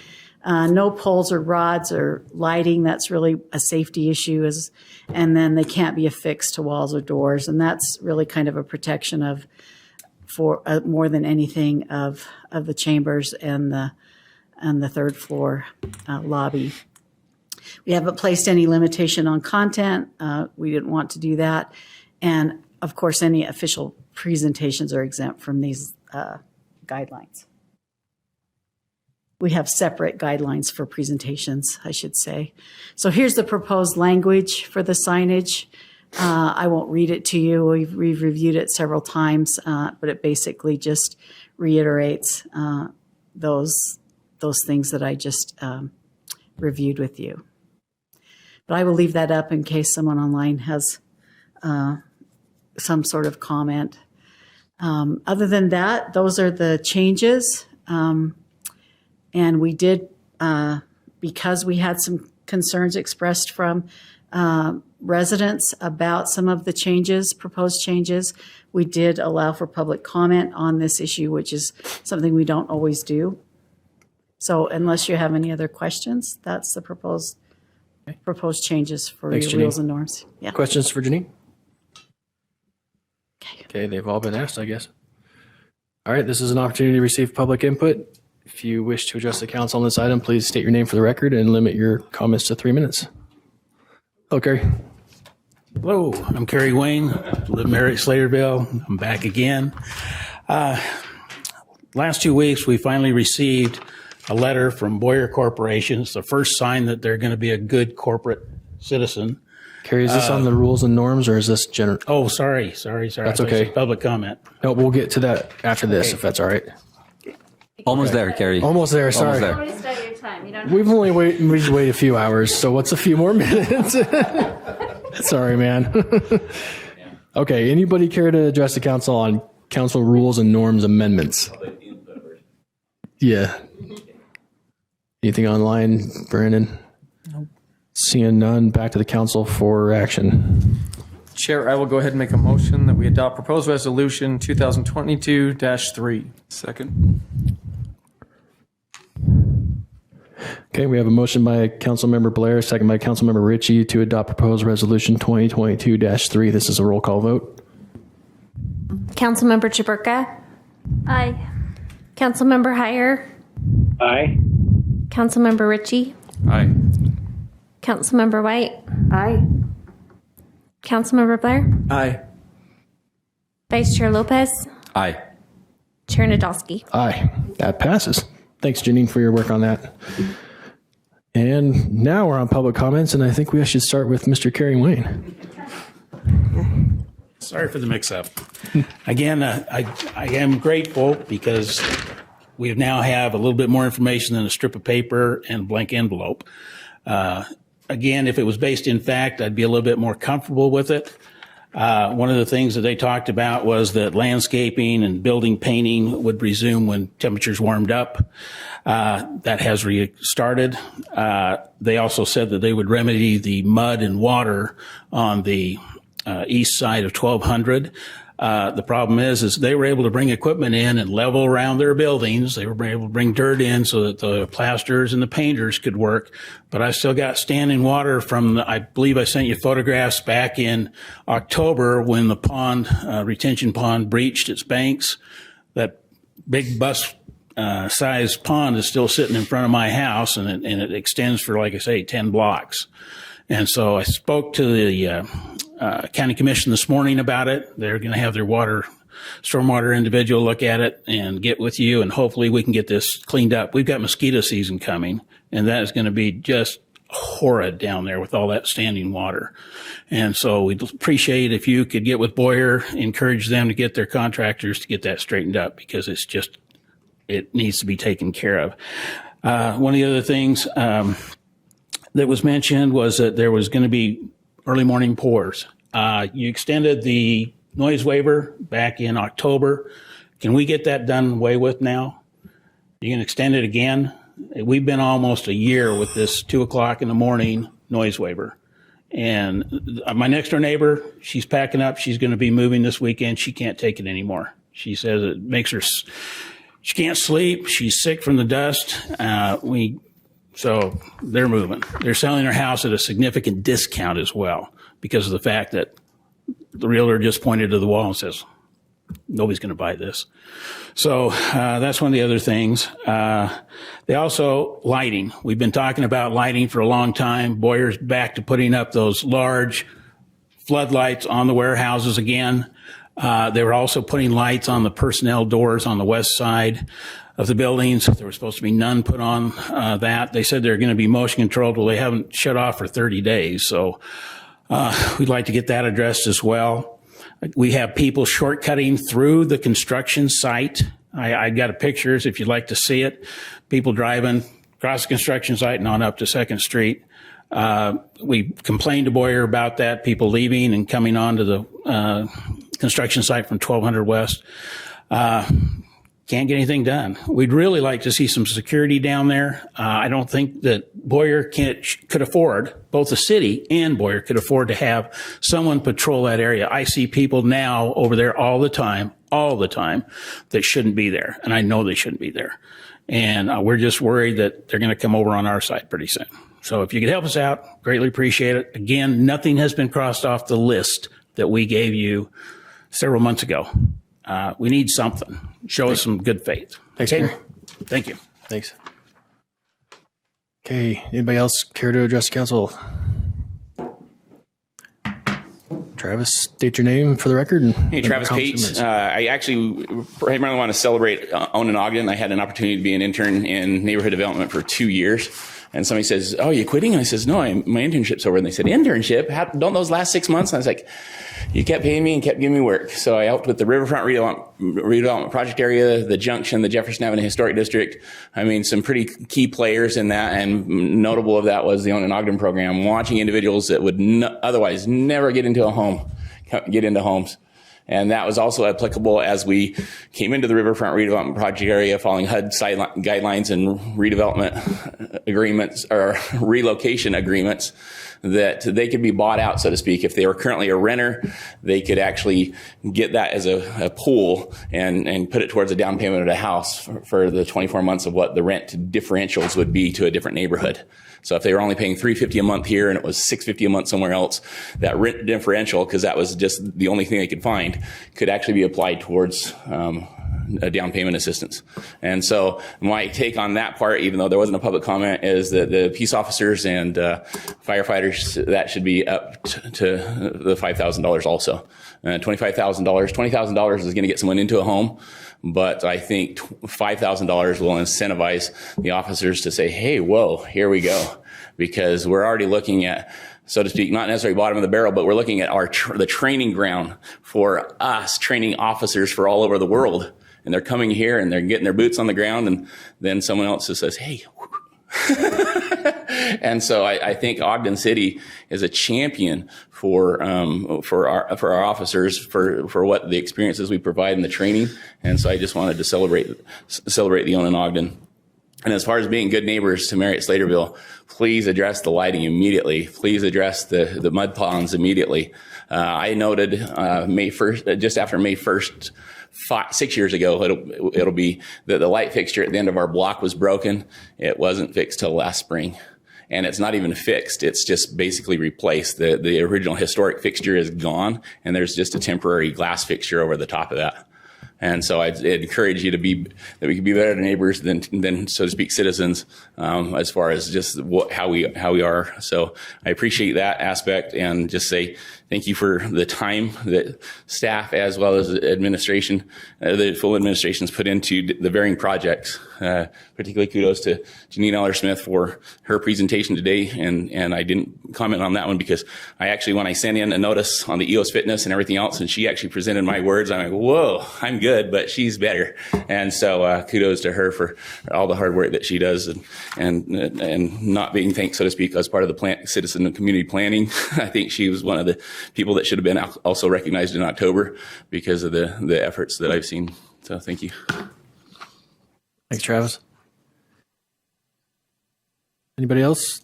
No poles or rods or lighting. That's really a safety issue. And then they can't be affixed to walls or doors. And that's really kind of a protection for more than anything of the chambers and the third floor lobby. We haven't placed any limitation on content. We didn't want to do that. And of course, any official presentations are exempt from these guidelines. We have separate guidelines for presentations, I should say. So here's the proposed language for the signage. I won't read it to you. We've reviewed it several times, but it basically just reiterates those things that I just reviewed with you. But I will leave that up in case someone online has some sort of comment. Other than that, those are the changes. And we did, because we had some concerns expressed from residents about some of the changes, proposed changes, we did allow for public comment on this issue, which is something we don't always do. So unless you have any other questions, that's the proposed changes for Thanks, your rules Janine. and norms. Yeah. Questions for Janine? Okay, they've all been asked, I guess. All right, this is an opportunity to receive public input. If you wish to address the council on this item, please state your name for the record and limit your comments to 3 minutes. Hello, Kerry. Hello, I'm Kerry Wayne, live in Merritt, Slaterville. I'm back again. Last 2 weeks, we finally received a letter from Boyer Corporation. It's the first sign that they're going to be a good corporate citizen. Kerry, is this on the rules and norms, or is this general? Oh, sorry. That's I thought you okay. said public comment. No, we'll get to that after this, if that's all right. Almost there, Kerry. Almost there, sorry. Almost there. Start your time. You don't We've only waited a few hours, so what's a few more minutes? Sorry, man. Okay, anybody care to address the council on council rules and norms amendments? Yeah. Anything online, Brandon? Nope. Seeing none, back to the council for action. Chair, I will go ahead and make a motion that we adopt proposed resolution 2022-3. Second. Okay, we have a motion by Councilmember Blair, second by Councilmember Ritchie to adopt proposed resolution 2022-3. This is a roll call vote. Councilmember Chaburka. Aye. Councilmember Heyer. Aye. Councilmember Ritchie. Aye. Councilmember White. Aye. Councilmember Blair. Aye. Vice Chair Lopez. Aye. Chair Nadolski. Aye, that passes. Thanks, Janine, for your work on that. And now we're on public comments, and I think we should start with Mr. Kerry Wayne. Sorry for the mix-up. Again, I am grateful because we now have a little bit more information than a strip of paper and a blank envelope. Again, if it was based in fact, I'd be a little bit more comfortable with it. One of the things that they talked about was that landscaping and building painting would resume when temperatures warmed up. That has restarted. They also said that they would remedy the mud and water on the east side of 1200. The problem is they were able to bring equipment in and level around their buildings. They were able to bring dirt in so that the plasters and the painters could work. But I still got standing water from, I believe I sent you photographs back in October when the pond, retention pond breached its banks. That big bus sized pond is still sitting in front of my house, and it extends for, like I say, 10 blocks. And so I spoke to the county commission this morning about it. They're going to have their stormwater individual look at it and get with you, and hopefully we can get this cleaned up. We've got mosquito season coming, and that is going to be just horrid down there with all that standing water. And so we'd appreciate if you could get with Boyer, encourage them to get their contractors to get that straightened up, because it needs to be taken care of. One of the other things that was mentioned was that there was going to be early morning pours. You extended the noise waiver back in October. Can we get that done away with now? You can extend it again. We've been almost a year with this 2:00 in the morning noise waiver. And my next door neighbor, she's packing up. She's going to be moving this weekend. She can't take it anymore. She says it makes her, she can't sleep. She's sick from the dust. So they're moving. They're selling their house at a significant discount as well, because of the fact that the realtor just pointed to the wall and says, nobody's going to buy this. So that's one of the other things. They also, lighting. We've been talking about lighting for a long time. Boyer's back to putting up those large floodlights on the warehouses again. They were also putting lights on the personnel doors on the west side of the buildings. There was supposed to be none put on that. They said they're going to be motion controlled. Well, they haven't shut off for 30 days. So we'd like to get that addressed as well. We have people shortcutting through the construction site. I got pictures if you'd like to see it. People driving across the construction site and on up to 2nd Street. We complained to Boyer about that, people leaving and coming onto the construction site from 1200 West. Can't get anything done. We'd really like to see some security down there. I don't think that Boyer could afford, both the city and Boyer could afford to have someone patrol that area. I see people now over there all the time, that shouldn't be there. And I know they shouldn't be there. And we're just worried that they're going to come over on our side pretty soon. So if you could help us out, greatly appreciate it. Again, nothing has been crossed off the list that we gave you several months ago. We need something. Show us some good faith. Thanks, Okay? Mayor. Thank you. Thanks. Okay, anybody else care to address the council? Travis, state your name for the record. Hey, Travis Pate. I actually primarily want to celebrate Own in Ogden. I had an opportunity to be an intern in neighborhood development for 2 years. And somebody says, "Oh, you quitting?" And I says, "No, my internship's over." And they said, "Internship? Don't those last 6 months?" And I was like, "You kept paying me and kept giving me work." So I helped with the Riverfront redevelopment project area, the Junction, the Jefferson Avenue Historic District. I mean, some pretty key players in that, and notable of that was the Own in Ogden program, watching individuals that would otherwise never get into homes. And that was also applicable as we came into the Riverfront redevelopment project area following HUD guidelines and redevelopment agreements or relocation agreements, that they could be bought out, so to speak. If they were currently a renter, they could actually get that as a pool and put it towards a down payment of a house for the 24 months of what the rent differentials would be to a different neighborhood. So if they were only paying $350 a month here and it was $650 a month somewhere else, that rent differential, because that was just the only thing they could find, could actually be applied towards a down payment assistance. And so my take on that part, even though there wasn't a public comment, is that the peace officers and firefighters, that should be up to the $5,000 also. $25,000. $20,000 is going to get someone into a home. But I think $5,000 will incentivize the officers to say, "Hey, whoa, here we go." Because we're already looking at, so to speak, not necessarily bottom of the barrel, but we're looking at the training ground for us training officers for all over the world. And they're coming here and they're getting their boots on the ground, and then someone else just says, "Hey." And so I think Ogden City is a champion for our officers for what the experiences we provide in the training. And so I just wanted to celebrate the Own in Ogden. And as far as being good neighbors to Marriott Slaterville, please address the lighting immediately. Please address the mud ponds immediately. I noted May 1st, just after May 1st, 6 years ago, it'll be the light fixture at the end of our block was broken. It wasn't fixed till last spring. And it's not even fixed. It's just basically replaced. The original historic fixture is gone, and there's just a temporary glass fixture over the top of that. And so I'd encourage you that we can be better neighbors than so to speak, citizens, as far as just how we are. So I appreciate that aspect, and just say thank you for the time that staff as well as administration, the full administration's put into the varying projects. Particularly kudos to Janine Eller-Smith for her presentation today. And I didn't comment on that one because I actually, when I sent in a notice on the EOS fitness and everything else, and she actually presented my words, I'm like, whoa, I'm good, but she's better. And so kudos to her for all the hard work that she does, and not being thanked, so to speak, as part of the citizen and community planning. I think she was one of the people that should have been also recognized in October because of the efforts that I've seen. So thank you. Thanks, Travis. Anybody else?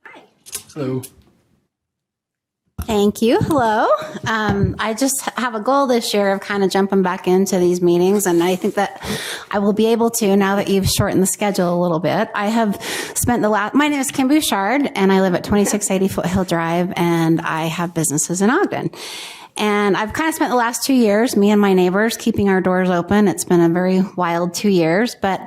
Hi. Hello. Thank you. Hello. I just have a goal this year of kind of jumping back into these meetings, and I think that I will be able to now that you've shortened the schedule a little bit. I have spent my name is Kim Bouchard, and I live at 2680 Foothill Drive, and I have businesses in Ogden. And I've kind of spent the last 2 years, me and my neighbors, keeping our doors open. It's been a very wild 2 years, but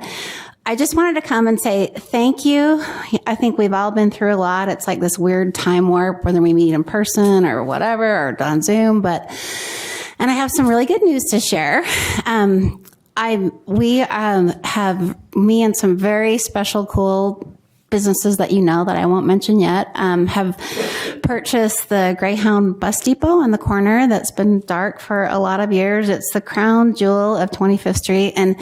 I just wanted to come and say thank you. I think we've all been through a lot. It's like this weird time warp, whether we meet in person or whatever, or on Zoom. And I have some really good news to share. We have me and some very special, cool businesses that you know that I won't mention yet, have purchased the Greyhound bus depot on the corner that's been dark for a lot of years. It's the crown jewel of 25th Street. And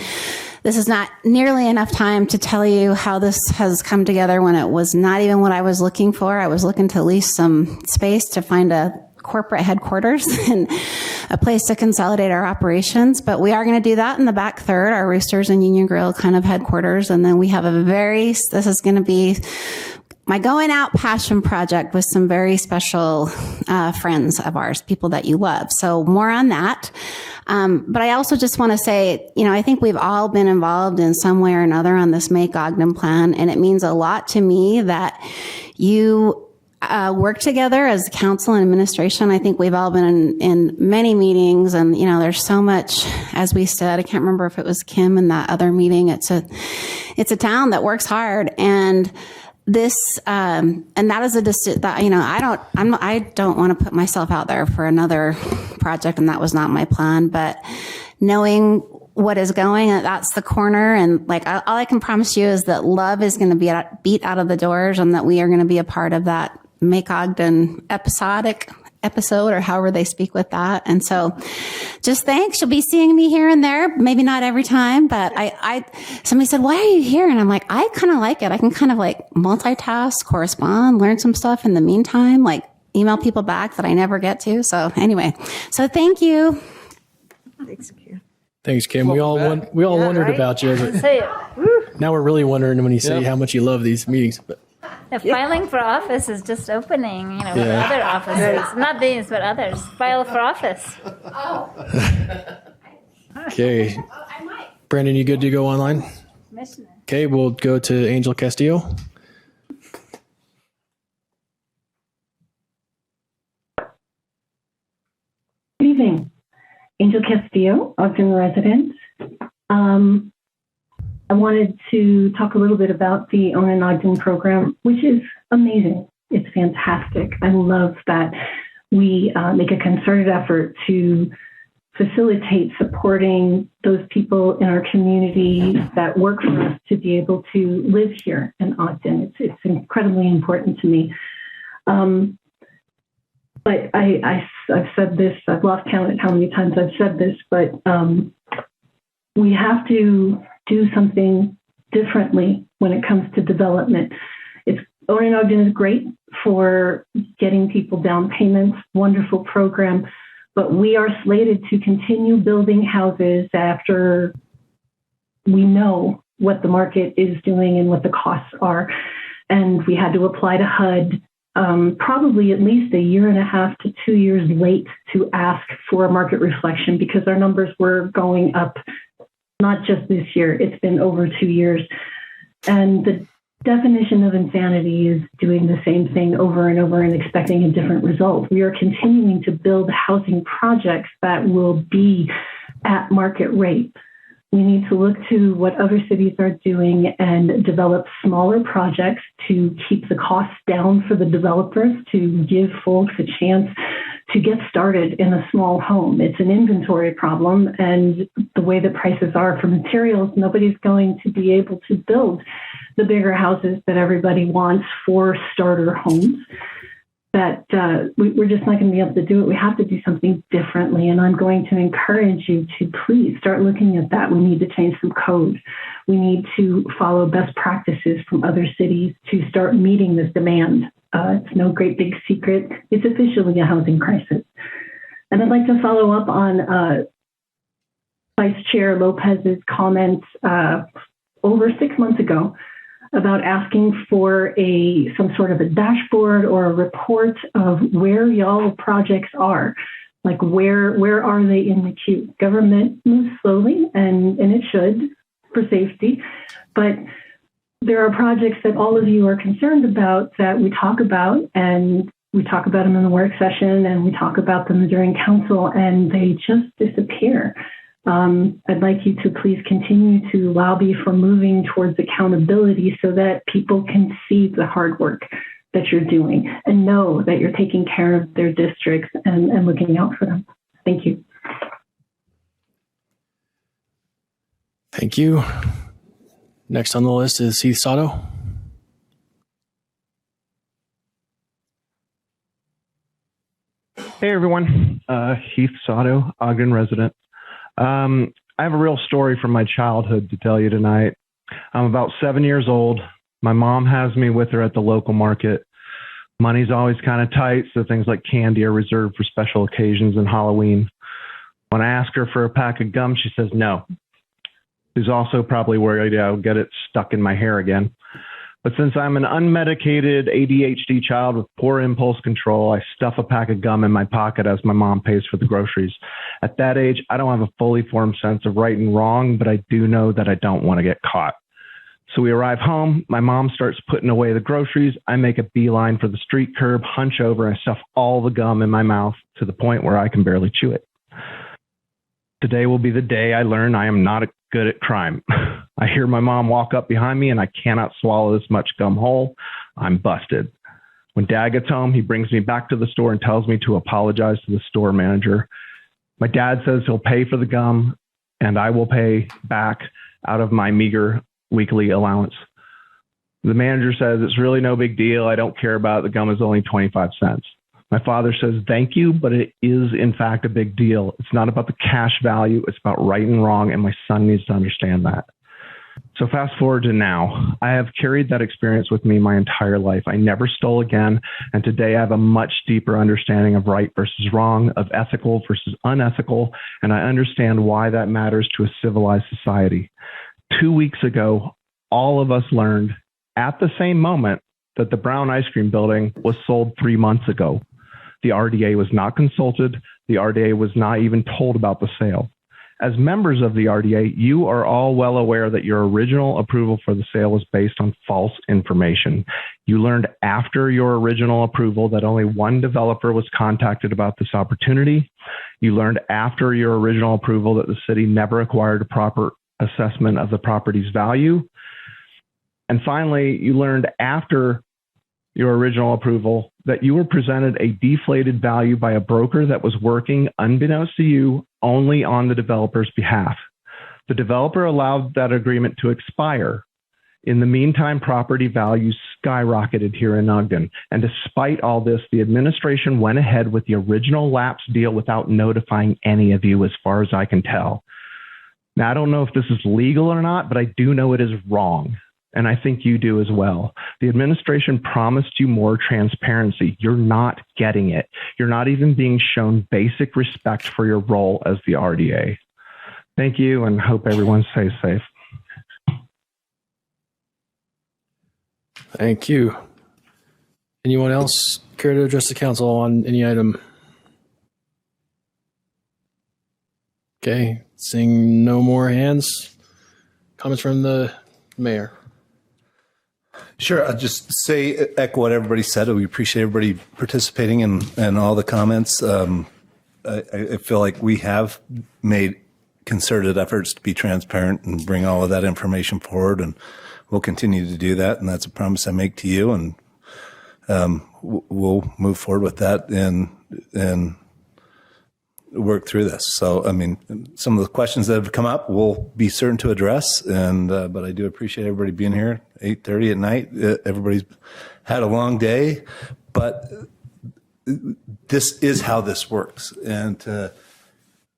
this is not nearly enough time to tell you how this has come together when it was not even what I was looking for. I was looking to lease some space to find a corporate headquarters and a place to consolidate our operations. But we are going to do that in the back third, our Roosters and Union Grill kind of headquarters. And then we have this is going to be my going out passion project with some very special friends of ours, people that you love. So more on that. But I also just want to say, I think we've all been involved in some way or another on this Make Ogden plan. And it means a lot to me that you work together as council and administration. I think we've all been in many meetings, and there's so much, as we said. I can't remember if it was Kim in that other meeting. It's a town that works hard, and this and that is I don't want to put myself out there for another project, and that was not my plan. But knowing what is going, that's the corner, and all I can promise you is that love is going to be beat out of the doors, and that we are going to be a part of that Make Ogden episode, or however they speak with that. And so just thanks. You'll be seeing me here and there, maybe not every time, but somebody said, why are you here? And I'm like, I kind of like it. I can kind of multitask, correspond, learn some stuff in the meantime, email people back that I never get to. So anyway, thank you. Thanks, Kim. We all wondered about you. Now we're really wondering when you say how much you love these meetings. But The filing for office is just opening, with other offices. Not these, but others. File for office. Okay. Brandon, you good to go online? Commissioner. Okay, we'll go to Angel Castillo. Good evening. Angel Castillo, Ogden resident. I wanted to talk a little bit about the Own an Ogden program, which is amazing. It's fantastic. I love that we make a concerted effort to facilitate supporting those people in our community that work for us to be able to live here in Ogden. It's incredibly important to me. But I've said this, I've lost count at how many times I've said this, but we have to do something differently when it comes to development. Own an Ogden is great for getting people down payments, wonderful program, but we are slated to continue building houses after we know what the market is doing and what the costs are. And we had to apply to HUD probably at least a year and a half to 2 years late to ask for a market reflection because our numbers were going up. Not just this year, it's been over 2 years. And the definition of insanity is doing the same thing over and over and expecting a different result. We are continuing to build housing projects that will be at market rate. We need to look to what other cities are doing and develop smaller projects to keep the costs down for the developers, to give folks a chance to get started in a small home. It's an inventory problem, and the way that prices are for materials, nobody's going to be able to build the bigger houses that everybody wants for starter homes. That we're just not going to be able to do it. We have to do something differently, and I'm going to encourage you to please start looking at that. We need to change some code. We need to follow best practices from other cities to start meeting this demand. It's no great big secret. It's officially a housing crisis. And I'd like to follow up on Vice Chair Lopez's comments over 6 months ago about asking for some sort of a dashboard or a report of where y'all projects are. Like where are they in the queue? Government moves slowly, and it should for safety, but there are projects that all of you are concerned about that we talk about, and we talk about them in the work session, and we talk about them during council, and they just disappear. I'd like you to please continue to lobby for moving towards accountability so that people can see the hard work that you're doing and know that you're taking care of their districts and looking out for them. Thank you. Thank you. Next on the list is Heath Sato. Hey everyone, Heath Sato, Ogden resident. I have a real story from my childhood to tell you tonight. I'm about 7 years old. My mom has me with her at the local market. Money's always kind of tight, so things like candy are reserved for special occasions and Halloween. When I ask her for a pack of gum, she says no. She's also probably worried I'll get it stuck in my hair again. But since I'm an unmedicated ADHD child with poor impulse control, I stuff a pack of gum in my pocket as my mom pays for the groceries. At that age, I don't have a fully formed sense of right and wrong, but I do know that I don't want to get caught. So we arrive home. My mom starts putting away the groceries. I make a beeline for the street curb, hunch over, and stuff all the gum in my mouth to the point where I can barely chew it. Today will be the day I learn I am not good at crime. I hear my mom walk up behind me and I cannot swallow this much gum whole. I'm busted. When Dad gets home, he brings me back to the store and tells me to apologize to the store manager. My dad says he'll pay for the gum and I will pay back out of my meager weekly allowance. The manager says it's really no big deal. I don't care about it. The gum is only 25 cents. My father says, thank you, but it is in fact a big deal. It's not about the cash value. It's about right and wrong, and my son needs to understand that. So fast forward to now. I have carried that experience with me my entire life. I never stole again, and today I have a much deeper understanding of right versus wrong, of ethical versus unethical, and I understand why that matters to a civilized society. 2 weeks ago, all of us learned at the same moment that the Brown Ice Cream Building was sold 3 months ago. The RDA was not consulted. The RDA was not even told about the sale. As members of the RDA, you are all well aware that your original approval for the sale was based on false information. You learned after your original approval that only one developer was contacted about this opportunity. You learned after your original approval that the city never acquired a proper assessment of the property's value. And finally, you learned after your original approval that you were presented a deflated value by a broker that was working, unbeknownst to you, only on the developer's behalf. The developer allowed that agreement to expire. In the meantime, property values skyrocketed here in Ogden. And despite all this, the administration went ahead with the original lapse deal without notifying any of you, as far as I can tell. Now, I don't know if this is legal or not, but I do know it is wrong. And I think you do as well. The administration promised you more transparency. You're not getting it. You're not even being shown basic respect for your role as the RDA. Thank you, and hope everyone stays safe. Thank you. Anyone else care to address the council on any item? Okay, seeing no more hands. Comments from the mayor. Sure. I'll just echo what everybody said. We appreciate everybody participating and all the comments. I feel like we have made concerted efforts to be transparent and bring all of that information forward, and we'll continue to do that. And that's a promise I make to you. And we'll move forward with that and work through this. So, I mean, some of the questions that have come up, we'll be certain to address. And but I do appreciate everybody being here. 8:30 at night. Everybody's had a long day, but this is how this works. And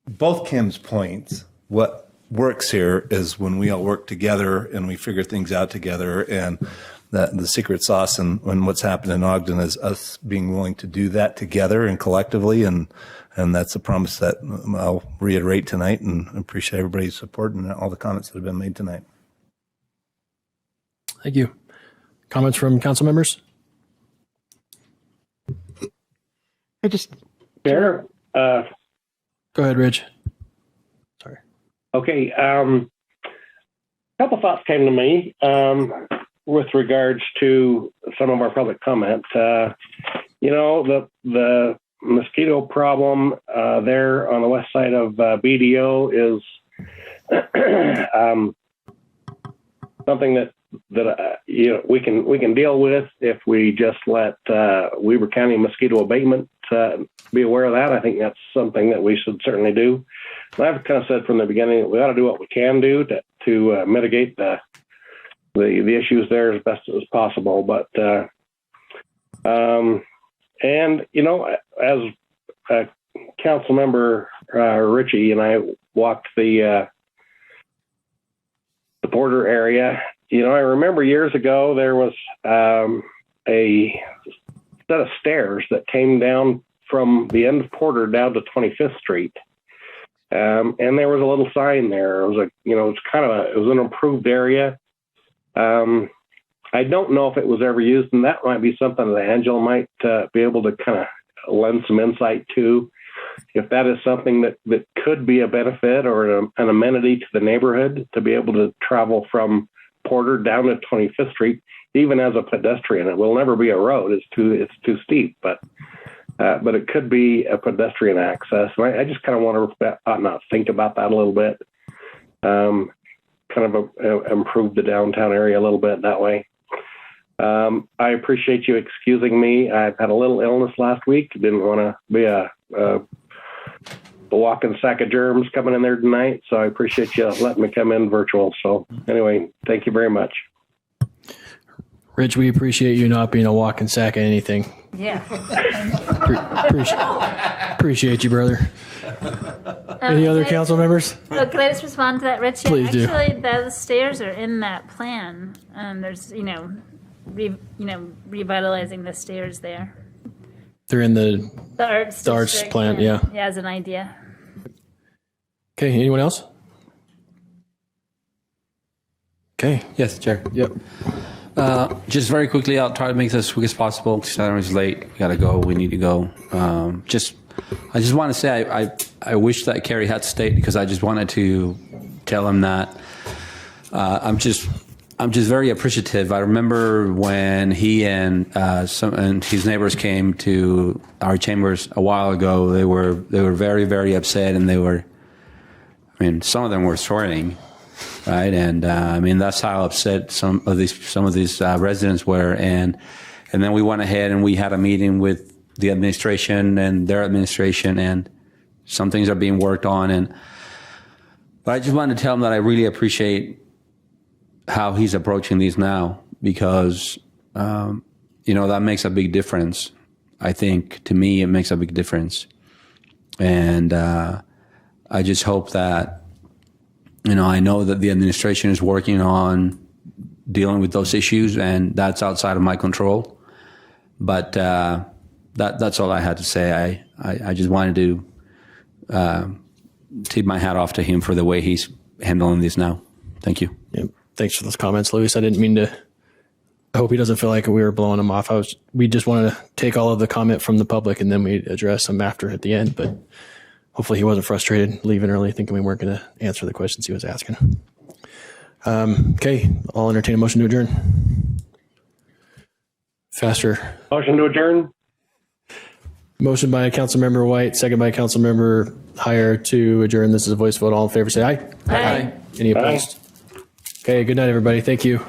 both Kim's points, what works here is when we all work together and we figure things out together. And that the secret sauce and what's happened in Ogden is us being willing to do that together and collectively. And that's a promise that I'll reiterate tonight, and appreciate everybody's support and all the comments that have been made tonight. Thank you. Comments from council members? Mayor, go ahead, Rich. Sorry. Okay. A couple thoughts came to me with regards to some of our public comment. The mosquito problem there on the west side of BDO is something that we can deal with if we just let Weber County Mosquito Abatement be aware of that. I think that's something that we should certainly do. And I've kind of said from the beginning that we ought to do what we can do to mitigate the issues there as best as possible. But and as Council Member Ritchie and I walked the border area, I remember years ago there was a set of stairs that came down from the end of Porter down to 25th Street. And there was a little sign there. It was it was an improved area. I don't know if it was ever used, and that might be something that Angela might be able to kind of lend some insight to. If that is something that could be a benefit or an amenity to the neighborhood to be able to travel from Porter down to 25th Street, even as a pedestrian. It will never be a road. It's too steep, but it could be a pedestrian access. And I just kind of want to think about that a little bit. Kind of improve the downtown area a little bit that way. I appreciate you excusing me. I've had a little illness last week. Didn't want to be a walking sack of germs coming in there tonight. So I appreciate you letting me come in virtual. So anyway, thank you very much. Rich, we appreciate you not being a walking sack of anything. Yeah. Appreciate you, brother. Any other council members? So can I just respond to that, Rich? Yeah, Please do. Actually, the stairs are in that plan. There's, revitalizing the stairs there. They're in the arts district, plan, yeah. Yeah, as an idea. Okay, anyone else? Okay. Yes, Chair. Yep. Just very quickly, I'll try to make this as quick as possible because I know it's late. We got to go. We need to go. I just want to say I wish that Kerry had stayed because I just wanted to tell him that I'm just very appreciative. I remember when he and his neighbors came to our chambers a while ago. They were very, very upset, and some of them were swearing, right? And that's how upset some of these residents were. And then we went ahead and we had a meeting with the administration and their administration, and some things are being worked on. But I just wanted to tell him that I really appreciate how he's approaching these now, because that makes a big difference. I think to me it makes a big difference, and I just hope that I know that the administration is working on dealing with those issues, and that's outside of my control. But that's all I had to say. I just wanted to tip my hat off to him for the way he's handling this now. Thank you. Yep. Thanks for those comments, Luis. I didn't mean to. I hope he doesn't feel like we were blowing him off. We just wanted to take all of the comment from the public and then we address them after at the end. But hopefully he wasn't frustrated leaving early, thinking we weren't going to answer the questions he was asking. Okay, I'll entertain a motion to adjourn. Faster. Motion to adjourn. Motion by Councilmember White, second by Councilmember Heyer to adjourn. This is a voice vote. All in favor, say aye. Aye. Any opposed? Okay, good night, everybody. Thank you.